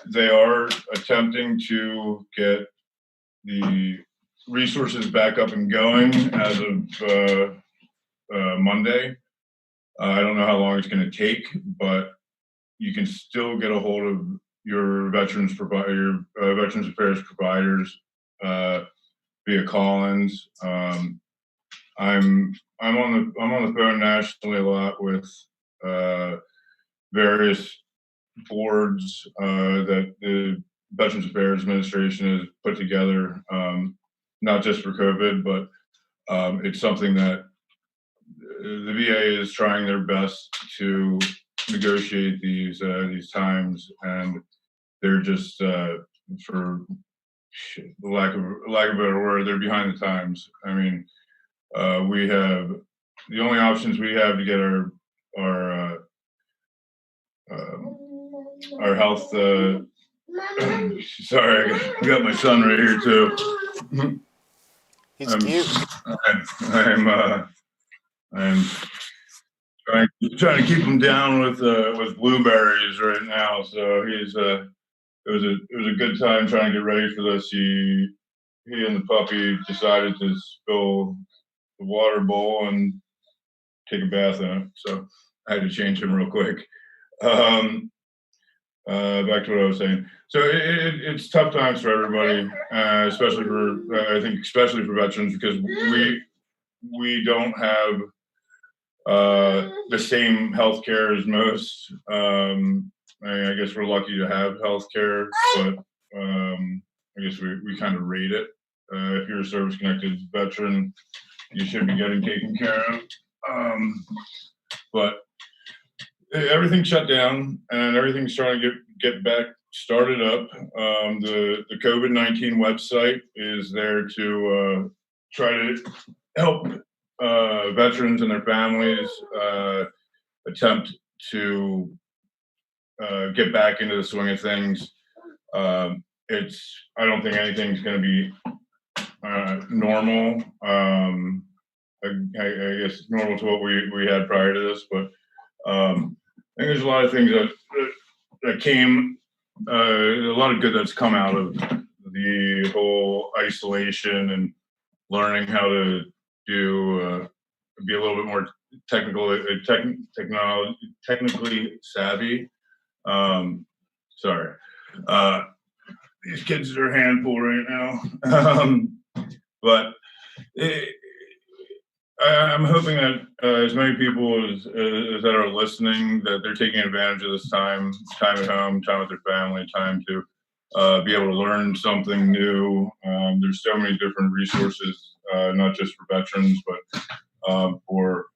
they are attempting to get the resources back up and going as of Monday. I don't know how long it's going to take, but you can still get a hold of your Veterans Affairs providers via call-ins. I'm on the phone nationally a lot with various boards that the Veterans Affairs Administration has put together, not just for COVID, but it's something that the VA is trying their best to negotiate these times, and they're just for lack of a better word, they're behind the times. I mean, we have the only options we have to get our health. Sorry, I got my son right here too. He's cute. I'm trying to keep him down with blueberries right now. So he's it was a good time trying to get ready for this. He and the puppy decided to spill the water bowl and take a bath in it. So I had to change him real quick. Back to what I was saying. So it's tough times for everybody, especially for veterans, because we don't have the same health care as most. I guess we're lucky to have health care, but I guess we kind of rate it. If you're a service-connected veteran, you should be getting taken care of. But everything's shut down, and everything's trying to get back started up. The COVID-19 website is there to try to help veterans and their families attempt to get back into the swing of things. I don't think anything's going to be normal. I guess normal to what we had prior to this, but I think there's a lot of things that came, a lot of good that's come out of the whole isolation and learning how to be a little bit more technically savvy. Sorry. These kids are a handful right now. But I'm hoping that as many people as that are listening, that they're taking advantage of this time at home, time with their family, time to be able to learn something new. There's so many different resources, not just for veterans, but for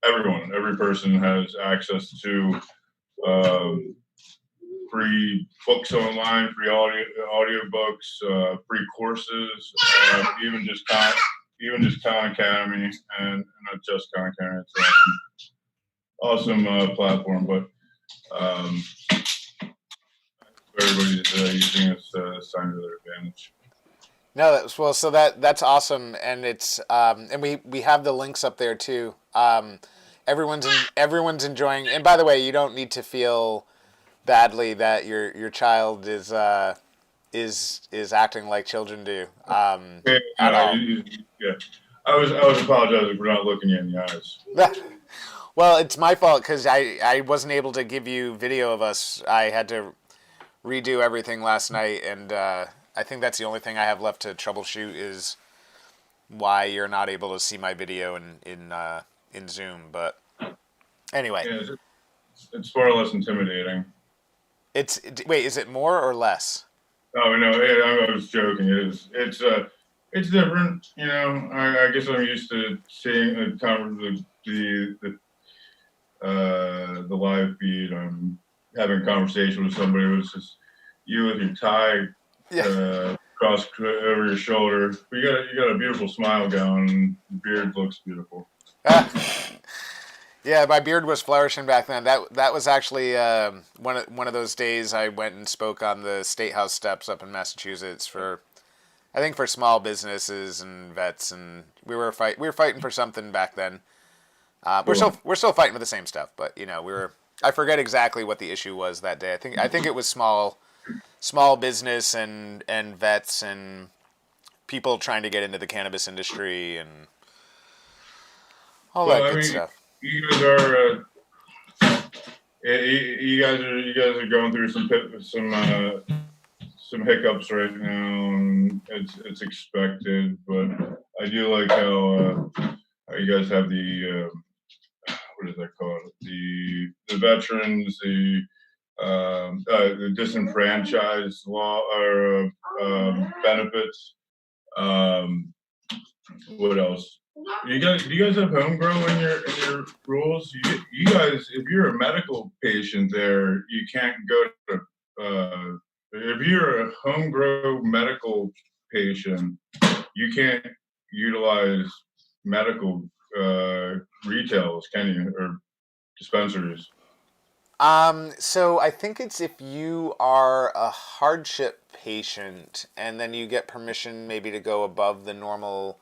everyone. Every person has access to free books online, free audio books, free courses, even just Khan Academy, and not just Khan Academy. It's awesome platform, but everybody's using this time to their advantage. No, so that's awesome, and it's and we have the links up there too. Everyone's enjoying. And by the way, you don't need to feel badly that your child is acting like children do. At all. Yeah, I was apologizing for not looking you in the eyes. Well, it's my fault because I wasn't able to give you video of us. I had to redo everything last night, and I think that's the only thing I have left to troubleshoot is why you're not able to see my video in Zoom. But anyway, yeah, it's far less intimidating. Wait, is it more or less? Oh no, I was joking. It's different. You know, I guess I'm used to seeing the the live feed. I'm having a conversation with somebody. It was just you with your tie crossed over your shoulder. But you got a beautiful smile going. And your beard looks beautiful. Yeah, my beard was flourishing back then. That was actually one of those days I went and spoke on the State House steps up in Massachusetts for, I think, for small businesses and vets, and we were fighting for something back then. We're still fighting for the same stuff, but I forget exactly what the issue was that day. I think it was small business and vets and people trying to get into the cannabis industry and all that good stuff. You guys are you guys are going through some hiccups right now. And it's expected, but I do like how you guys have the what is that called? The veterans, the disenfranchised law or benefits. What else? Do you guys have home grow in your rules? You guys, if you're a medical patient there, you can't go to. If you're a home grow medical patient, you can't utilize medical retails, can you, or dispensaries? So I think it's if you are a hardship patient and then you get permission maybe to go above the normal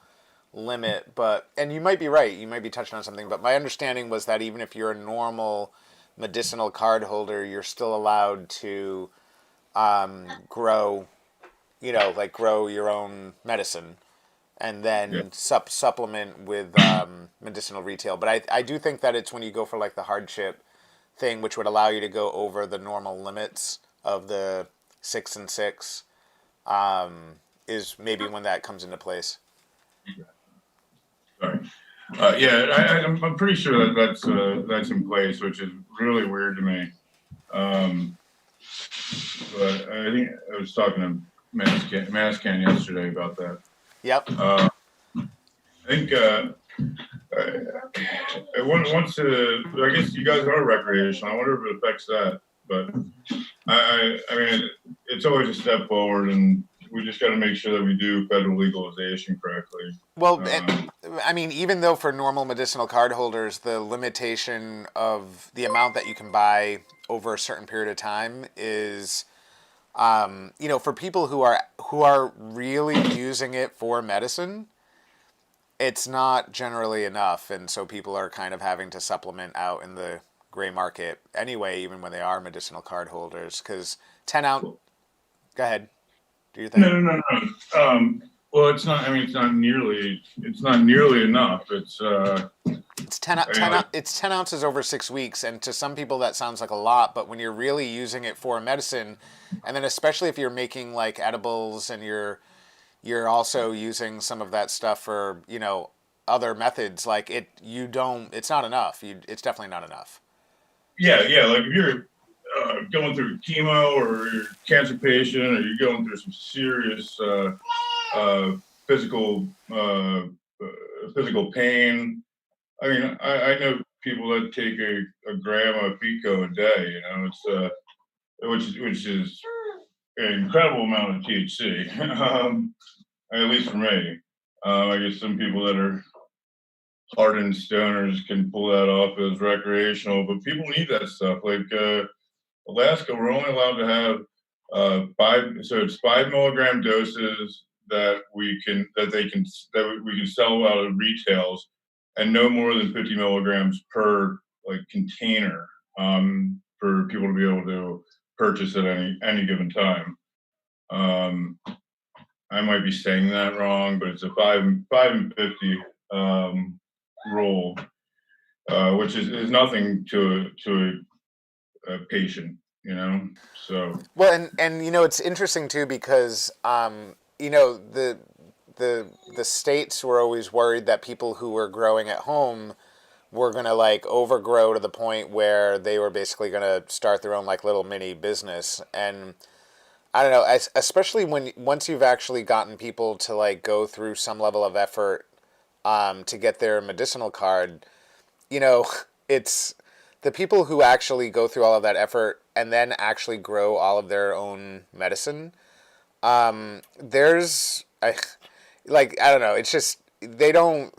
limit, and you might be right, you might be touching on something, but my understanding was that even if you're a normal medicinal card holder, you're still allowed to grow, grow your own medicine and then supplement with medicinal retail. But I do think that it's when you go for like the hardship thing, which would allow you to go over the normal limits of the 6 and 6, is maybe when that comes into place. Sorry. I'm pretty sure that's in place, which is really weird to me. But I think I was talking to Mascan yesterday about that. Yep. I think once I guess you guys are recreational. I wonder if it affects that. But I mean, it's always a step forward, and we just got to make sure that we do federal legalization correctly. Well, I mean, even though for normal medicinal card holders, the limitation of the amount that you can buy over a certain period of time is, for people who are really using it for medicine, it's not generally enough, and so people are kind of having to supplement out in the gray market anyway, even when they are medicinal card holders, because 10 ounce. Go ahead. Do you think? No. Well, it's not. I mean, it's not nearly enough. It's 10 ounces over 6 weeks, and to some people that sounds like a lot, but when you're really using it for medicine, and then especially if you're making like edibles and you're also using some of that stuff for other methods, like it's not enough. It's definitely not enough. Yeah. Like if you're going through chemo, or you're a cancer patient, or you're going through some serious physical pain. I mean, I know people that take a gram of pico a day. It's which is an incredible amount of THC. At least for me. I guess some people that are hardened stoners can pull that off as recreational, but people need that stuff. Like Alaska, we're only allowed to have 5 milligram doses that we can sell out of retails, and no more than 50 milligrams per container for people to be able to purchase at any given time. I might be saying that wrong, but it's a 5 and 50 rule, which is nothing to a patient, So well, and it's interesting too because the states were always worried that people who were growing at home were gonna overgrow to the point where they were basically gonna start their own little mini business. And I don't know, especially once you've actually gotten people to go through some level of effort to get their medicinal card, it's the people who actually go through all of that effort and then actually grow all of their own medicine, there's I don't know. It's just they don't.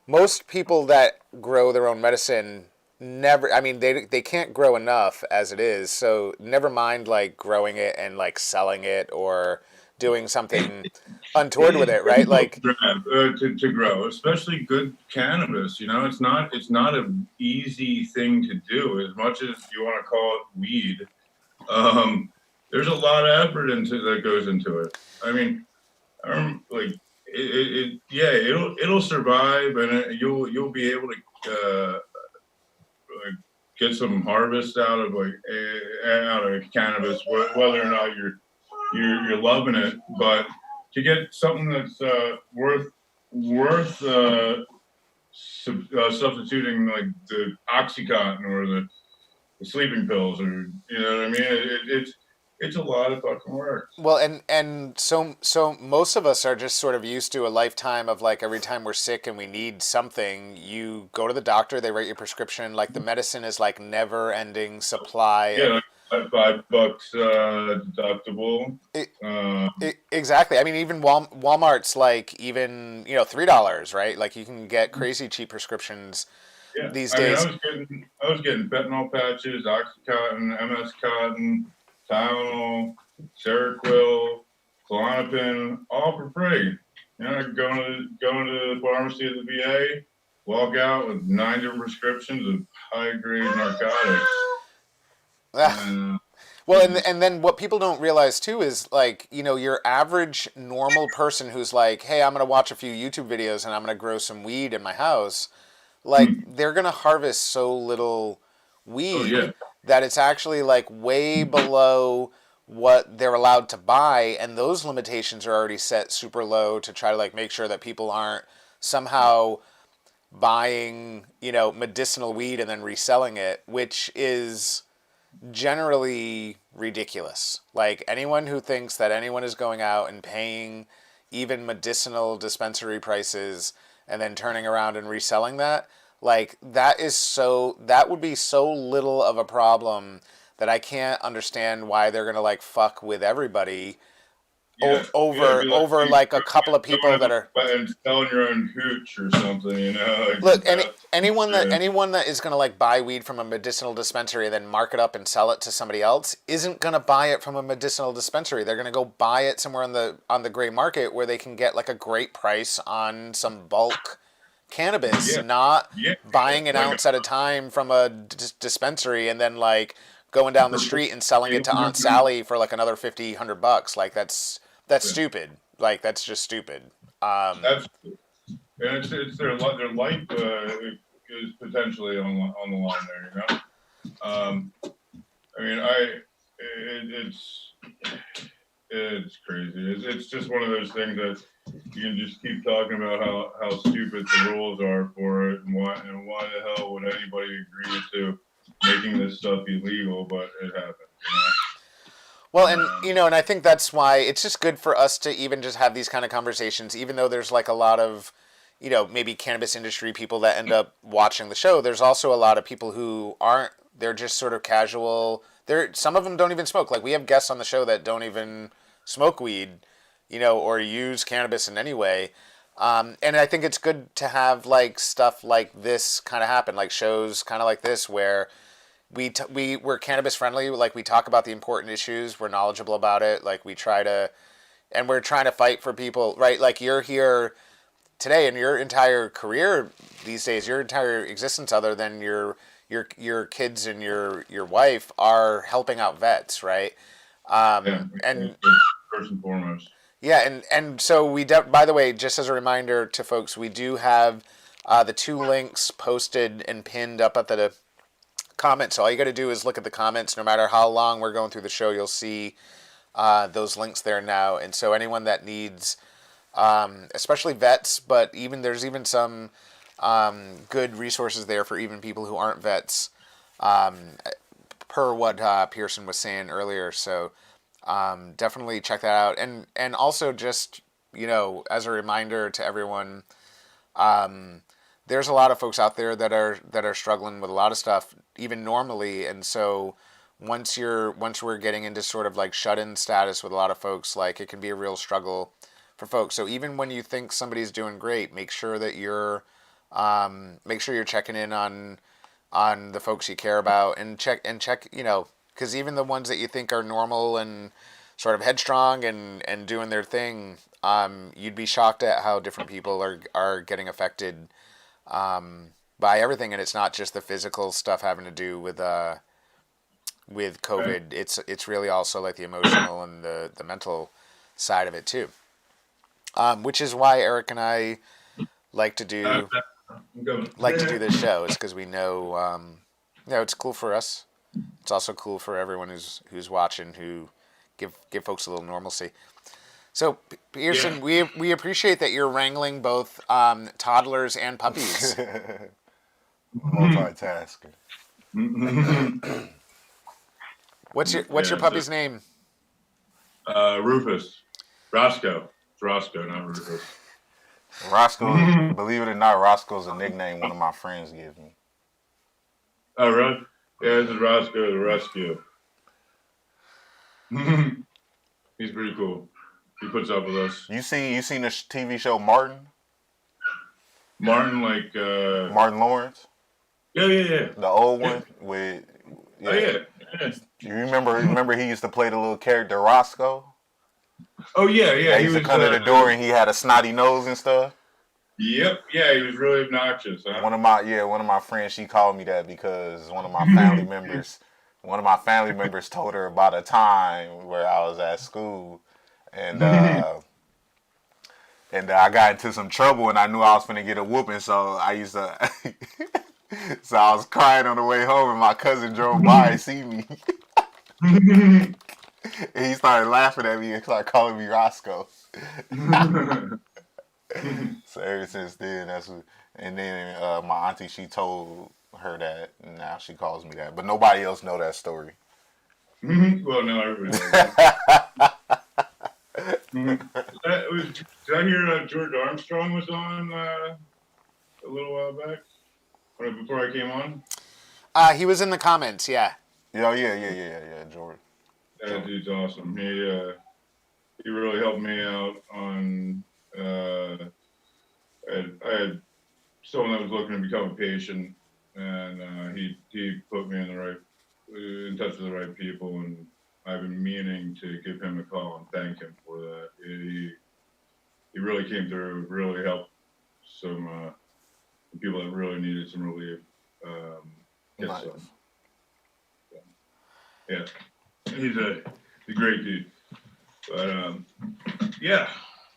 Most people that grow their own medicine never. I mean, they can't grow enough as it is. So never mind like growing it and like selling it or doing something untoward with it, right? Like to grow, especially good cannabis. You know, it's not an easy thing to do. As much as you want to call it weed, there's a lot of effort that goes into it. I mean, like yeah, it'll survive, and you'll be able to like get some harvest out of cannabis, whether or not you're loving it. But to get something that's worth substituting like the OxyContin or the sleeping pills, or you know what I mean, it's a lot of fucking work. Well, and so most of us are just sort of used to a lifetime of like every time we're sick and we need something, you go to the doctor, they write your prescription. Like the medicine is like never ending supply. Yeah, like $5 deductible. Exactly. I mean, even Walmart's like even $3, right? Like you can get crazy cheap prescriptions these days. I was getting fentanyl patches, OxyContin, MS Cotton, Tylenol, Seroquel, Klonopin, all for free. You know, going to the pharmacy at the VA, walk out with 9 different prescriptions of high-grade narcotics. Well, and then what people don't realize too is like, your average normal person who's like, hey, I'm going to watch a few YouTube videos and I'm going to grow some weed in my house. Like they're going to harvest so little weed that it's actually like way below what they're allowed to buy. And those limitations are already set super low to try to like make sure that people aren't somehow buying, medicinal weed and then reselling it, which is generally ridiculous. Like anyone who thinks that anyone is going out and paying even medicinal dispensary prices and then turning around and reselling that, like that would be so little of a problem that I can't understand why they're gonna like fuck with everybody over like a couple of people that are and selling your own hooch or something, Like look, anyone that is gonna like buy weed from a medicinal dispensary and then mark it up and sell it to somebody else isn't gonna buy it from a medicinal dispensary. They're gonna go buy it somewhere on the gray market where they can get like a great price on some bulk cannabis, not buying an ounce at a time from a dispensary and then like going down the street and selling it to Aunt Sally for like another $50-100. Like that's stupid. Like that's just stupid. And it's their life is potentially on the line there, I mean, it's crazy. It's just one of those things that you can just keep talking about how stupid the rules are for it, and why the hell would anybody agree to making this stuff illegal? But it happens. Well, and and I think that's why it's just good for us to even just have these kind of conversations, even though there's like a lot of maybe cannabis industry people that end up watching the show. There's also a lot of people who aren't. They're just sort of casual. Some of them don't even smoke. Like we have guests on the show that don't even smoke weed, or use cannabis in any way. And I think it's good to have like stuff like this kind of happen, like shows kind of like this where we're cannabis friendly. Like we talk about the important issues. We're knowledgeable about it. Like we're trying to fight for people, right? Like you're here today, and your entire career these days, your entire existence, other than your kids and your wife, are helping out vets, right? And first and foremost. Yeah, and so by the way, just as a reminder to folks, we do have the 2 links posted and pinned up at the comments. So all you got to do is look at the comments. No matter how long we're going through the show, you'll see those links there now. And so anyone that needs, especially vets, but there's even some good resources there for even people who aren't vets, per what Pearson was saying earlier. So definitely check that out. And also just, as a reminder to everyone, there's a lot of folks out there that are struggling with a lot of stuff, even normally, and so once we're getting into sort of like shut-in status with a lot of folks, like it can be a real struggle for folks. So even when you think somebody's doing great, make sure you're checking in on the folks you care about, and check, because even the ones that you think are normal and sort of headstrong and doing their thing, you'd be shocked at how different people are getting affected by everything, and it's not just the physical stuff having to do with COVID. It's really also like the emotional and the mental side of it too. Which is why Eric and I like to do this show, is because we know it's cool for us. It's also cool for everyone who's watching, who give folks a little normalcy. So Pearson, we appreciate that you're wrangling both toddlers and puppies. Multitasking. What's your puppy's name? Rufus. Roscoe. It's Roscoe, not Rufus. Roscoe, believe it or not, Roscoe's a nickname one of my friends gives me. Oh, really? Yeah, this is Roscoe the Rescue. He's pretty cool. He puts up with us. You seen the TV show Martin? Martin, like Martin Lawrence? Yeah. The old one with. Yeah. Oh yeah. You remember he used to play the little character Roscoe? Oh yeah. He used to come to the door and he had a snotty nose and stuff. Yep. Yeah, he was really obnoxious. Huh? One of my friends, she called me that because one of my family members told her about a time where I was at school and I got into some trouble and I knew I was gonna get a whooping, so I used to so I was crying on the way home and my cousin drove by and see me. And he started laughing at me and started calling me Roscoe. So ever since then, and then my auntie, she told her that, and now she calls me that. But nobody else know that story. Well, no, everybody knows that. Did I hear George Armstrong was on a little while back? Before I came on? He was in the comments, yeah. Yeah, George. That dude's awesome. He really helped me out on. I had someone that was looking to become a patient, and he put me in touch with the right people, and I've been meaning to give him a call and thank him for that. He really came through, really helped some people that really needed some relief. Nice. Yeah, he's a great dude. But yeah,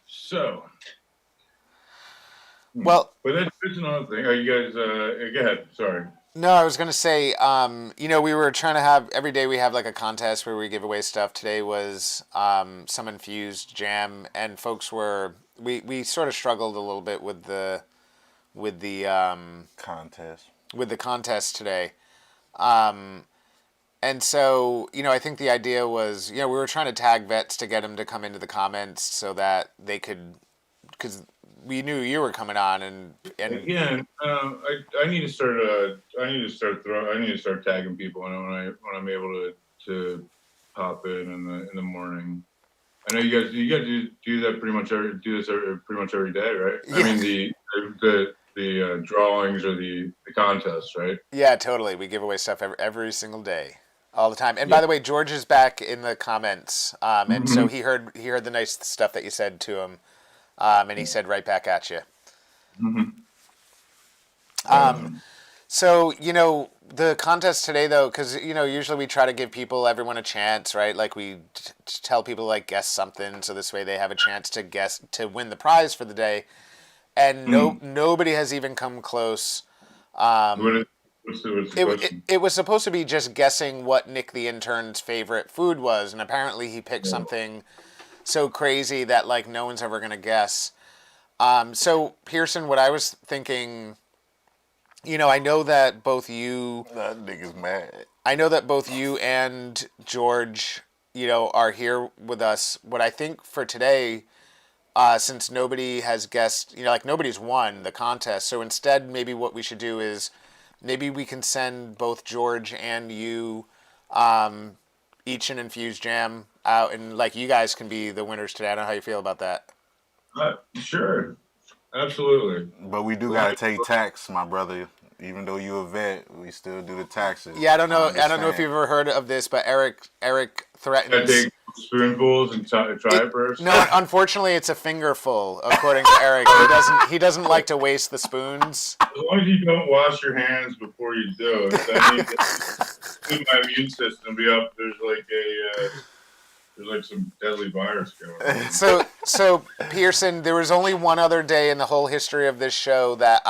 so. Well, but that's another thing. Are you guys? Go ahead. Sorry. No, I was gonna say, we were trying to have every day we have like a contest where we give away stuff. Today was some infused jam, and folks we sort of struggled a little bit with the contest today. And so, I think the idea was, we were trying to tag vets to get them to come into the comments so that they could, because we knew you were coming on, and yeah, I need to start. I need to start tagging people when I'm able to pop in the morning. I know you guys do that pretty much every day, right? Yeah. I mean the drawings or the contests, right? Yeah, totally. We give away stuff every single day, all the time. And by the way, George is back in the comments, and so he heard the nice stuff that you said to him, and he said right back at you. So the contest today, though, because usually we try to give everyone a chance, right? Like we tell people like guess something, so this way they have a chance to win the prize for the day. And nobody has even come close. What's the question? It was supposed to be just guessing what Nick the intern's favorite food was, and apparently he picked something so crazy that like no one's ever gonna guess. So Pearson, what I was thinking, I know that both you, that nigga's mad. I know that both you and George, are here with us. What I think for today, since nobody has guessed, like nobody's won the contest. So instead, maybe what we should do is maybe we can send both George and you each an infused jam out, and like you guys can be the winners today. I don't know how you feel about that. Sure, absolutely. But we do gotta take tax, my brother. Even though you a vet, we still do the taxes. Yeah, I don't know if you've ever heard of this, but Eric threatens. I take spoonfuls and try it first. No, unfortunately, it's a fingerful, according to Eric. He doesn't like to waste the spoons. As long as you don't wash your hands before you do it, that means my immune system be up. There's like some deadly virus going on. So Pearson, there was only one other day in the whole history of this show that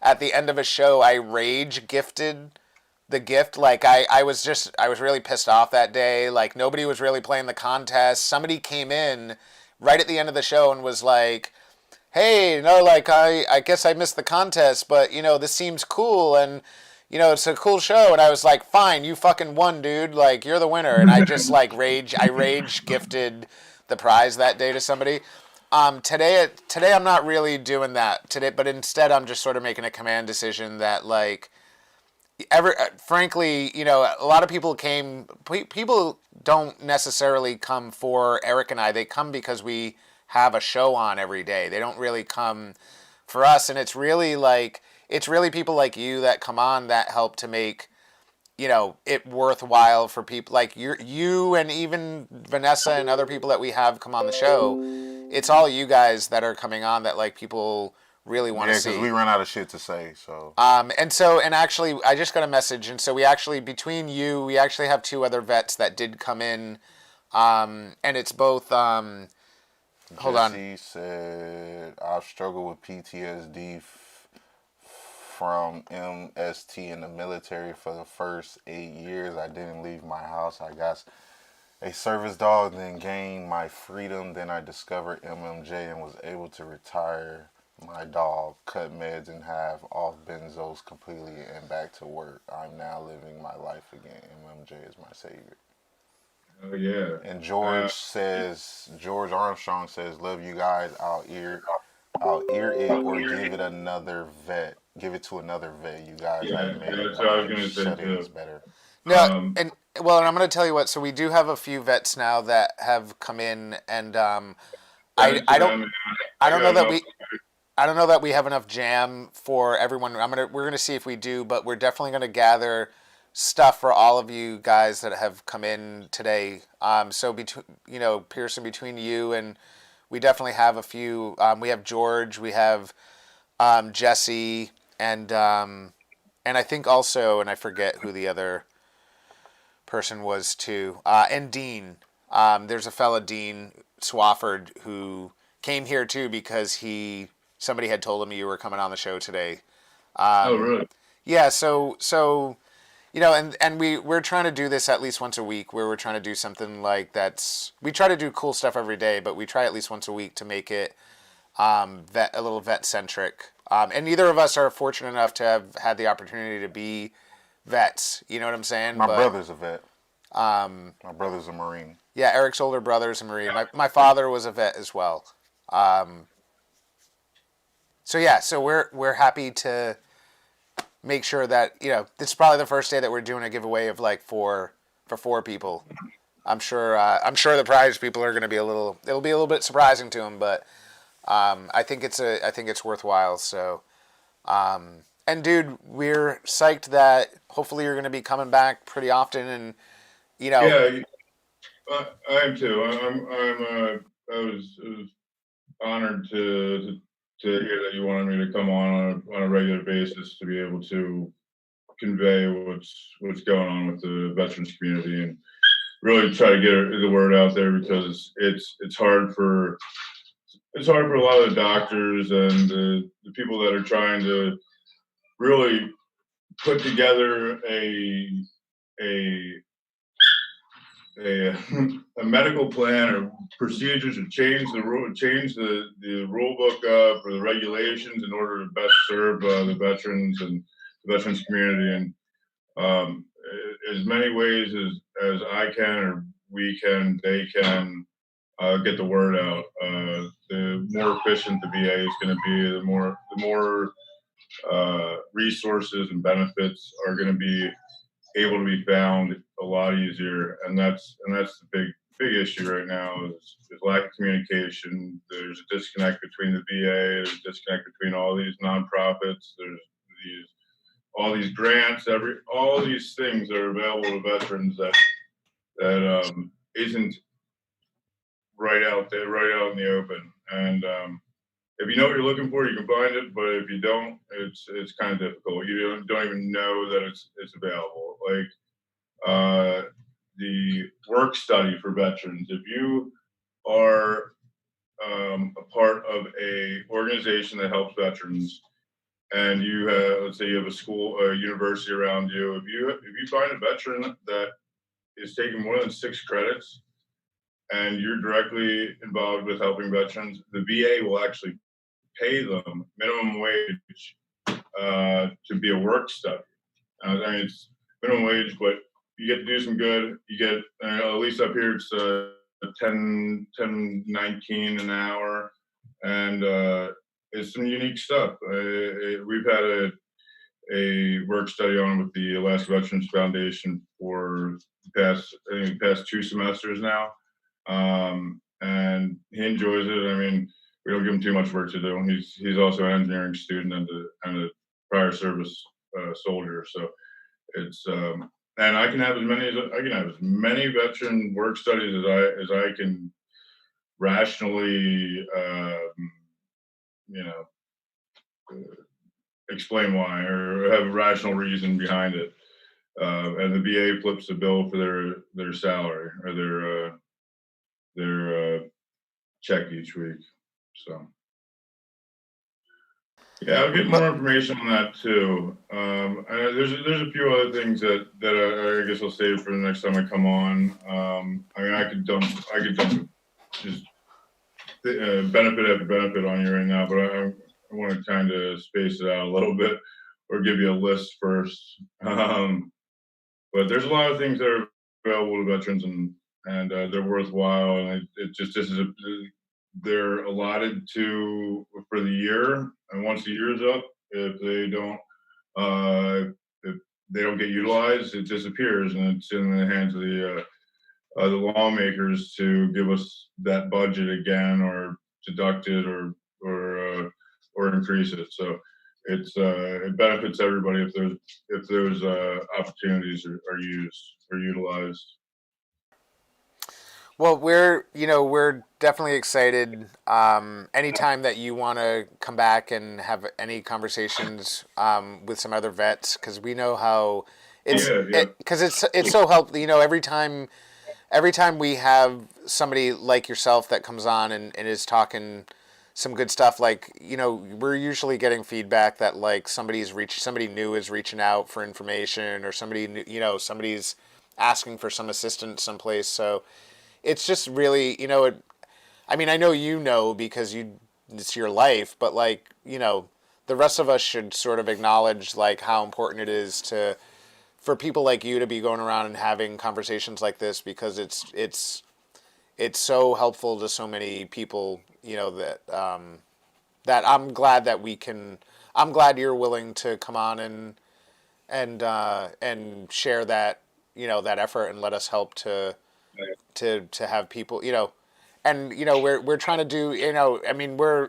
at the end of a show, I rage gifted the gift. Like I was really pissed off that day. Like nobody was really playing the contest. Somebody came in right at the end of the show and was like, hey, I guess I missed the contest, but this seems cool and it's a cool show. And I was like, fine, you fucking won, dude. Like you're the winner. And I just rage gifted the prize that day to somebody. Today I'm not really doing that today, but instead I'm just sort of making a command decision that frankly, a lot of people don't necessarily come for Eric and I. They come because we have a show on every day. They don't really come for us. And it's really people like you that come on that help to make, it worthwhile for people like you and even Vanessa and other people that we have come on the show. It's all you guys that are coming on that people really want to see. Yeah, because we run out of shit to say. So. And actually, I just got a message, and so we actually have two other vets that did come in, and it's both. Hold on. Jesse said, I've struggled with PTSD from MST in the military for the first 8 years. I didn't leave my house. I got a service dog, then gained my freedom. Then I discovered MMJ and was able to retire my dog, cut meds in half, off benzos completely, and back to work. I'm now living my life again. MMJ is my savior. Oh yeah. And George Armstrong says, love you guys. I'll ear it or give it another vet. Give it to another vet. You guys have made that's what I was gonna say too. better. No, and I'm going to tell you what. So we do have a few vets now that have come in, and I don't know that we have enough jam for everyone. We're gonna see if we do, but we're definitely gonna gather stuff for all of you guys that have come in today. So between Pearson, between you and we definitely have a few. We have George, we have Jesse, and I think also, and I forget who the other person was too, and Dean. There's a fella, Dean Swafford, who came here too because somebody had told him you were coming on the show today. Oh, really? Yeah, so and we're trying to do this at least once a week, where we're trying to do something like we try to do cool stuff every day, but we try at least once a week to make it a little vet-centric. And neither of us are fortunate enough to have had the opportunity to be vets. You know what I'm saying? My brother's a vet. My brother's a Marine. Yeah, Eric's older brother's a Marine. My father was a vet as well. So we're happy to make sure that this is probably the first day that we're doing a giveaway of for 4 people. I'm sure the prize people are going to be it'll be a little bit surprising to them, but I think it's worthwhile. So and dude, we're psyched that hopefully you're going to be coming back pretty often, and Yeah, I am too. I was honored to hear that you wanted me to come on a regular basis to be able to convey what's going on with the veterans community and really try to get the word out there, because it's hard for a lot of the doctors and the people that are trying to really put together a medical plan or procedures to change the rule book up or the regulations in order to best serve the veterans and the veterans community. And as many ways as I can or we can, they can, get the word out. The more efficient the VA is going to be, the more resources and benefits are going to be able to be found a lot easier, and that's the big issue right now is lack of communication. There's a disconnect between the VA. There's a disconnect between all these nonprofits. There's all these grants, all these things that are available to veterans that isn't right out there, right out in the open. And if you know what you're looking for, you can find it. But if you don't, it's kind of difficult. You don't even know that it's available. Like the work study for veterans. If you are a part of a organization that helps veterans, and you have, let's say you have a school, a university around you, if you find a veteran that is taking more than 6 credits, and you're directly involved with helping veterans, the VA will actually pay them minimum wage to be a work study. I mean, it's minimum wage, but you get to do some good. You get, at least up here, it's 10.19 an hour, and it's some unique stuff. We've had a work study on with the Alaska Veterans Foundation for the past 2 semesters now, and he enjoys it. I mean, we don't give him too much work to do. He's also an engineering student and a prior service soldier, so it's and I can have as many veteran work studies as I can rationally explain why or have a rational reason behind it. And the VA flips the bill for their salary or their check each week. So yeah, I'll get more information on that too. There's a few other things that I guess I'll save for the next time I come on. I mean, I could dump just benefit after benefit on you right now, but I want to kind of space it out a little bit or give you a list first. But there's a lot of things that are available to veterans and they're worthwhile, and they're allotted for the year, and once the year is up, if they don't get utilized, it disappears, and it's in the hands of the lawmakers to give us that budget again, or deduct it, or increase it. So it benefits everybody if those opportunities are used or utilized. Well, we're definitely excited. Anytime that you want to come back and have any conversations with some other vets, because we know how it's so helpful. Every time we have somebody like yourself that comes on and is talking some good stuff, like, we're usually getting feedback that like somebody new is reaching out for information, or somebody new, somebody's asking for some assistance someplace. So it's just really, I mean, I know because it's your life, but like, the rest of us should sort of acknowledge like how important it is for people like you to be going around and having conversations like this, because it's so helpful to so many people, that I'm glad I'm glad you're willing to come on and share that, that effort, and let us help to have people, and we're trying to do, I mean, we're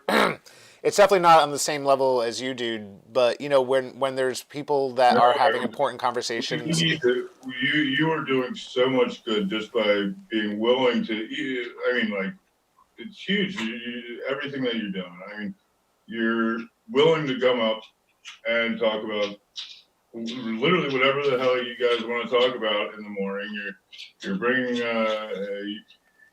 it's definitely not on the same level as you do, but when there's people that are having important conversations, you are doing so much good just by being willing to. I mean, like, it's huge. Everything that you're doing. I mean, you're willing to come up and talk about literally whatever the hell you guys want to talk about in the morning. You're bringing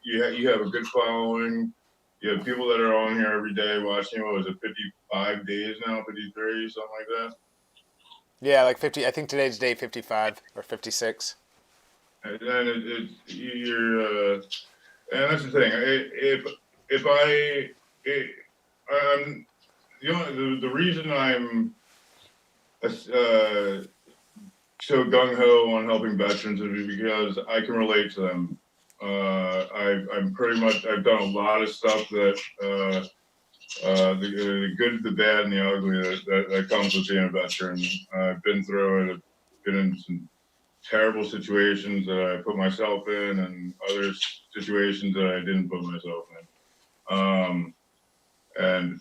you have a good following. You have people that are on here every day watching. What was it, 55 days now, 53, something like that? Yeah, like 50. I think today's day 55 or 56. And you're and that's the thing. The reason I'm so gung ho on helping veterans is because I can relate to them. I I'm pretty much, I've done a lot of stuff that, the good, the bad, and the ugly that comes with being a veteran. I've been through it. I've been in some terrible situations that I put myself in, and other situations that I didn't put myself in. And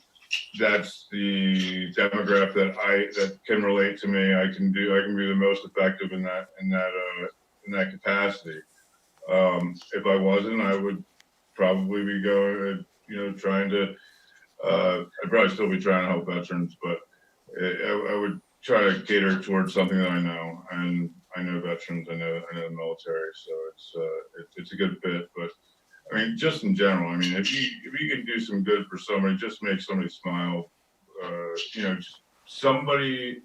that's the demographic that can relate to me. I can be the most effective in that capacity. If I wasn't, I would probably be going, trying to. I'd probably still be trying to help veterans, but I would try to cater towards something that I know, and I know veterans, I know the military, so it's a good fit. But I mean, just in general, I mean, if you can do some good for somebody, just make somebody smile, just somebody,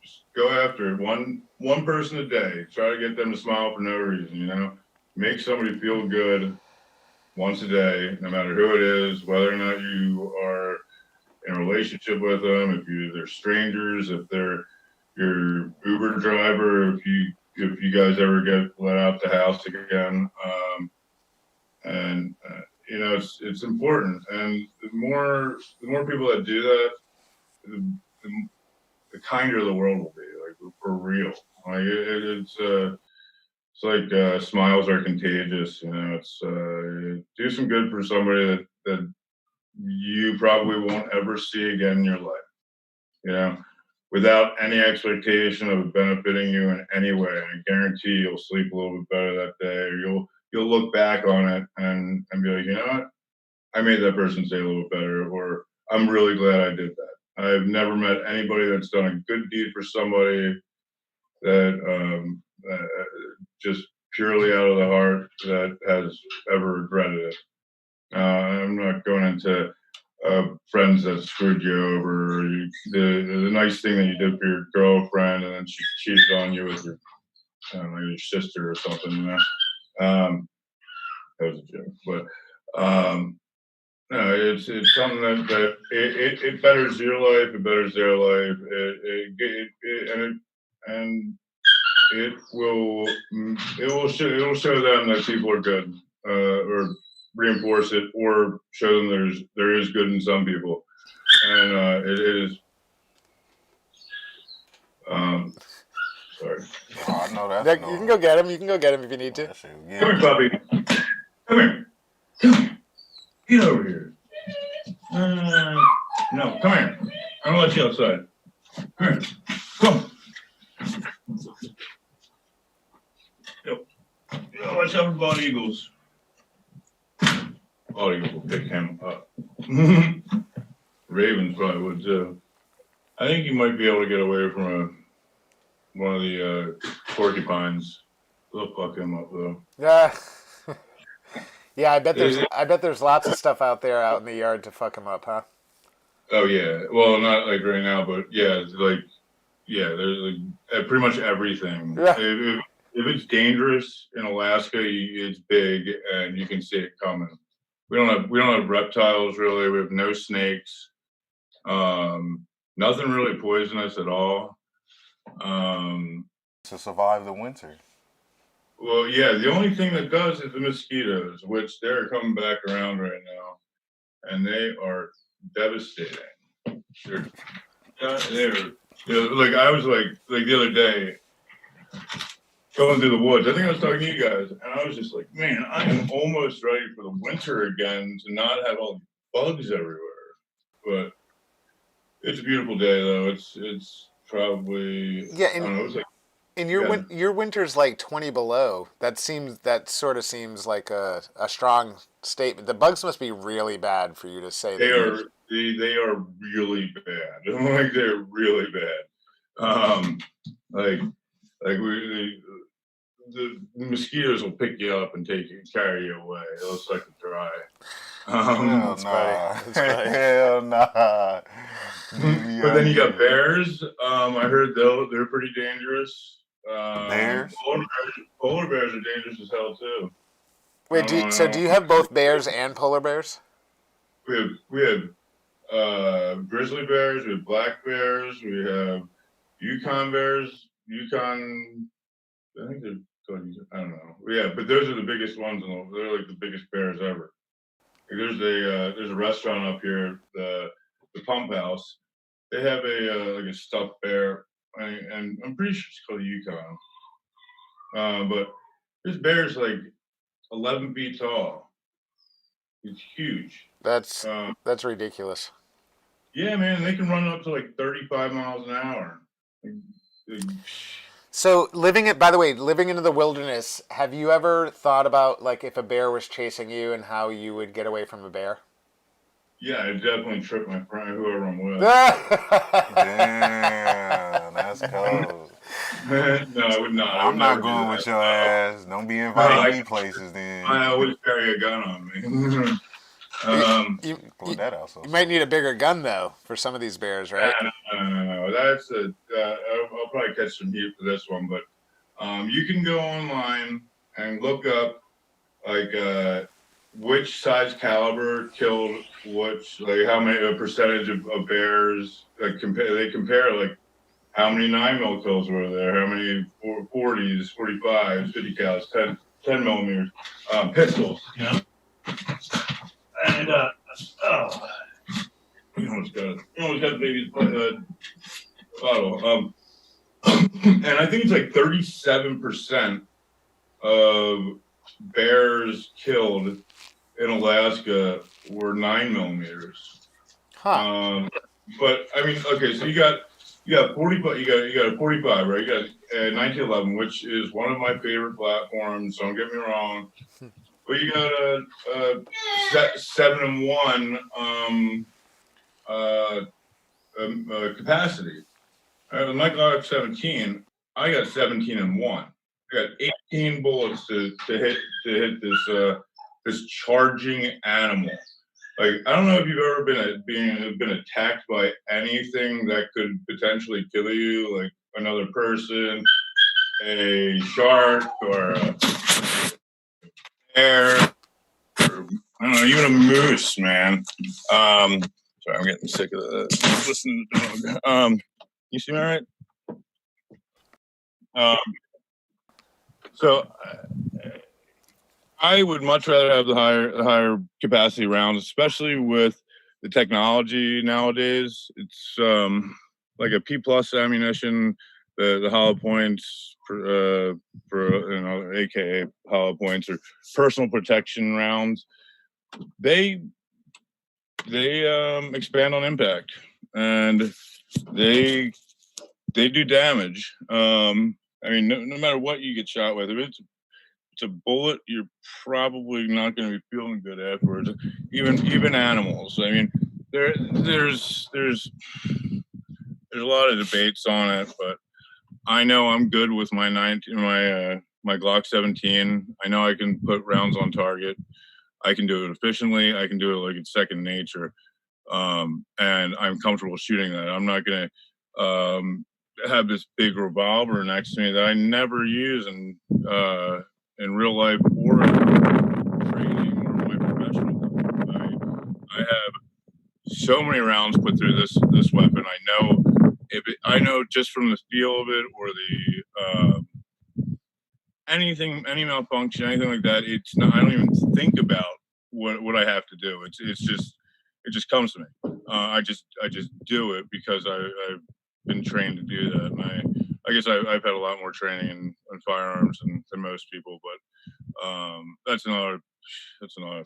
just go after it. One person a day. Try to get them to smile for no reason. Make somebody feel good once a day, no matter who it is, whether or not you are in a relationship with them, if they're strangers, if they're your Uber driver, if you guys ever get let out the house again. It's important, and the more people that do that, the kinder the world will be. Like, for real. Like it's like smiles are contagious. It's do some good for somebody that you probably won't ever see again in your life. Without any expectation of it benefiting you in any way. I guarantee you'll sleep a little bit better that day, or you'll look back on it and be like, you know what? I made that person's day a little better, or I'm really glad I did that. I've never met anybody that's done a good deed for somebody that just purely out of the heart that has ever regretted it. I'm not going into friends that screwed you over. The nice thing that you did for your girlfriend, and then she cheated on you with your sister or something. That was a joke, but no, it's something that it betters your life, it betters their life, and it'll show them that people are good, or reinforce it, or show them there is good in some people, and it is. Sorry. Oh, I know that's Nick, you can go get him. You can go get him if you need to. Come here, puppy. Come here. Get over here. No, come here. I'm gonna let you outside. Come here. Come. Watch out for bald eagles. Bald eagles will pick him up. Ravens probably would too. I think you might be able to get away from one of the porcupines. They'll fuck him up though. Yeah. Yeah, I bet there's lots of stuff out in the yard to fuck him up, huh? Oh yeah. Well, not like right now, but yeah, there's pretty much everything. Yeah. If it's dangerous in Alaska, it's big and you can see it coming. We don't have reptiles really. We have no snakes. Nothing really poisonous at all. To survive the winter. Well, yeah, the only thing that does is the mosquitoes, which they're coming back around right now, and they are devastating. They're like, I was like the other day going through the woods. I think I was talking to you guys, and I was just like, man, I am almost ready for the winter again to not have all the bugs everywhere. But it's a beautiful day though. It's probably I don't know. It's like. And your winter's like 20 below. That sort of seems like a strong statement. The bugs must be really bad for you to say They that. they are really bad. Like they're really bad. The mosquitoes will pick you up and carry you away. They'll suck you dry. Hell nah. Hell nah. But then you got bears. I heard they're pretty dangerous. Bears? Polar bears are dangerous as hell too. Wait, do you have both bears and polar bears? We have grizzly bears, we have black bears, we have Yukon bears. I think they're I don't know. Yeah, but those are the biggest ones. They're like the biggest bears ever. There's a restaurant up here, the Pump House. They have a like a stuffed bear, and I'm pretty sure it's called Yukon. But this bear's like 11 feet tall. It's huge. That's ridiculous. Yeah, man, they can run up to like 35 miles an hour. Like, So by the way, living into the wilderness, have you ever thought about like if a bear was chasing you and how you would get away from a bear? yeah, I definitely trip my friend, whoever I'm with. Damn, that's cold. No, I would not. I'm not going with your ass. Don't be inviting me places then. I always carry a gun on me. You that out so might need a bigger gun though for some of these bears, right? No. That's I'll probably catch some heat for this one, but you can go online and look up like which size caliber killed which, like how many a percentage of bears. Like they compare like how many 9mm kills were there, how many 40s, 45s, 50 cals, 10 millimeters pistols, you know. And you almost got the baby's bottle. And I think it's like 37% of bears killed in Alaska were 9mm. Huh. But I mean, okay, so you got 45, you got a 45, right? You got 1911, which is one of my favorite platforms. Don't get me wrong. But you got a 7-1 capacity. With my Glock 17, I got 17-1. I got 18 bullets to hit this charging animal. Like, I don't know if you've ever been attacked by anything that could potentially kill you, like another person, a shark, or a bear, or I don't know, even a moose, man. Sorry, I'm getting sick of listening to the dog. You see me all right? So I would much rather have the higher capacity rounds, especially with the technology nowadays. It's like a P+ ammunition, the hollow points for AKA hollow points or personal protection rounds. They expand on impact and they do damage. I mean, no matter what you get shot with, if it's a bullet, you're probably not going to be feeling good afterwards. Even animals. I mean, there's a lot of debates on it, but I know I'm good with my my Glock 17. I know I can put rounds on target. I can do it efficiently. I can do it like it's second nature, and I'm comfortable shooting that. I'm not going to have this big revolver next to me that I never use in real life or training or my professional life. I have so many rounds put through this weapon. I know just from the feel of it or the any malfunction, anything like that. It's not. I don't even think about what I have to do. It just comes to me. I just do it because I've been trained to do that. And I guess I've had a lot more training in firearms than most people, but that's another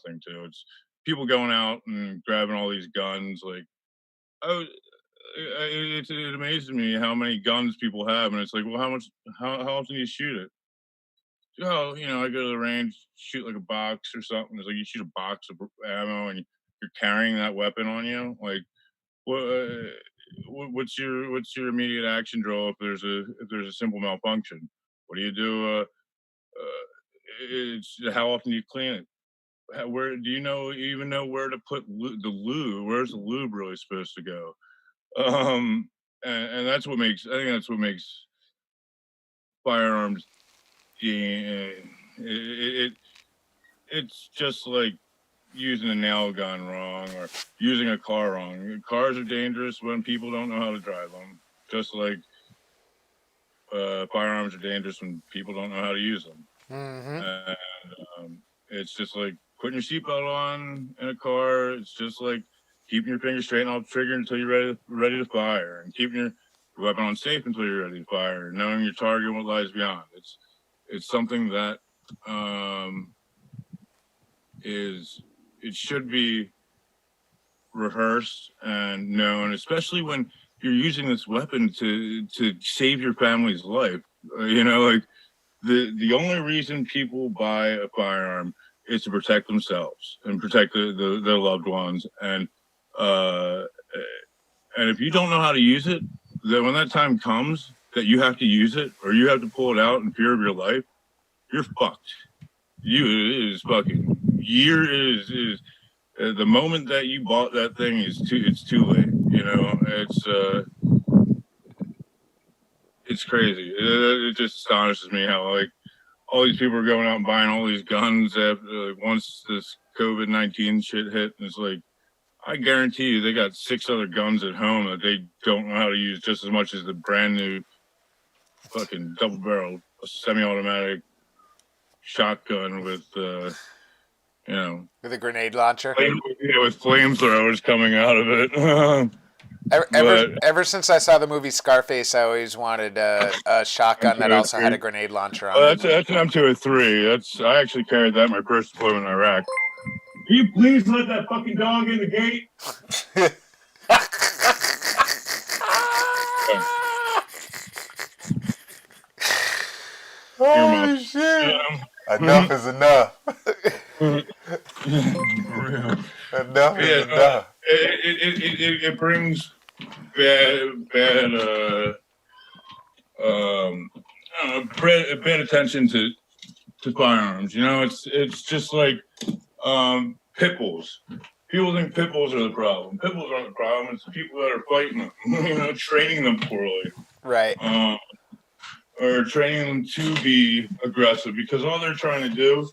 thing too. It's people going out and grabbing all these guns. Like, it amazes me how many guns people have, and it's like, well, how often do you shoot it? Oh, I go to the range, shoot like a box or something. It's like you shoot a box of ammo and you're carrying that weapon on you. Like, what's your immediate action drill if there's a simple malfunction? What do you do? It's how often do you clean it? Where do you even know where to put the lube? Where's the lube really supposed to go? And that's what makes firearms. It's just like using a nail gun wrong or using a car wrong. Cars are dangerous when people don't know how to drive them. Just like firearms are dangerous when people don't know how to use them. Mm-hmm. And it's just like putting your seatbelt on in a car. It's just like keeping your finger straight on the trigger until you're ready to fire, and keeping your weapon on safe until you're ready to fire, and knowing your target and what lies beyond. It's something that it should be rehearsed and known, especially when you're using this weapon to save your family's life. Like the only reason people buy a firearm is to protect themselves and protect their loved ones. And if you don't know how to use it, then when that time comes that you have to use it or you have to pull it out in fear of your life, you're fucked. It is fucking the moment that you bought that thing it's too late. It's crazy. It just astonishes me how like all these people are going out and buying all these guns after once this COVID-19 shit hit, and it's like, I guarantee you they got 6 other guns at home that they don't know how to use just as much as the brand new fucking double barrel semi-automatic shotgun with with a grenade launcher. With flamethrowers coming out of it. Ever since I saw the movie Scarface, I always wanted a shotgun that also had a grenade launcher on it. That's an M203. I actually carried that in my first deployment in Iraq. Can you please let that fucking dog in the gate? Oh shit! Enough is enough. Enough is enough. It brings bad attention to firearms. It's just like pit bulls. People think pit bulls are the problem. Pit bulls aren't the problem. It's the people that are fighting them. Training them poorly. Right. Or training them to be aggressive, because all they're trying to do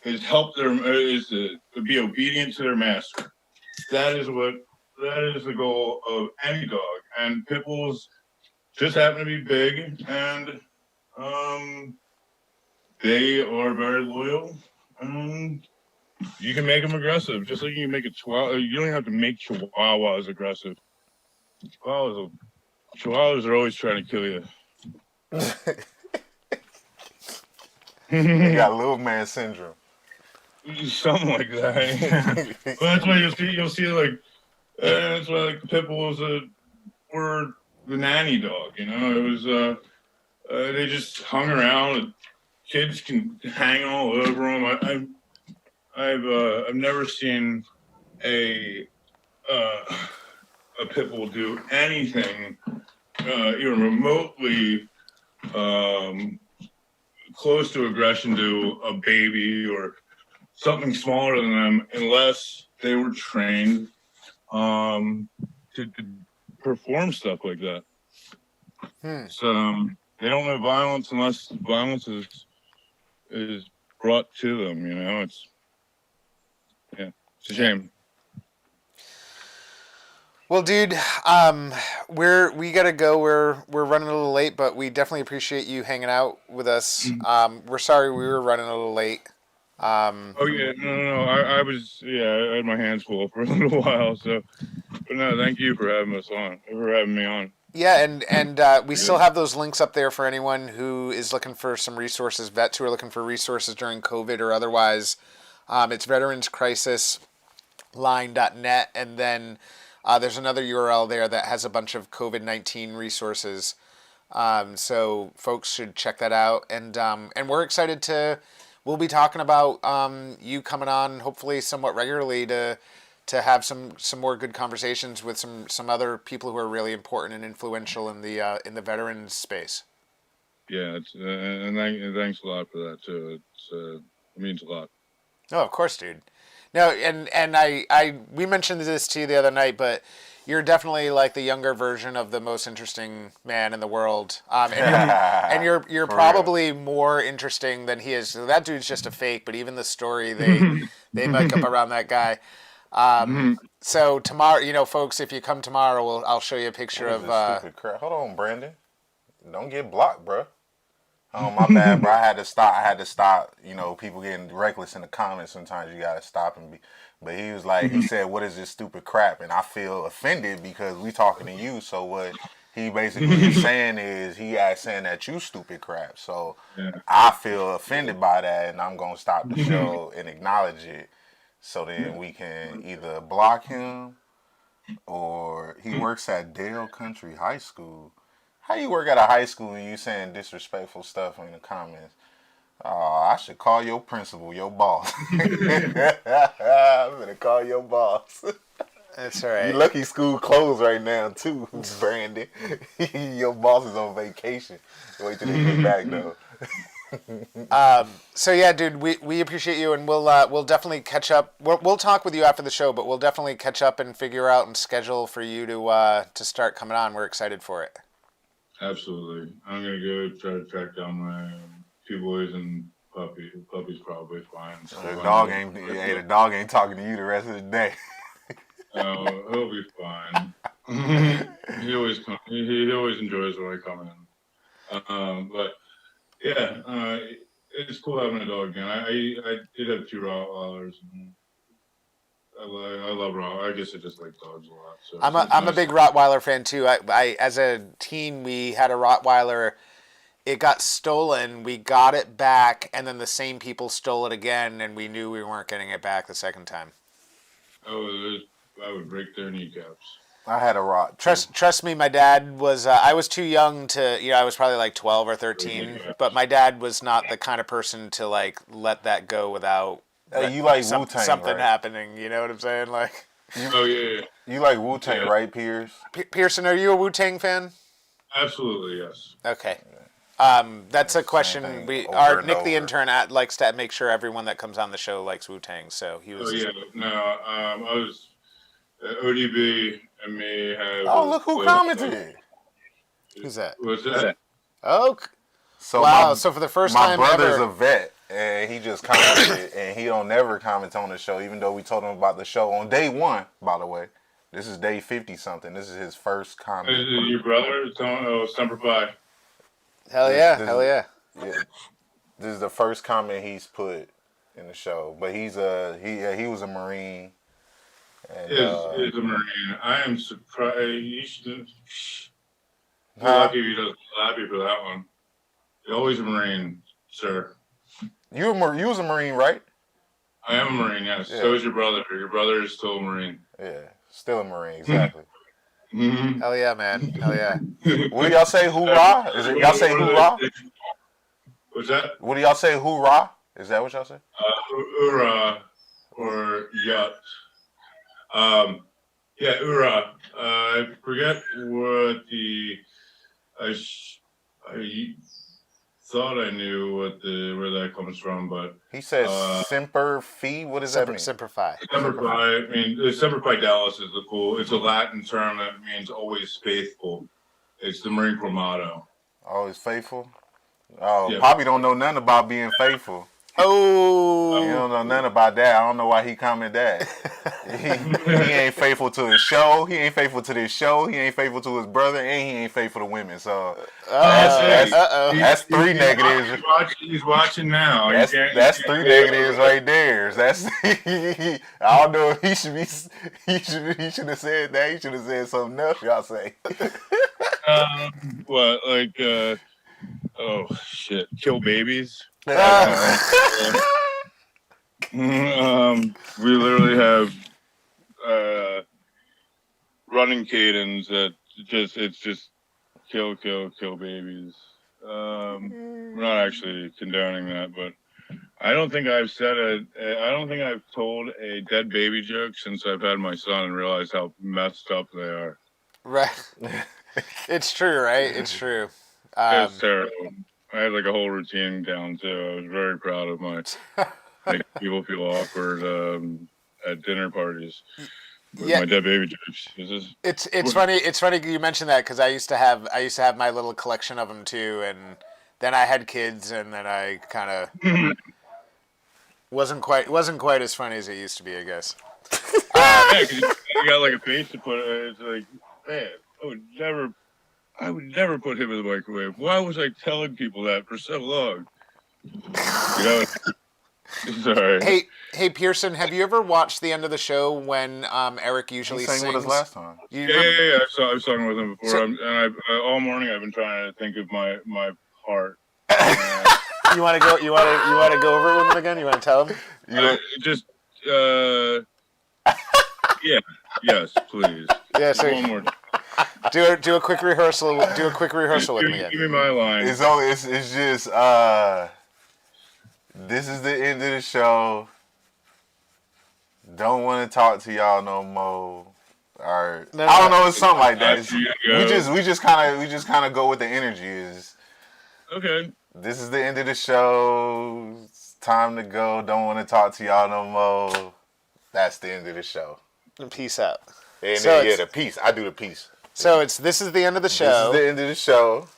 is to be obedient to their master. That is the goal of any dog. And pit bulls just happen to be big, and they are very loyal. You can make them aggressive, just like you can make a chihuahua. You don't have to make chihuahuas aggressive. Chihuahuas are always trying to kill you. They got little man syndrome. Something like that. Well, that's why you'll see like that's why like the pit bulls were the nanny dog. It was they just hung around. And kids can hang all over them. I've never seen a pit bull do anything even remotely close to aggression to a baby or something smaller than them, unless they were trained to perform stuff like that. So they don't know violence unless violence is brought to them. It's a shame. Well, dude, we gotta go. We're running a little late, but we definitely appreciate you hanging out with us. We're sorry we were running a little late. Oh yeah, no. I had my hands full for a little while. So, but no, thank you for having me on. Yeah, and we still have those links up there for anyone who is looking for some resources. Vets who are looking for resources during COVID or otherwise. It's veteranscrisisline.net, and then there's another URL there that has a bunch of COVID-19 resources. So folks should check that out. And we're excited we'll be talking about you coming on hopefully somewhat regularly to have some more good conversations with some other people who are really important and influential in the veterans space. Yeah, and thanks a lot for that too. It means a lot. Oh, of course, dude. No, and we mentioned this to you the other night, but you're definitely like the younger version of the most interesting man in the world. And you're probably more interesting than he is. So that dude's just a fake, but even the story they make up around that guy. So tomorrow, folks, if you come tomorrow, I'll show you a picture of. Stupid crap. Hold on, Brandon. don't get blocked, bro. Oh, my bad, bro. I had to stop. You know, people getting reckless in the comments. Sometimes you gotta stop and be. But he was like, he said, "What is this stupid crap?" And I feel offended because we talking to you. So what he basically is saying is saying that you stupid crap. So Yeah. I feel offended by that, and I'm gonna stop the show and acknowledge it. So then we can either block him or he works at Dale Country High School. How you work at a high school and you saying disrespectful stuff in the comments? Oh, I should call your principal, your boss. I'm gonna call your boss. That's all right. You lucky school closed right now too, Brandon. Your boss is on vacation. Wait till they get back though. So yeah, dude, we appreciate you, and we'll definitely catch up. We'll talk with you after the show, but we'll definitely catch up and figure out and schedule for you to start coming on. We're excited for it. Absolutely. I'm gonna go try to track down my two boys and puppy. The puppy's probably fine. So The dog ain't talking to you the rest of the day. Oh, he'll be fine. he always enjoys when I come in. But yeah, it's cool having a dog again. I did have two Rottweilers. I love Rottweilers. I guess I just like dogs a lot. So I'm a big Rottweiler fan too. I as a teen we had a Rottweiler. It got stolen. We got it back, and then the same people stole it again, and we knew we weren't getting it back the second time. Oh, I would break their kneecaps. I had a Rott. Trust me, my dad was. I was too young to. I was probably like 12 or 13. But my dad was not the kind of person to like let that go without. You like Wu-Tang, something right? happening. You know what I'm saying? Like. Oh yeah. You like Wu-Tang, right, Piers? Pearson, are you a Wu-Tang fan? Absolutely, yes. Okay. That's a question Nick the intern likes to make sure everyone that comes on the show likes Wu-Tang. So he was. Oh yeah. No. I was. ODB and me have. Oh, look who commented. Who's that? What's that? Oh. So wow. So for the first time my brother's ever, a vet, and he just commented, and he don't never comment on the show, even though we told him about the show on day 1. By the way, this is day 50 something. This is his first comment. Is it your brother? Semper Fi. Hell yeah. Yeah. This is the first comment he's put in the show, but he was a Marine. And, is a Marine. I am surprised. You should. Lucky he doesn't slap you for that one. You're always a Marine, sir. You was a Marine, right? I am a Marine, yes. Yeah. So is your brother. Your brother is still a Marine. Yeah, still a Marine, exactly. Mm-hmm. Hell yeah, man. Hell yeah. What do y'all say, hoorah? Is it y'all say hoorah? What's that? What do y'all say, hoorah? Is that what y'all say? Hoorah or yut. Yeah, hoorah. I forget what I thought I knew where that comes from, but he says Semper Fi. What does that mean? Semper Fi. Semper Fi. I mean, Semper Fidelis is it's a Latin term that means always faithful. It's the Marine Corps motto. Always faithful. Oh, yeah. Poppy don't know nothing about being faithful. Oh, you don't know nothing about that. I don't know why he commented that. he ain't faithful to his show. He ain't faithful to this show. He ain't faithful to his brother, and he ain't faithful to women. So that's 3 negatives. He's watching now. That's 3 negatives right there. That's I don't know if he should have said that. He should have said something else. Y'all say. What oh shit! Kill babies. We literally have running cadence that it's just kill babies. We're not actually condoning that, but I don't think I've told a dead baby joke since I've had my son and realized how messed up they are. Right. It's true, right? It's true. It's terrible. I had like a whole routine down too. I was very proud of making people feel awkward at dinner parties. With my dead baby jokes. It's funny. It's funny you mentioned that because I used to have my little collection of them too, and then I had kids, and then I kind of wasn't quite as funny as it used to be, I guess. Yeah, 'cause you got like a face to put. It's like, man, I would never. I would never put him in the microwave. Why was I telling people that for so long? You know, sorry. Hey, Pearson, have you ever watched the end of the show when Eric usually He sang sings? with us last time. Yeah. I was talking with him before, all morning I've been trying to think of my part. You want to go? You want to go over it with him again? You want to tell him? Yes, please. Yeah, so one more. Do a quick rehearsal. Do a quick rehearsal with him again. Give me my line. It's just this is the end of the show. Don't want to talk to y'all no more. Or I don't know, it's something like that. We just kind of go with the energy. Is okay. This is the end of the show. It's time to go. Don't want to talk to y'all no more. That's the end of the show. Peace out. And so then, the peace. I do the peace. So this is the end of the show. This is the end of the show.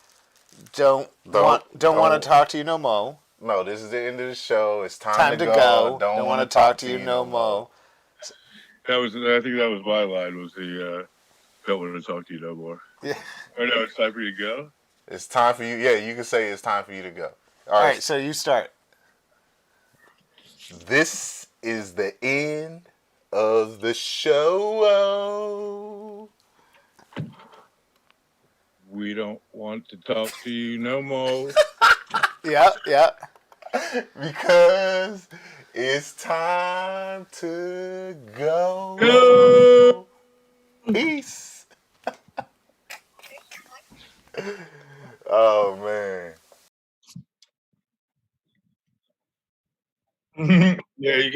Don't want to talk to you no more. No, this is the end of the show. It's time to go. Don't want to talk to you no more. I think that was my line. Was the don't want to talk to you no more. Yeah. Or no, it's time for you to go. It's time for you. Yeah, you can say it's time for you to go. All right, so you start. This is the end of the show. We don't want to talk to you no more. Yeah. Because it's time to go. Go. Peace. Oh, man. Yeah, you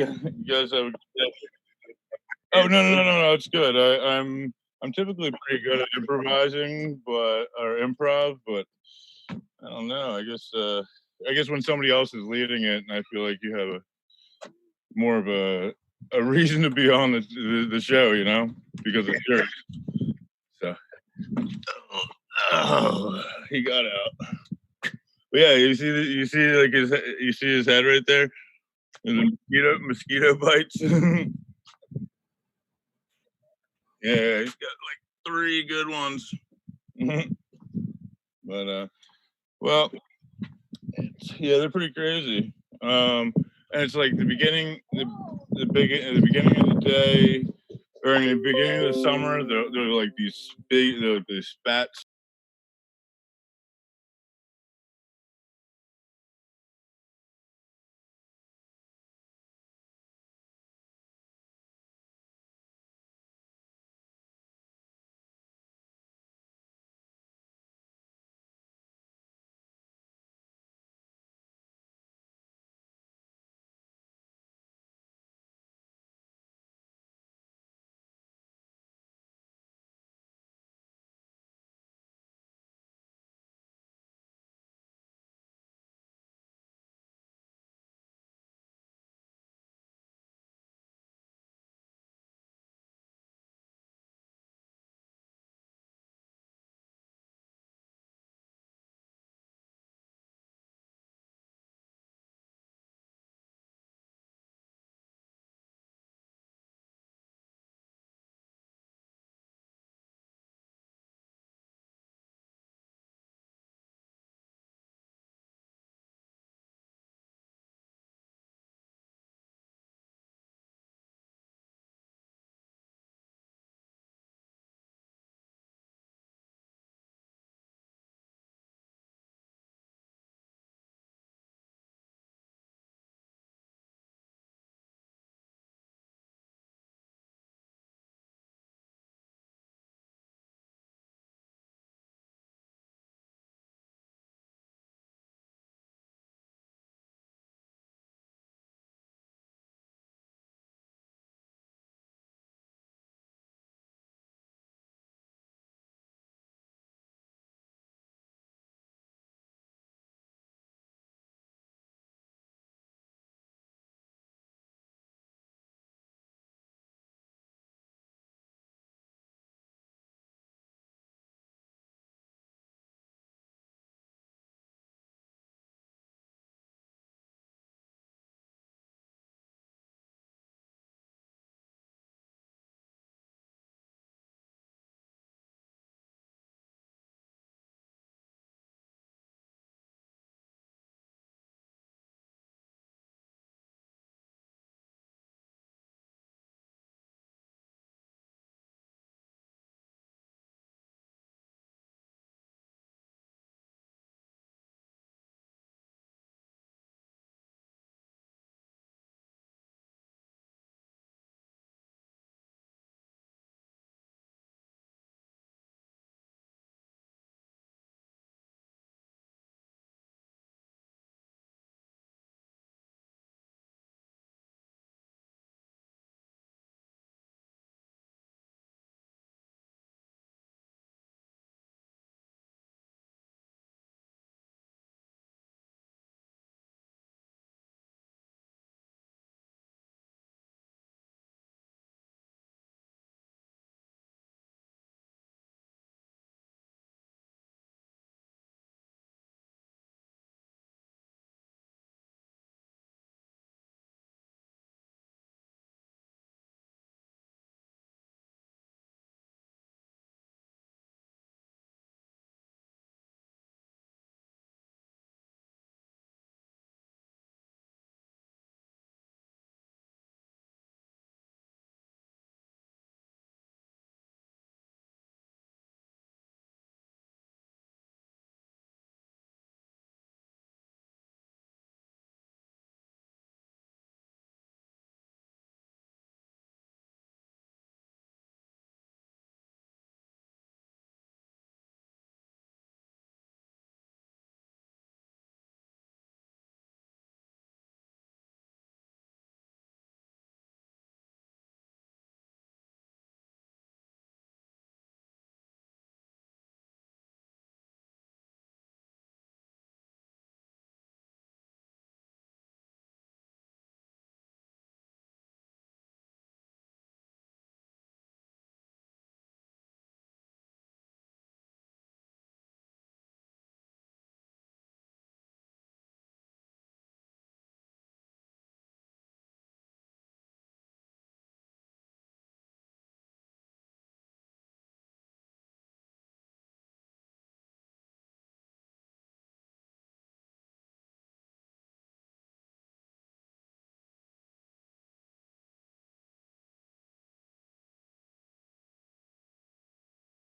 guys have. Oh no! It's good. I'm typically pretty good at improvising, or improv, but I don't know. I guess when somebody else is leading it, and I feel like you have more of a reason to be on the show, you know, because it's yours. So, he got out. But yeah, you see his head right there, and the mosquito bites. Yeah, he's got like 3 good ones. But well, they're pretty crazy. And it's like the beginning of the day, or in the beginning of the summer, they're like these big, these spats